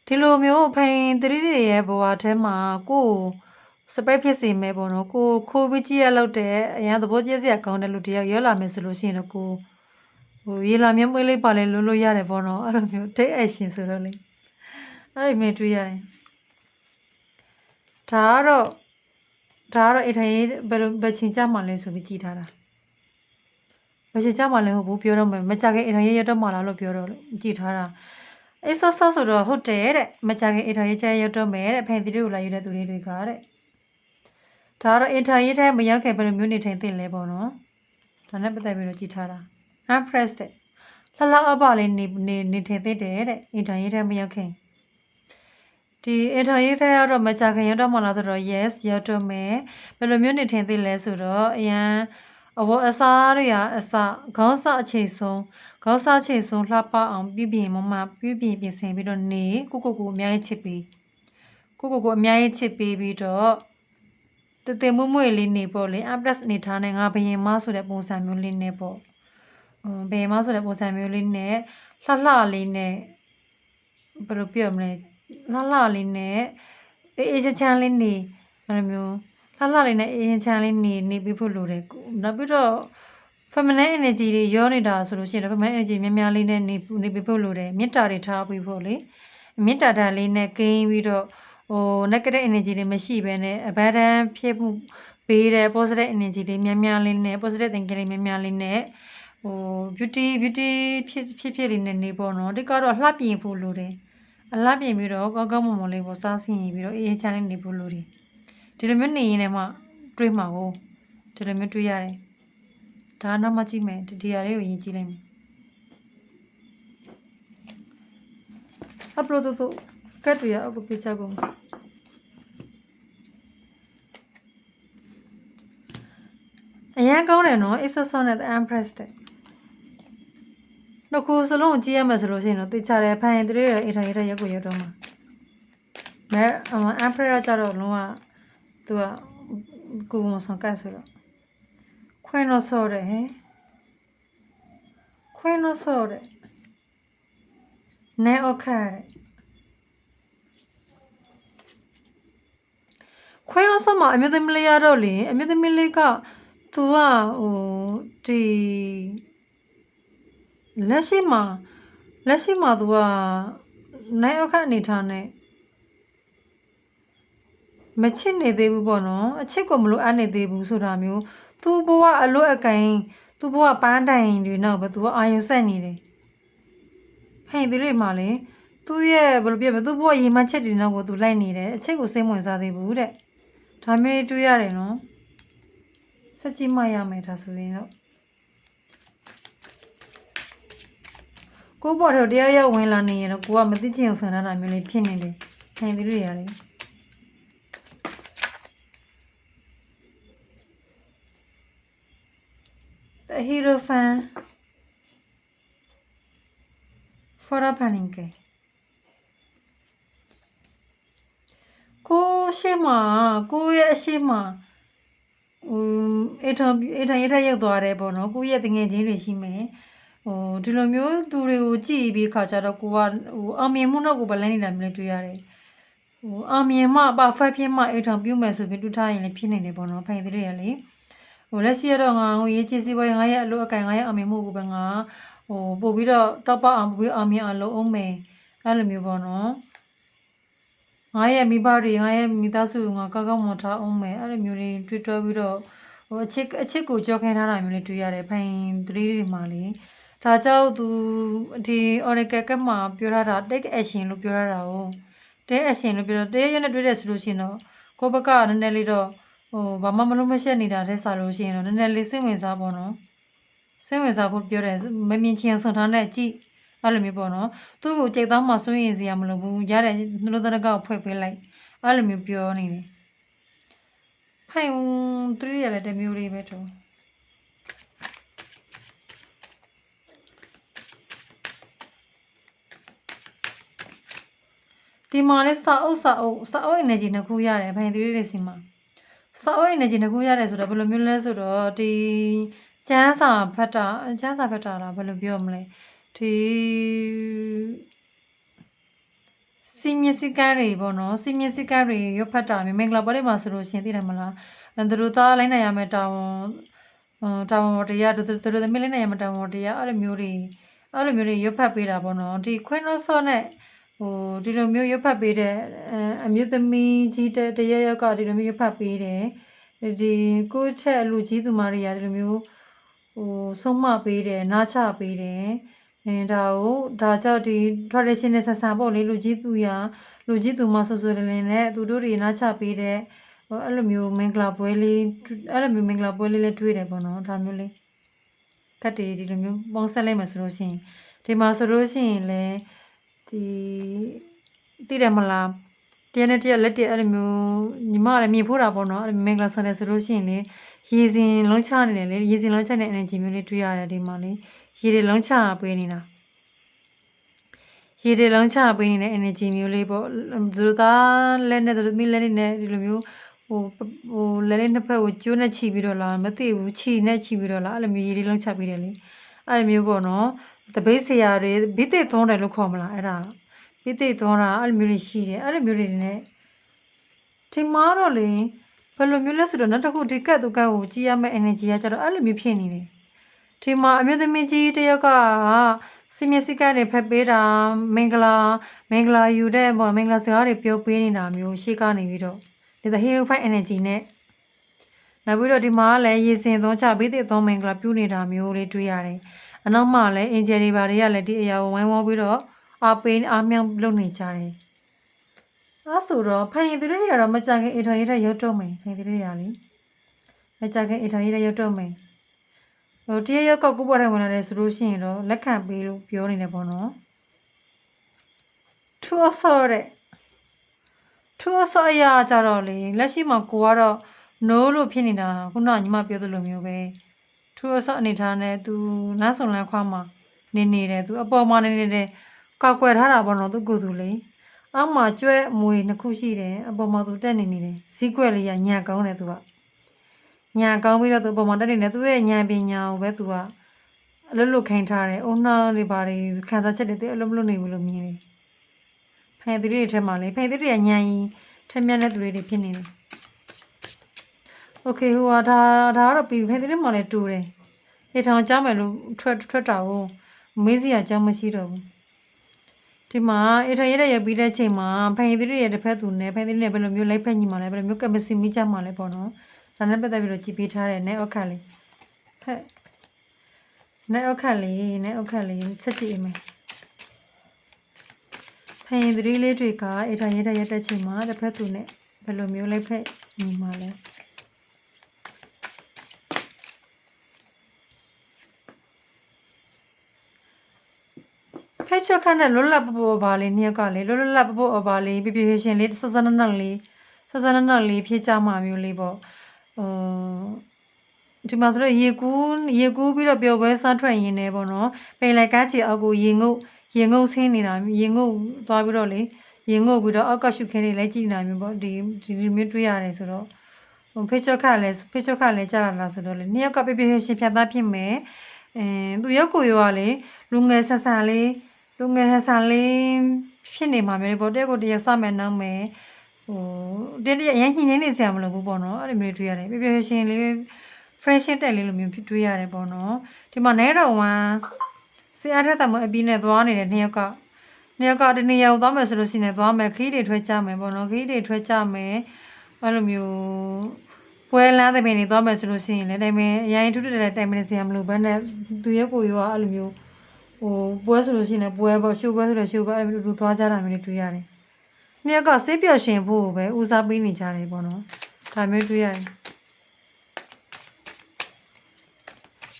ဒီလိုမျိုးဖိန်တတိတွေရဲ့ဘဝထဲမှာကိုစပိတ်ဖြစ်စေမယ်ပေါ့နော်ကိုခိုးပြီးကြည့်ရလောက်တဲ့အရင်သဘောကျစရာကောင်းတဲ့လူတယောက်ရောက်လာမယ်ဆိုလို့ရှိရင်တော့ကိုရေလာမြမွေးလေးပါလေလို့ရတယ်ပေါ့နော်အဲ့လိုမျိုးတိတ်အရှင်ဆိုတော့လေအဲ့ဒီမျိုးတွေ့ရတယ်ဒါကတော့အိထိုင်ဘယ်ချိန်ကြမှာလဲဆိုပြီးကြည်ထားတာဘယ်ချိန်ကြမှာလဲဟုတ်ဘူးပြောတော့မကြခင်အိထိုင်ရတော့မှာလားလို့ပြောတော့ကြည်ထားတာအေးဆော့ဆိုတော့ဟုတ်တယ်တဲ့မကြခင်အိထိုင်ရကျရတော့မယ်တဲ့ဖိန်တီတွေကိုလာယူတဲ့သူတွေကတဲ့ဒါကတော့အိထိုင်ရတဲ့မရောက်ခင်ဘယ်လိုမျိုးနေထိုင်သိလဲပေါ့နော်ဒါနဲ့ပတ်သက်ပြီးတော့ကြည်ထားတာ I'm pressed တဲ့လှအပလေးနေထိုင်သိတယ်တဲ့အိထိုင်ရတဲ့မရောက်ခင်ဒီအင်တာရေးထဲကတော့မကြခင်ရတော့မှလာဆိုတော့ yes ရတော့မယ်ဘယ်လိုမျိုးနေထင်သိလဲဆိုတော့အရန်အဝအစားတွေကအစခေါင်းစအခြေဆုံးခေါင်းစအခြေဆုံးလှပအောင်ပြပြင်မပြင်ဆင်ပြီးတော့နေကိုအများကြီးချစ်ပြီးကိုအများကြီးချစ်ပြီးပြီးတော့တမွေ့လေးနေပေါ့လေ plus နေထားနေငါဘယင်မဆိုတဲ့ပုံစံမျိုးလေးနဲ့ပေါ့ဘယင်မဆိုတဲ့ပုံစံမျိုးလေးနဲ့လှလေးနဲ့ဘယ်လိုပြောမလဲလှလေးနဲ့အေးချမ်းလေးနေအဲ့လိုမျိုးလှလေးနဲ့အေးချမ်းလေးနေပြီးဖို့လိုတယ်နောက်ပြီးတော့ feminine energy တွေရောနေတာဆိုလို့ရှိရင် feminine energy များလေးနဲ့နေပြီးဖို့လိုတယ်မေတ္တာတွေထားပြီးဖို့လေမေတ္တာဓာတ်လေးနဲ့ကိန်းပြီးတော့negative energy တွေမရှိဘဲနဲ့ abundant ဖြစ်မှုပေးတဲ့ positive energy တွေများလေးနဲ့ positive thinking တွေများလေးနဲ့beauty ဖြစ်လေးနဲ့နေပေါ့နော်ဒီကတော့လှပြင်ဖို့လိုတယ်အလားပြင်ပြီးတော့ကောင်းမွန်လေးပေါ့စားဆင်ရင်ပြီးတော့အေးချမ်းလေးနေဖို့လိုတယ်ဒီလိုမျိုးနေရင်လည်းမှတွေးမှာကိုဒီလိုမျိုးတွေးရတယ်ဒါနောက်မှကြည့်မယ်ဒီဟာလေးကိုရင်ကြည့်လိုက်မယ် upload တော့ကတ်ရအခုပြချကုန်အရင်ကောင်းတယ်နော် exercise နဲ့ impress တဲ့တော့ကိုစလုံးကြည့်ရမယ်ဆိုလို့ရှိရင်တော့တေချာတယ်ဖိုင်တရေအိထိုင်ရက်ကိုရတော့မှာမဲimpress ကြတော့လုံးဝသူကကိုမဆောင်ကတ်ဆိုတော့ခွင်းတော့ဆော့တယ်ဟင်ခွင်းတော့ဆော့တယ်နဲအခါတဲ့ခွင်းတော့ဆော့မှာအမျိုးသမီးလေးရတော့လေအမျိုးသမီးလေးကသူကဒီလက်ရှိမှာသူကနိုင်အခအနေထားနဲ့မချစ်နေသေးဘူးပေါ့နော်အချစ်ကိုမလို့အပ်နေသေးဘူးဆိုတာမျိုးသူ့ဘဝအလွတ်အကိုင်သူ့ဘဝပန်းတိုင်တွေနောက်ပဲသူကအာရုံစိုက်နေတယ်ဟဲ့ဒီလေးမှလေသူ့ရဲ့ဘယ်လိုပြောမလဲသူ့ဘဝရေမချက်တွေနောက်ကိုသူလိုက်နေတယ်အချစ်ကိုစိတ်ဝင်စားသေးဘူးတဲ့ဒါမျိုးတွေ့ရတယ်နော်စက်ကြည့်မှရမယ်ဒါဆိုရင်တော့ကိုပေါ်တော့တရားရောက်ဝင်လာနေရင်တော့ကိုကမသိချင်အောင်ဆန္ဒတာမျိုးလေးဖြစ်နေတယ်ဟဲ့ဒီလေးရတယ်The hero fan for a panic ကိုရှိမကိုရဲ့အရှိမအေးထိုင်ရောက်သွားတယ်ပေါ့နော်ကိုရဲ့တငယ်ချင်းတွေရှိမယ်ဒီလိုမျိုးသူတွေကိုကြည့်ပြီးခါကြတော့ကိုကအောင်မြင်မှုတော့ကိုဗလန်းနေတာမျိုးတွေ့ရတယ်အောင်မြင်မှပါဖက်ဖြစ်မှအေးထောင်ပြုမယ်ဆိုပြီးတူထားရင်လည်းဖြစ်နေတယ်ပေါ့နော်ဖိုင်သေးတယ်ရလေလက်ရှိရတော့ငါရေးချစ်စီးပွားရေးငါရဲ့အလုပ်အကင်ငါရဲ့အောင်မြင်မှုကိုပဲငါပို့ပြီးတော့တောက်ပအောင်ပို့ပြီးအောင်မြင်အောင်လုပ်အောင်မယ်အဲ့လိုမျိုးပေါ့နော်ငါရဲ့မိဘတွေငါရဲ့မိသားစုငါကောက်မထားအောင်မယ်အဲ့လိုမျိုးတွေတွေ့တော့ပြီးတော့အချစ်ကိုကြောက်ခဲထားတာမျိုးလေးတွေ့ရတယ်ဖိုင်3တွေမှာလေဒါကြောင့်သူဒီ oracle ကမှာပြောရတာ take action လို့ပြောရတာ哦 take action လို့ပြောတော့တရရနဲ့တွေ့တယ်ဆိုလို့ရှိရင်တော့ကိုဘက်ကနည်းနည်းလေးတော့ဘာမှမလုပ်မရှက်နေတာတဲ့စားလို့ရှိရင်တော့နည်းနည်းလေးစိတ်ဝင်စားပေါ့နော်စိတ်ဝင်စားဖို့ပြောတယ်မမြင်ချင်ဆွန်ထားတဲ့ကြည့်အဲ့လိုမျိုးပေါ့နော်သူ့ကိုကြိတ်သားမှစိုးရင်စရာမလိုဘူးရတဲ့နှလုံးသားကောက်ဖွဲ့ပေးလိုက်အဲ့လိုမျိုးပြောနေတယ်ဖိုင်3ရလည်းတမျိုးလေးပဲတော့ဒီမှာလဲစာအုပ် energy နှစ်ခုရတယ်ဖိုင်3တွေစီမှာစာအုပ် energy နှစ်ခုရတယ်ဆိုတော့ဘယ်လိုမျိုးလဲဆိုတော့ဒီကျန်းစာဖတ်တာလားဘယ်လိုပြောမလဲဒီ စီမြစ်စည်းကမ်းတွေပေါ့နော်စီမြစ်စည်းကမ်းတွေရွတ်ဖတ်တာမျိုးမင်္ဂလာပွဲတွေမှာဆိုလို့ရှိရင်သိတယ်မလားသူတို့သားလိုက်နိုင်ရမယ်တာဝန်တရားတို့သမီးလိုက်နိုင်ရမယ်တာဝန်တရားအဲ့လိုမျိုးတွေရွတ်ဖတ်ပေးတာပေါ့နော်ဒီခွင်းလို့ဆော့နဲ့ဒီလိုမျိုးရွတ်ဖတ်ပေးတဲ့အမျိုးသမီးကြီးတရရက်ကဒီလိုမျိုးရွတ်ဖတ်ပေးတယ်ဒီကိုယ့်ချက်လူကြီးသူမတွေကဒီလိုမျိုးဆုံးမပေးတယ်နားချပေးတယ်ဒါကြောင့်ဒီ traditional ဆန်ဆန်ပေါ့လေလူကြီးသူမဆိုလင်းနဲ့သူတို့တွေနားချပေးတဲ့အဲ့လိုမျိုးမင်္ဂလာပွဲလေးလည်းတွေ့တယ်ပေါ့နော်ဒါမျိုးလေးကတ်တွေဒီလိုမျိုးပေါင်းဆက်လိုက်မှဆိုလို့ရှိရင်ဒီမှာဆိုလို့ရှိရင်လည်းဒီသိတယ်မလားတရားနဲ့တရားလက်တည်းအဲ့လိုမျိုးညီမလည်းမြင်ဖို့တာပေါ့နော်အဲ့မင်္ဂလာဆန်တယ်ဆိုလို့ရှိရင်လေရေစင်လုံးချနေတယ်လေရေစင်လုံးချတဲ့ energy မျိုးလေးတွေ့ရတယ်ဒီမှာလေရေတွေလုံးချပေးနေတာရေတွေလုံးချပေးနေတဲ့ energy မျိုးလေးပေါ့သူတို့သားလက်နဲ့သူတို့မိလက်နဲ့ဒီလိုမျိုးလက်လေးနှစ်ဖက်ကိုကျိုးနဲ့ချီပြီးတော့လာမသိဘူးချီနဲ့ချီပြီးတော့လာအဲ့လိုမျိုးရေတွေလုံးချပေးတယ်လေအဲ့လိုမျိုးပေါ့နော်တပိတ်ဆရာတွေဘိသိသွန်းတယ်လို့ခေါ်မလားအဲ့ဒါဘိသိသွန်းတာအဲ့လိုမျိုးတွေရှိတယ်အဲ့လိုမျိုးတွေနဲ့ဒီမှာတော့လေဘယ်လိုမျိုးလဲဆိုတော့နောက်တစ်ခုဒီကတ်သူကတ်ကိုကြည့်ရမယ့် energy ကကျတော့အဲ့လိုမျိုးဖြစ်နေတယ်ဒီမှာအမျိုးသမီးကြီးတယောက်ကစီမီစီကတွေဖက်ပေးတာမင်္ဂလာယူတဲ့ပေါ့မင်္ဂလာစကားတွေပြောပေးနေတာမျိုးရှေ့ကနေပြီးတော့ဒီ the hero fight energy နဲ့နောက်ပြီးတော့ဒီမှာလည်းရေစင်သွန်းချဘေးတဲ့သွန်းမင်္ဂလာပြုနေတာမျိုးလေးတွေ့ရတယ်အနောက်မှာလည်းအင်ဂျယ်တွေဘာတွေကလည်းဒီအရာကိုဝိုင်းဝန်းပြီးတော့အားမြောက်လုပ်နေကြတယ်အဲ့ဆိုတော့ဖခင်သူတို့တွေကတော့မကြခင်အထော်ရေးတဲ့ရုပ်တော့မယ်ဖခင်သူတို့တွေကလေမကြခင်အထော်ရေးတဲ့ရုပ်တော့မယ်တရရောက်ကကိုပေါ်တယ်ဝင်လာတယ်ဆိုလို့ရှိရင်တော့လက်ခံပေးလို့ပြောနေတယ်ပေါ့နော်ထူအဆောအရာကြတော့လေလက်ရှိမှာကိုကတော့ no လို့ဖြစ်နေတာခုနကညီမပြောသလိုမျိုးပဲထူအဆောအနေထားနဲ့သူလမ်းစုံလမ်းခွာမှာနေတယ်သူအပေါ်မှာနေတယ်ကောက်ွယ်ထားတာပေါ့နော်သူကိုယ်သူလေအောက်မှာကျွဲအမွေနှစ်ခုရှိတယ်အပေါ်မှာသူတက်နေတယ်ဇီးကွက်လေးကညံကောင်းတယ်သူကညာကောင်းပြီးတော့သူပုံမှန်တက်နေတယ်သူရဲ့ညာပညာကိုပဲသူကအလွတ်လွတ်ခိုင်းထားတယ်အုံနှောင်းတွေပါတယ်ခံစားချက်တွေသူအလွတ်မလွတ်နေဘူးလို့မြင်တယ်ဖန်သူတွေထဲမှာလေဖန်သူတွေကညာရင်ထက်မြက်တဲ့သူတွေဖြစ်နေတယ်โอเคဟိုဟာဒါကတော့ပြီးဖန်သူတွေမှလည်းတူတယ်ဒီထောင်ကြောင်းမယ်လို့ထွက်တာကိုမေးစရာအကြောင်းမရှိတော့ဘူးဒီမှာအေထရဲရပြီးတဲ့ချိန်မှာဖန်သူတွေရဲ့တစ်ဖက်သူနဲ့ဖန်သူတွေနဲ့ဘယ်လိုမျိုးလိုက်ဖက်ညီမှာလဲဘယ်လိုမျိုးကပစီမိကြမှာလဲပေါ့နော်ဒါနဲ့ပတ်သက်ပြီးတော့ကြည်ပေးထားတယ်နဲ့အောက်ခက်လေးဖက်နဲ့အောက်ခက်လေးချက်ကြည့်မယ်ဖန်သတိလေးတွေကအေထာရဲတဲ့ရက်တဲ့ချိန်မှာတစ်ဖက်သူနဲ့ဘယ်လိုမျိုးလိုက်ဖက်ညီမှာလဲဖက်ချက်ခန့်နဲ့လွတ်လပ်ပေါ်ပါလေးနှစ်ယောက်ကလေလွတ်လပ်ပေါ်ပါလေးပြပြရှင်လေးစစနနလေးဖြစ်ကြမှာမျိုးလေးပေါ့ဒီမှာဆိုတော့ရေကူးပြီးတော့ပျော်ပွဲစားထွက်ရင်းနေပေါ့နော်ပိန်လိုက်ကချီအောက်ကိုရေငုပ်ဆင်းနေတာရေငုပ်သွားပြီးတော့လေရေငုပ်ပြီးတော့အောက်ကရှုခဲလေးလိုက်ကြည့်နေတာမျိုးပေါ့ဒီမျိုးတွေ့ရတယ်ဆိုတော့ဖေချော့ခလည်းကြားရလားဆိုတော့လေနှစ်ယောက်ကပြပြရှင်ဖြတ်သားဖြစ်မယ်သူရောက်ကိုရောကလေလူငယ်ဆဆန်လေးဖြစ်နေမှာမျိုးပေါ့တဲ့ကိုတရစမယ်နောက်မယ်တင်းတရအရင်ညှိနှိုင်းနေစရာမလိုဘူးပေါ့နော်အဲ့လိုမျိုးတွေ့ရတယ်ပြပြရှင်လေးfriendship တက်လေးလိုမျိုးတွေ့ရတယ်ပေါ့နော်ဒီမှာနဲတော်ဝမ်းဆရာထက်တမအပြီးနဲ့သွားနေတဲ့နှစ်ယောက်ကတနေရာကိုသွားမယ်ဆိုလို့ရှိရင်သွားမယ်ခီးတွေထွက်ကြမယ်ပေါ့နော်ခီးတွေထွက်ကြမယ်အဲ့လိုမျိုးပွဲလမ်းတဲ့ပင်တွေသွားမယ်ဆိုလို့ရှိရင်လည်းတိုင်ပင်အရင်ထူးထူးတဲ့တိုင်ပင်စရာမလိုဘဲနဲ့သူရဲ့ကိုရောအဲ့လိုမျိုးပွဲဆိုလို့ရှိရင်ပွဲပေါ့ရှိုးပွဲဆိုတော့ရှိုးပွဲအဲ့လိုလူသွားကြတာမျိုးတွေတွေ့ရတယ်နှစ်ယောက်ကစိတ်ပျော်ရှင်ဖို့ပဲဦးစားပေးနေကြတယ်ပေါ့နော်ဒါမျိုးတွေ့ရတယ်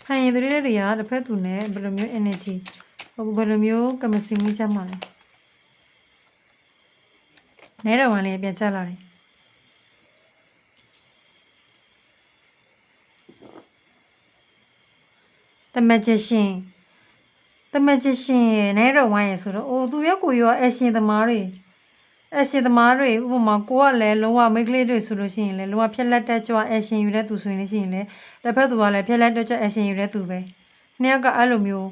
ဖန်ရည်သူတွေကတစ်ဖက်သူနဲ့ဘယ်လိုမျိုး energy ဘယ်လိုမျိုးကမစီမိကြမှာလဲနဲတော်ဝင်လေးပြန်ချက်လာတယ်The magician နဲတော်ဝိုင်းရဆိုတော့သူရောက်ကိုရောအရှင်သမားတွေဥပမာကိုကလည်းလုံးဝမိတ်ကလေးတွေဆိုလို့ရှိရင်လည်းလုံးဝဖြက်လက်တက်ကြွအရှင်ယူတဲ့သူဆိုရင်လည်းရှိရင်လည်းတစ်ဖက်သူကလည်းဖြက်လက်တက်ကြွအရှင်ယူတဲ့သူပဲနှစ်ယောက်ကအဲ့လိုမျိုး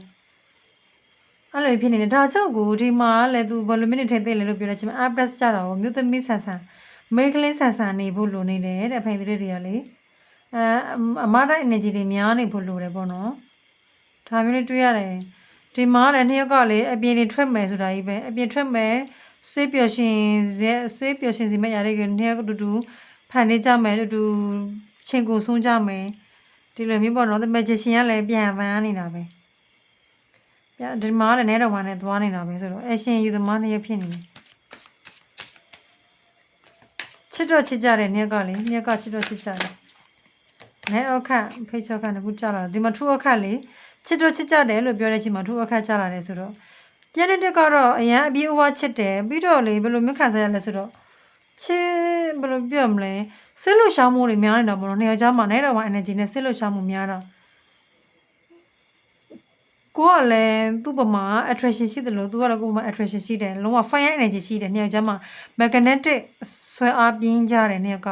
အဲ့လိုဖြစ်နေတယ်ဒါကြောင့်ကိုဒီမှာလည်းသူဘယ်လိုမိနစ်ထဲသိလဲလို့ပြောတယ်ချင်း A+ ကြတာကိုမြို့သမီးဆန်ဆန်မိန်းကလေးဆန်ဆန်နေဖို့လိုနေတယ်တဲ့ဖိန်တွေကလေအမတိုင်း energy တွေများနေဖို့လိုတယ်ပေါ့နော်ဒါမျိုးလေးတွေ့ရတယ်ဒီမှာလည်းနှစ်ယောက်ကလေအပြင်တွေထွက်မယ်ဆိုတာကြီးပဲအပြင်ထွက်မယ်စေးပျော်ရှင်စီမဲ့ရတဲ့ကနှစ်ယောက်တူတူဖန်နေကြမယ်တူတူချင်းကိုဆုံးကြမယ်ဒီလိုမျိုးပေါ့နော် the magician ကလည်းပြန်ပန်းနေတာပဲဒီမှာလည်းနဲတော်မှနဲ့သွားနေတာပဲဆိုတော့အရှင်ယူသမားနှစ်ယောက်ဖြစ်နေတယ်ချစ်တော့ချစ်ကြတယ်နှစ်ယောက်ကလေနှစ်ယောက်ကချစ်တော့ချစ်ကြတယ်နဲအခက်ဖိတ်ချောက်ခန့်တခုကြလာဒီမှာထူအခက်လေချစ်တော့ချစ်ကြတယ်လို့ပြောတဲ့အချိန်မှာထူအခက်ကြလာတယ်ဆိုတော့ပြန်တဲ့တက်ကတော့အရန်အပြေးအဝချစ်တယ်ပြီးတော့လေဘယ်လိုမျိုးခံစားရလဲဆိုတော့ချစ်ဘယ်လိုပြောမလဲဆစ်လို့ရှောင်းမှုတွေများနေတာပေါ့နော်နှစ်ယောက်ကြားမှာနဲတော်မှ energy နဲ့ဆစ်လို့ရှောင်းမှုများတော့ကိုကလည်းသူ့ပမာ attraction ရှိတယ်လို့သူကတော့ကိုယ်မှာ attraction ရှိတယ်လုံးဝ fire energy ရှိတယ်နှစ်ယောက်ကြားမှာ magnetic ဆွဲအားပြင်းကြတယ်နှစ်ယောက်က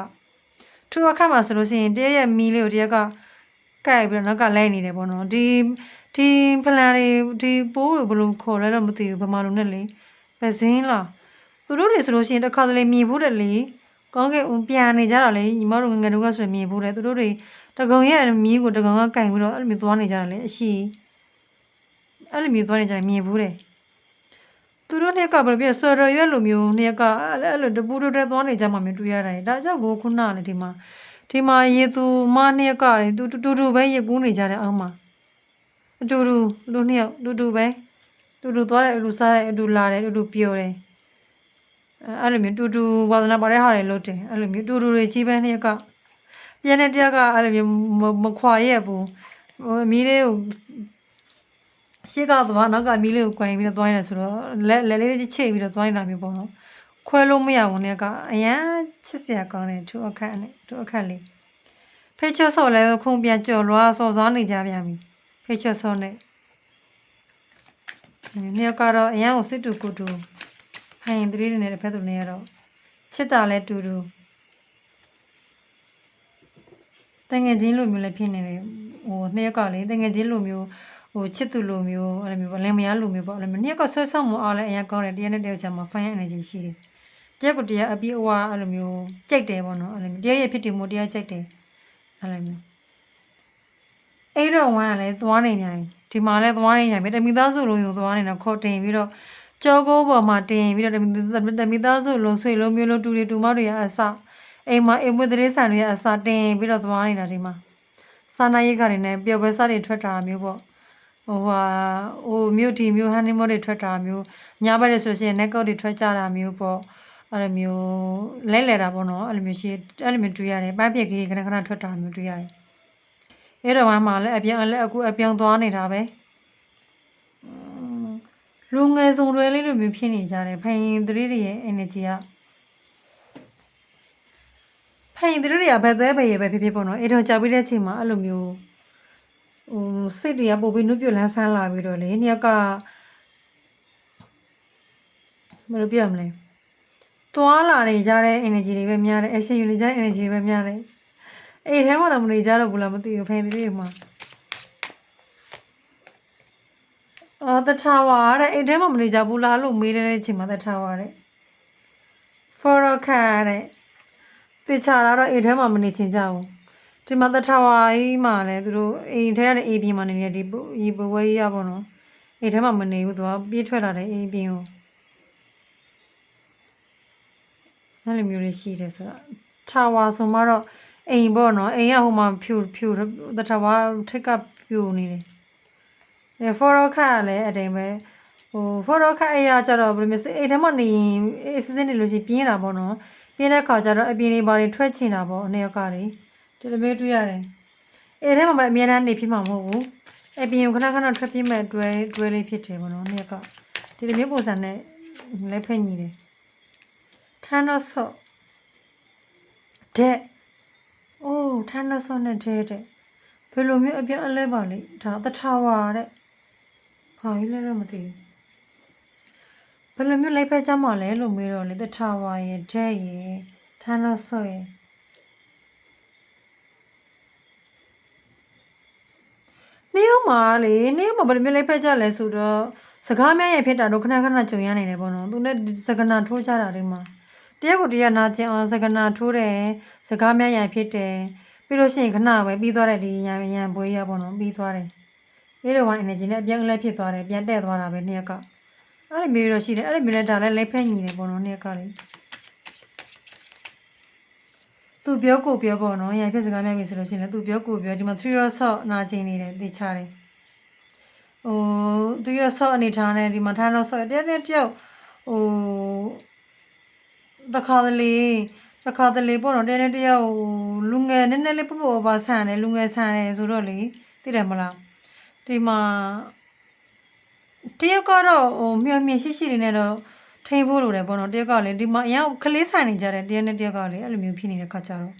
ထူအခါမှာဆိုလို့ရှိရင်တရက်ရဲ့မီးလေးကိုတရက်ကကိုက်ပြီးတော့နောက်ကလဲနေတယ်ပေါ့နော်ဒီဖလန်တွေဒီပိုးတွေဘယ်လိုခေါ်လဲတော့မသိဘူးဗမာလိုနဲ့လေပဲစင်းလားသူတို့တွေဆိုလို့ရှိရင်တစ်ခါတလေမြင်ဖို့တယ်လေကောင်းကင်ပြန်နေကြတာလေညီမတို့ငငယ်တုန်းကဆိုရင်မြင်ဖို့တယ်သူတို့တွေတကုံရဲ့မီးကိုတကုံကကင်ပြီးတော့အဲ့လိုမျိုးသွားနေကြတယ်လေအရှိအဲ့လိုမျိုးသွားနေကြတယ်မြင်ဘူးတယ်သူတို့နှစ်ကဘယ်လိုပြဆော်ရရွက်လိုမျိုးနှစ်ကအဲ့လိုတပူတူတဲ့သွားနေကြမှာမျိုးတွေ့ရတယ်ဒါကြောင့်ကိုခုနကလေဒီမှာရေသူမနှစ်ကလေတူပဲရေကူးနေကြတယ်အောက်မှာအတူလူနှစ်ယောက်တူပဲတူသွားတယ်အတူစားတယ်အတူလာတယ်အတူပျော်တယ်အဲ့လိုမျိုးတူဝါသနာပါတဲ့ဟာတွေလုပ်တယ်အဲ့လိုမျိုးတူတွေကြီးပဲနှစ်ကပြန်တဲ့တယောက်ကအဲ့လိုမျိုးမခွာရက်ဘူးအမီးလေးကိုရှေ့ကသွားနောက်ကမီးလေးကိုကွင်ပြီးတော့သွားနေတယ်ဆိုတော့လက်လေးချိတ်ပြီးတော့သွားနေတာမျိုးပေါ့နော်ခွဲလို့မရဘူးနဲ့ကအရန်ချစ်စရာကောင်းတယ်သူအခက်လေးဖိတ်ချဆော့လဲခုံပြန်ကြော်လွားစော်စားနေကြပြန်ပြီဖိတ်ချဆော့နဲ့เนี่ยကတော့အရန်ကိုစစ်တူကိုတူဖိုင်သတိတွေနဲ့တစ်ဖက်သူနေရတော့ချစ်တာလဲတူတငယ်ချင်းလိုမျိုးလည်းဖြစ်နေတယ်ဟိုနှစ်ယောက်ကလေတငယ်ချင်းလိုမျိုးဟိုချစ်သူလိုမျိုးအဲ့လိုမျိုးပေါ့လင်မယားလိုမျိုးပေါ့အဲ့လိုမျိုးနှစ်ယောက်ကဆွဲဆောင်မှုအားလည်းအရန်ကောင်းတယ်တရားနဲ့တရားချာမှာ fine energy ရှိတယ်တရားကိုတရားအပြီးအဝအဲ့လိုမျိုးကြိတ်တယ်ပေါ့နော်အဲ့လိုမျိုးတရားရဲ့ဖြစ်တည်မှုတရားကြိတ်တယ်အဲ့လိုမျိုးအဲ့တော့ဝမ်းကလည်းသွားနေညာဒီမှာလည်းသွားနေညာပြီတမိသားစုလုံးယူသွားနေတာခေါ်တင်ပြီးတော့ကြောကိုးပေါ်မှာတင်ပြီးတော့တမိသားစုလုံးဆွေလုံးမျိုးလုံးတူတွေတူမောက်တွေအစအိမ်မှာအိမ်မွေးတဲ့ဆန်တွေအစတင်ပြီးတော့သွားနေတာဒီမှာစာနာရိတ်ခါတွေနဲ့ပျော်ပွဲစားတွေထွက်တာမျိုးပေါ့ဟိုမြို့တီမျိုးဟန်နီမောတွေထွက်တာမျိုးညဘက်တွေဆိုရှင်net coat တွေထွက်ကြတာမျိုးပေါ့အဲ့လိုမျိုးလဲတာပေါ့နော်အဲ့လိုမျိုးရှိအဲ့လိုမျိုးတွေ့ရတယ်ပန်းပြက်ကလေးခဏထွက်တာမျိုးတွေ့ရတယ်အဲ့တော့မှလည်းအပြောင်းသွားနေတာပဲလူငယ်စုံတွေလေးလိုမျိုးဖြစ်နေကြတယ်ဖိုင်သတိတွေရဲ့ energy ကဖိုင်သတိတွေကဘယ်သေးပဲဖြစ်ပေါ့နော်အဲ့တော့ကြာပြီးတဲ့အချိန်မှာအဲ့လိုမျိုးဟိုစိတ်တွေကပို့ပြီးနှုတ်ပြလန်းဆန်းလာပြီးတော့လေနှစ်ယောက်ကဘယ်လိုပြောရမလဲသွားလာနေကြတဲ့ energy တွေပဲများတယ် action ယူနေကြတဲ့ energy တွေပဲများတယ်အေးထဲမှာတော့မနေကြတော့ဘူးလားမသိဘူးဖိုင်သတိတွေမှာthe tower တဲ့အိမ်ထဲမှာမနေကြဘူးလားလို့မေးတဲ့အချိန်မှာ the tower တဲ့ for a car တဲ့တေချာတော့အိမ်ထဲမှာမနေချင်ကြဘူးဒီမှာ the tower ကြီးမှာလည်းသူတို့အိမ်ထဲကနေအိမ်ပြင်မှာနေတဲ့ဒီဘဝကြီးရပါတော့အိမ်ထဲမှာမနေဘူးသူကပြေးထွက်လာတဲ့အိမ်ပြင်ကိုအဲ့လိုမျိုးလေးရှိတယ်ဆိုတော့ tower ဆိုမှတော့အိမ်ပေါ့နော်အိမ်ကဟိုမှာဖြူ the tower ထိတ်ကပြူနေတယ်for a car လည်းအတိုင်းပဲဟို for a car အရာကြတော့ဘယ်လိုမျိုးအိမ်ထဲမှာနေရင်အစစ်စစ်နေလို့ရှိပြင်းတာပေါ့နော်ပြင်းတဲ့ခါကျတော့အပြင်တွေဘာတွေထွက်ချင်တာပေါ့အနေရောက်ကလေဒီလိုမျိုးတွေ့ရတယ်အိမ်ထဲမှာပဲအများအားနေဖြစ်မှာမဟုတ်ဘူးအပြင်ကိုခဏထွက်ပြင်းမဲ့တွဲလေးဖြစ်တယ်ပေါ့နော်အနေရောက်ကဒီလိုမျိုးပုံစံနဲ့လက်ဖက်ညီတယ်ထန်းတော့ဆော့တဲ့အိုးထန်းတော့ဆော့နဲ့တဲ့ဘယ်လိုမျိုးအပြောင်းအလဲပါလိမ့်ဒါတထာဝါတဲ့ဘာကြီးလဲတော့မသိဘူးဘယ်လိုမျိုးလိုက်ဖက်ကြမှာလဲလို့မေးတော့လေတထာဝါရဲ့တဲ့ရဲ့ထန်းတော့ဆော့ရဲ့နေအောင်မှာဘယ်လိုမျိုးလိုက်ဖက်ကြလဲဆိုတော့ စကားများရဲ့ဖြစ်တာတော့ခဏခဏကြုံရနေတယ်ပေါ့နော်သူနဲ့စကနာထိုးကြတာတွေမှာတရက်ကိုတရက်နာကျင်အောင်စကနာထိုးတယ်စကားများရဲ့ဖြစ်တယ်ပြီးလို့ရှိရင်ခဏပဲပြီးသွားတဲ့ဒီရန်ပွဲရပေါ့နော်ပြီးသွားတယ်အဲ့လိုဝိုင်း energy နဲ့အပြန်လည်းဖြစ်သွားတယ်ပြန်တက်သွားတာပဲနှစ်ရက်ကအဲ့လိုမျိုးတော့ရှိတယ်အဲ့လိုမျိုးနဲ့ဒါလည်းလက်ဖက်ညီတယ်ပေါ့နော်နှစ်ရက်ကလေသူပြောကိုပြောပေါ့နော်ရန်ဖြစ်စကားများပြီဆိုလို့ရှိရင်လည်းသူပြောကိုပြောဒီမှာ3 row shot နာကျင်နေတယ်သိချတယ်သူရဆော့အနေထားနဲ့ဒီမှာထားတော့ဆော့တယောက်ဟိုတခါတလေပေါ့နော်တယောက်လူငယ်နည်းနည်းလေးပေါ့ပါဆန်တယ်လူငယ်ဆန်တယ်ဆိုတော့လေသိတယ်မလားဒီမှာတယောက်ကတော့မြင်ရှိလေးနဲ့တော့ထိန်ဖို့လိုတယ်ပေါ့နော်တယောက်ကလည်းဒီမှာအရင်ကလေးဆန်နေကြတယ်တယောက်နဲ့တယောက်ကလည်းအဲ့လိုမျိုးဖြစ်နေတဲ့ခါကျတော့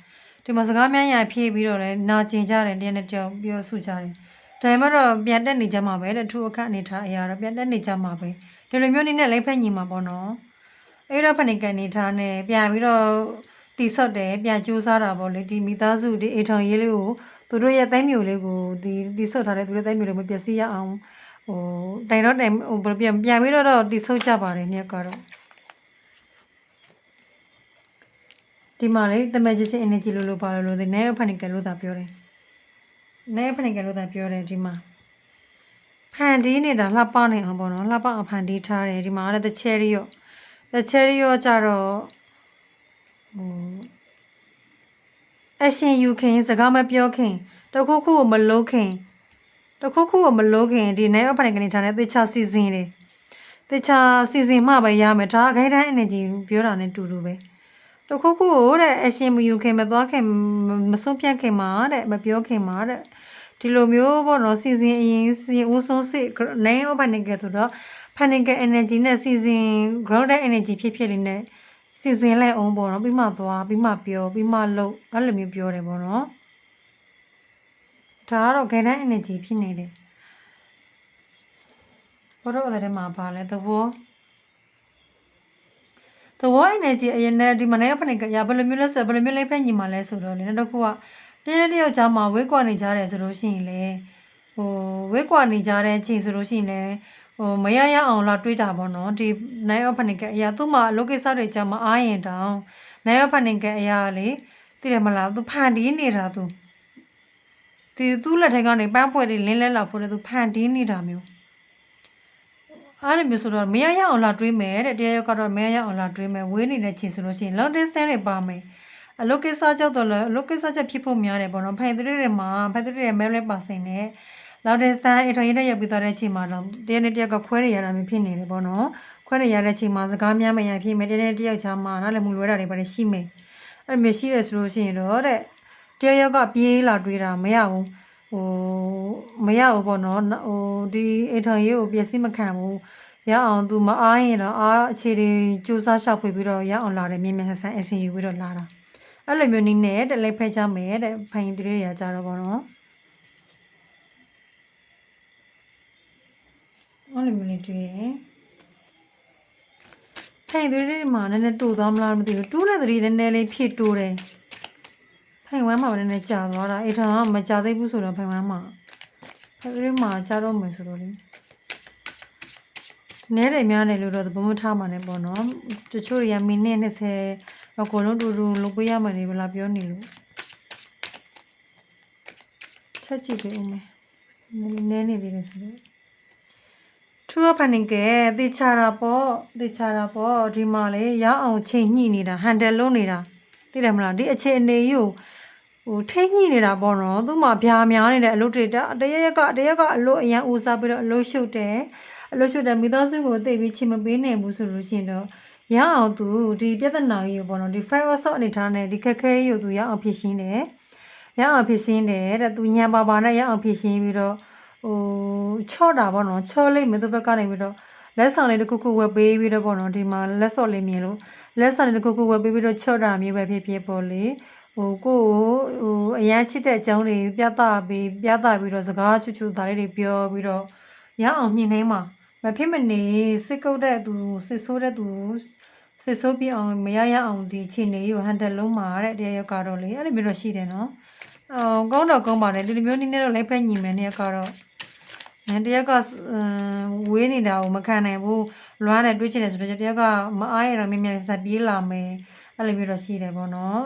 ဒီမှာစကားများရဖြည့်ပြီးတော့လည်းနာကျင်ကြတယ်တယောက်နဲ့တယောက်ပြောဆုကြတယ်ဒါပေမဲ့တော့ပြန်တက်နေကြမှာပဲတဲ့ထူအခက်အနေထားအရာတော့ပြန်တက်နေကြမှာပဲဒီလိုမျိုးနည်းနဲ့လိုက်ဖက်ညီမှာပေါ့နော်အဲ့တော့ဖဏိကန်နေထားနဲ့ပြန်ပြီးတော့တိဆော့တယ်ပြန်ကြိုးစားတာပေါ့လေဒီမိသားစုဒီအိမ်ထောင်ရေးလေးကိုသူတို့ရဲ့တိုင်းမျိုးလေးကိုဒီတိဆော့ထားတဲ့သူတို့တိုင်းမျိုးလေးမပျက်စီးရအောင်တိုင်တော့တိုင်ပြန်ပြီးတော့တိဆော့ကြပါတယ်မြက်ကတော့ဒီမှာလေတမန်ကြီးစင် energy လို့ပါလို့ဒီနဲ့ဖဏိကန်လို့သာပြောတယ်နဲဖဏိကန်လို့သာပြောတယ်ဒီမှာဖန်တီးနေတာလှပနေအောင်ပေါ့နော်လှပအောင်ဖန်တီးထားတယ်ဒီမှာလည်း the cherry ကြတော့အရှင်ယူခင်စကားမပြောခင်တခုခုကိုမလုံးခင်ဒီနဲဖဏိကန်နေထားတဲ့သေချာစီစဉ်တယ်သေချာစီစဉ်မှပဲရမယ်ဒါခိုင်းတိုင်း energy ပြောတာနဲ့တူတူပဲတခုခုကိုတဲ့အရှင်မယူခင်မသွားခင်မဆုံးဖြတ်ခင်မှာတဲ့မပြောခင်မှာတဲ့ဒီလိုမျိုးပေါ့နော်စီစဉ်အရင်စီဦးဆုံးစစ်နိုင်အဖန်နေကဆိုတော့ဖန်နေက energy နဲ့စီစဉ် grounded energy ဖြစ်လေးနဲ့စီစဉ်လိုက်အောင်ပေါ့နော်ပြီးမှသွားပြီးမှပြောပြီးမှလုပ်အဲ့လိုမျိုးပြောတယ်ပေါ့နော်ဒါကတော့ guided energy ဖြစ်နေတယ်ဘောတော့အဲ့ဒါမှာပါလဲသဘော energy အရင်နဲ့ဒီမနေ့ဖန်နေကရဘယ်လိုမျိုးလဲဆိုဘယ်လိုမျိုးလေးဖက်ညီမှာလဲဆိုတော့လေနောက်တစ်ခုကတယောက်ကြားမှာဝေးကွာနေကြတယ်ဆိုလို့ရှိရင်လေဝေးကွာနေကြတဲ့အချိန်ဆိုလို့ရှိရင်လေမရအောင်လာတွေးတာပေါ့နော်ဒီနိုင်အဖနိကအရာသူ့မှာအလုပ်ကိစ္စတွေကြမှာအားရင်တောင်နိုင်အဖနိကအရာလေသိတယ်မလားသူဖန်တီးနေတာသူလက်ထက်ကနေပန်းပွဲတွေလင်းလဲလာဖို့လေသူဖန်တီးနေတာမျိုးအားလည်းမျိုးဆိုတော့မရအောင်လာတွေးမယ်တဲ့တရားရောက်ကတော့မရအောင်လာတွေးမယ်ဝေးနေတဲ့ချိန်ဆိုလို့ရှိရင် long distance တွေပါမယ်အလုတ်ကိစ္စကြောက်တော့လေအလုတ်ကိစ္စချက်ဖြစ်ဖို့များတယ်ပေါ့နော်ဖိုင်သူတွေရဲ့ memory person နဲ့ long distance အထောင်ရတဲ့ရောက်ပြီးသွားတဲ့ချိန်မှာတော့တရားနဲ့တရားကခွဲရရတာမျိုးဖြစ်နေတယ်ပေါ့နော်ခွဲရရတဲ့ချိန်မှာစကားများမရဖြစ်မယ်တရားနဲ့တရားချာမှာနားလည်းမလွဲတာတွေပါလေရှိမယ်အဲ့လိုမျိုးရှိရဆိုလို့ရှိရင်တော့တဲ့တရားရောက်ကပြေးလာတွေးတာမရဘူးမရဘူးပေါ့နော်ဒီအထောင်ရေးကိုပျက်စီးမခံဘူးရအောင်သူမအားရင်တော့အခြေတွေစူးစမ်းရှောက်ဖွေပြီးတော့ရအောင်လာတယ်မြင်မြင်ဆန်းအစီယူပြီးတော့လာတာအဲ့လိုမျိုးနည်းနဲ့တက်လိုက်ဖက်ကြမယ်တဲ့ဖိုင်တွေရကြတော့ပေါ့နော်အဲ့လိုမျိုးလေးတွေ့တယ်ဖိုင်တွေမှာနည်းနည်းတူသွားမလားမသိဘူးတူးတဲ့တွေနည်းနည်းလေးဖြစ်တူတယ်ဖိုင်ဝမ်းမှာနည်းနည်းကြာသွားတာအိထောင်ကမကြာသေးဘူးဆိုတော့ဖိုင်ဝမ်းမှာဖိုင်တွေမှာကြာတော့မယ်ဆိုတော့လေနဲတယ်များတယ်လို့တော့သဘောမထားမှလည်းပေါ့နော်တချို့တွေကမိနစ်20အကုန်လုံးတူလုပ်ပေးရမယ်လေဘလားပြောနေလို့ချက်ကြည့်ပေးဦးမယ်နဲနေသေးတယ်ဆိုတော့ထူဖန်နေကတေချာတာပေါ့ဒီမှာလေရအောင်ချိန်ညှိနေတာဟန်တယ်လုံးနေတာသိတယ်မလားဒီအခြေအနေကြီးကိုထိတ်ညှိနေတာပေါ့နော်သူ့မှာဗျာများနေတဲ့အလုပ်တွေတရရက်ကအလုပ်အရန်ဦးစားပြီးတော့အလုပ်ရှုပ်တယ်မိသားစုကိုသိပြီးချိန်မပေးနိုင်ဘူးဆိုလို့ရှိရင်တော့ရအောင်သူဒီပြဿနာကြီးကိုပေါ့နော်ဒီ fire shot အနေထားနဲ့ဒီခက်ခဲကြီးကိုသူရအောင်ဖြည့်ရှင်းတယ်တဲ့သူညံပါနဲ့ရအောင်ဖြည့်ရှင်းပြီးတော့ချော့တာပေါ့နော်ချော့လိုက်မယ်သူဘက်ကနေပြီးတော့လက်ဆောင်လေးတစ်ခုခုဝယ်ပေးပြီးတော့ပေါ့နော်ဒီမှာလက်စော့လေးမြင်လို့လက်ဆောင်လေးတစ်ခုခုဝယ်ပေးပြီးတော့ချော့တာမျိုးပဲဖြစ်ပေါ့လေကိုအရန်ချစ်တဲ့အကြောင်းတွေပြသပြီးတော့စကားချူသားလေးတွေပြောပြီးတော့ရအောင်ညှိနှိုင်းမှာမဖြစ်မနေစစ်ကုတ်တဲ့သူစစ်ဆိုးတဲ့သူစစ်ဆိုးပြအောင်မရအောင်ဒီခြေနေကိုဟန်တယ်လုံးမှာတဲ့တရားရောက်ကတော့လေအဲ့လိုမျိုးတော့ရှိတယ်နော်ကောင်းတော့ကောင်းပါတယ်ဒီလိုမျိုးနည်းနည်းတော့လိုက်ဖက်ညီမယ်နေကတော့ တယောက်ကဝေးနေတာကိုမခံနိုင်ဘူးလွမ်းနဲ့တွေးချင်တယ်ဆိုတော့တယောက်ကမအားရတော့မြင်မြန်ဆက်ပြေးလာမယ်အဲ့လိုမျိုးတော့ရှိတယ်ပေါ့နော်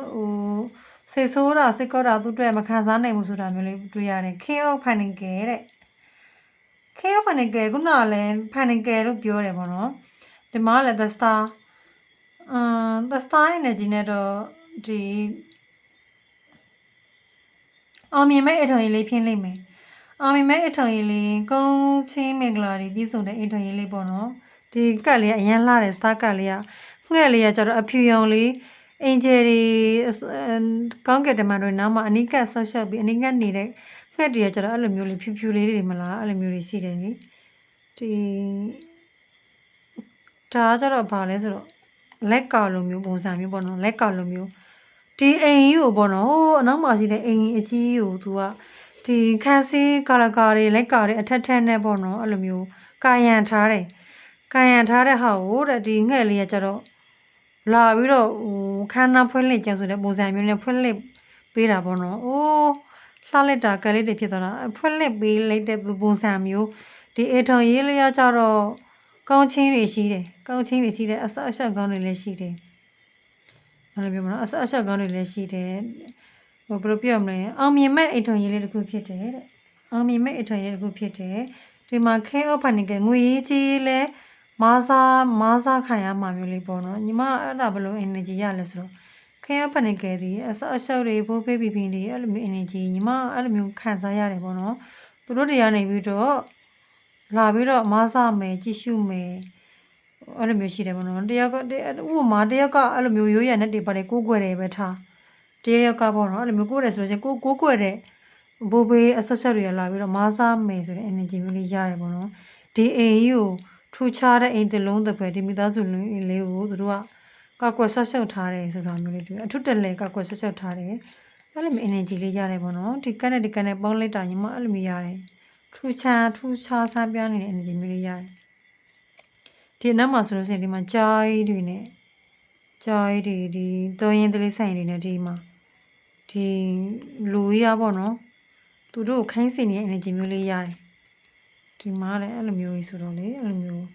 စိတ်ဆိုးတာစိတ်ကောတာသူ့အတွက်မခံစားနိုင်ဘူးဆိုတာမျိုးလေးတွေ့ရတယ်ခေအောက်ဖန်နေကြတဲ့ခေအောက်ဖန်နေကြခုနကလည်းဖန်နေကြလို့ပြောတယ်ပေါ့နော်ဒီမှာလည်း the star the star energy နဲ့တော့ဒီအောင်မြင်မဲ့အထောင်ကြီးလေးဖြစ်လိမ့်မယ်အောင်မြင်မဲ့အထောင်ကြီးလေးကုန်းချင်းမင်္ဂလာတွေပြီးဆုံးတဲ့အထောင်ကြီးလေးပေါ့နော်ဒီကတ်လေးကအရန်လှတယ် star ကတ်လေးကငှက်လေးကကျတော့အဖြူရောင်လေးအင်ဂျယ်တွေကောင်းကင်တမန်တွေနောက်မှာအနိကဆောက်ရှောက်ပြီးအနိကနေတဲ့ငှက်တွေကကျတော့အဲ့လိုမျိုးလေးဖြူဖြူလေးတွေမလားအဲ့လိုမျိုးတွေရှိတယ်လေဒီဒါကျတော့ဘာလဲဆိုတော့လက်ကောက်လိုမျိုးပုံစံမျိုးပေါ့နော်လက်ကောက်လိုမျိုးဒီအိမ်ကြီးကိုပေါ့နော်ဟိုအနောက်မှာရှိတဲ့အိမ်ကြီးအကြီးကို तू ကဒီခန်းစီကာလကာတွေလက်ကာတွေအထက်ထက်နဲ့ပေါ့နော်အဲ့လိုမျိုးကာယံထားတယ်ကာယံထားတဲ့ဟာကိုတဲ့ဒီငှက်လေးကကျတော့လာပြီးတော့ခန်းနာဖွင့်လှစ်ကြဆိုတဲ့ပုံစံမျိုးနဲ့ဖွင့်လှစ်ပေးတာပေါ့နော်အိုးလှလိုက်တာကလေးတွေဖြစ်သွားတာဖွင့်လှစ်ပေးလိုက်တဲ့ပုံစံမျိုးဒီအေထုံရေးလေးကကျတော့ကောင်းချင်းတွေရှိတယ်ကောင်းချင်းတွေရှိတယ်အဆက်အဆက်ကောင်းတွေလည်းရှိတယ်အဲ့လိုမျိုးပေါ့နော်အဆက်အဆက်ကောင်းတွေလည်းရှိတယ်ဘယ်လိုပြောမလဲအောင်မြင်မဲ့အိထုံရေးလေးတစ်ခုဖြစ်တယ်တဲ့အောင်မြင်မဲ့အိထုံရေးတစ်ခုဖြစ်တယ်ဒီမှာခဲအော့ဖန်နေကငွေကြီးလဲမာစာခံရမှာမျိုးလေးပေါ့နော်ညီမအဲ့ဒါဘယ်လို energy ရလဲဆိုတော့ခဲအော့ဖန်နေကဒီအဆက်အဆက်တွေဘိုးဖေးပြင်းတွေအဲ့လိုမျိုး energy ညီမအဲ့လိုမျိုးခံစားရတယ်ပေါ့နော်သူတို့တွေကနေပြီးတော့လာပြီးတော့မာစာမယ်ကြည့်ရှုမယ်အဲ့လိုမျိုးရှိတယ်ပေါ့နော်တယောက်ကဥပမာတယောက်ကအဲ့လိုမျိုးရိုးရနဲ့တွေပါတယ်ကိုးကွယ်တယ်ပဲထားတယောက်ကပေါ့နော်အဲ့လိုမျိုးကိုးတယ်ဆိုလို့ချင်းကိုးကွယ်တဲ့ဘိုးဘေးအဆက်ဆက်တွေလာပြီးတော့မာစားမယ်ဆိုတဲ့ energy မျိုးလေးရတယ်ပေါ့နော်ဒီအိမ်ကြီးကိုထူခြားတဲ့အိမ်တစ်လုံးတစ်ပွဲဒီမိသားစုလေးကိုသူတို့ကကောက်ကွယ်ဆက်ဆက်ထားတယ်ဆိုတာမျိုးလေးတွေ့အထုတက်လေကောက်ကွယ်ဆက်ဆက်ထားတယ်အဲ့လိုမျိုး energy လေးရတယ်ပေါ့နော်ဒီကက်နဲ့ဒီကက်နဲ့ပေါင်းလိုက်တာညီမအဲ့လိုမျိုးရတယ်ထူခြားဆန်းပြနေတဲ့ energy မျိုးလေးရတယ်ဒီနောက်မှာဆိုလို့ရှိရင်ဒီမှာကြားတွေနဲ့ကြားတွေဒီတော်ရင်တလေးဆိုင်တွေနဲ့ဒီမှာဒီလူကြီးอ่ะပေါ့နော်သူတို့ခိုင်းစင်နေတဲ့ energy မျိုးလေးရတယ်ဒီမှာလည်းအဲ့လိုမျိုးကြီးဆိုတော့လေအဲ့လိုမျိုး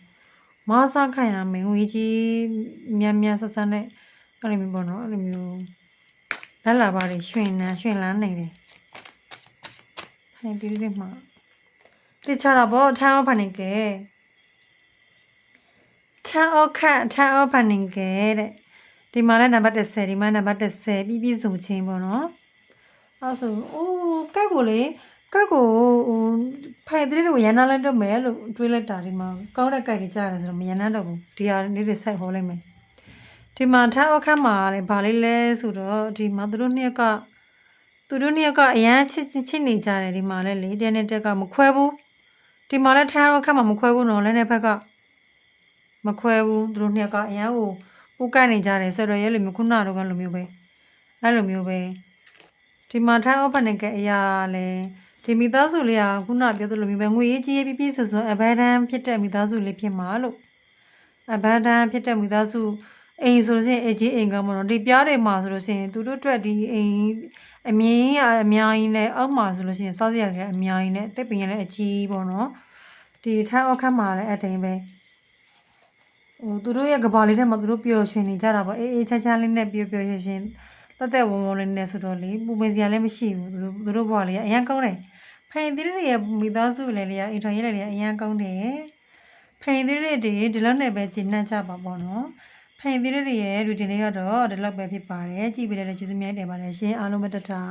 မစားခံရမယ်ငွေကြီးမြန်ဆဆနဲ့အဲ့လိုမျိုးပေါ့နော်အဲ့လိုမျိုးလက်လာပါတွေရွှင်လန်းနေတယ်ထိုင်ပြီးပြီးမှတိချတာပေါ့ထမ်းအောင်ဖန်နေကဲထမ်းအောင်ဖန်နေကဲတဲ့ဒီမှာလည်းနံပါတ်30ဒီမှာနံပါတ်30ပြီးစုံချင်းပေါ့နော်အဲ့ဆိုအိုးကက်ကိုလေကက်ကိုဖိုင်တဲ့တွေကိုရန်နာလိုက်တော့မယ်လို့တွေးလိုက်တာဒီမှာကောင်းတဲ့ကက်ကြီးကြားရတယ်ဆိုတော့မရန်နာတော့ဘူးဒီဟာနေ့တွေစိုက်ဟောလိုက်မယ်ဒီမှာထမ်းအခန်းမှာလည်းဗာလေးလဲဆိုတော့ဒီမှာသူတို့နှစ်ယောက်ကအရန်ချစ်နေကြတယ်ဒီမှာလည်းလေတဲ့နဲ့တက်ကမခွဲဘူးဒီမှာလည်းထမ်းအခန်းမှာမခွဲဘူးနော်လည်းတဲ့ဘက်ကမခွဲဘူးသူတို့နှစ်ယောက်ကအရန်ကိုကိုကိုက်နေကြတယ်ဆိုတော့ရဲလိုမျိုးခုနကတော့ကလိုမျိုးပဲအဲ့လိုမျိုးပဲဒီမှာထိုင်း open နဲ့ကအရာလဲဒီမိသားစုလေးကခုနပြောသလိုမျိုးပဲငွေရေးကြီးရေးပြည့်စုံစုံ abundant ဖြစ်တဲ့မိသားစုလေးဖြစ်မှာလို့ abundant ဖြစ်တဲ့မိသားစုအိမ်ဆိုလို့ရှိရင်အကြီးအိမ်ကမလို့ဒီပြားတွေမှာဆိုလို့ရှိရင်သူတို့အတွက်ဒီအိမ်အမြင်ရအများကြီးနဲ့အောက်မှာဆိုလို့ရှိရင်စောက်စရာတွေအများကြီးနဲ့တစ်ပင်ရလည်းအကြီးပေါ့နော်ဒီထိုင်းအခန်းမှာလည်းအတိုင်းပဲသူတို့ရဲ့ကဘာလေးထဲမှာသူတို့ပျော်ရွှင်နေကြတာပေါ့အေးချမ်းလေးနဲ့ပျော်ရွှင်တက်ဝုံလေးနဲ့ဆိုတော့လေပူပင်စရာလည်းမရှိဘူးသူတို့ဘွားလေးကအရန်ကောင်းတယ်ဖိုင်သီးတွေရဲ့မိသားစုလေးအင်ထွန်ရေးလေးအရန်ကောင်းတယ်ဖိုင်သီးတွေဒီလောက်နဲ့ပဲဂျင်းနှံ့ချပါပေါ့နော်ဖိုင်သီးတွေရဲ့ routine လေးကတော့ဒီလောက်ပဲဖြစ်ပါတယ်ကြည့်ပေးတဲ့ကျေးဇူးများတင်ပါတယ်ရှင်အားလုံးပဲတတာ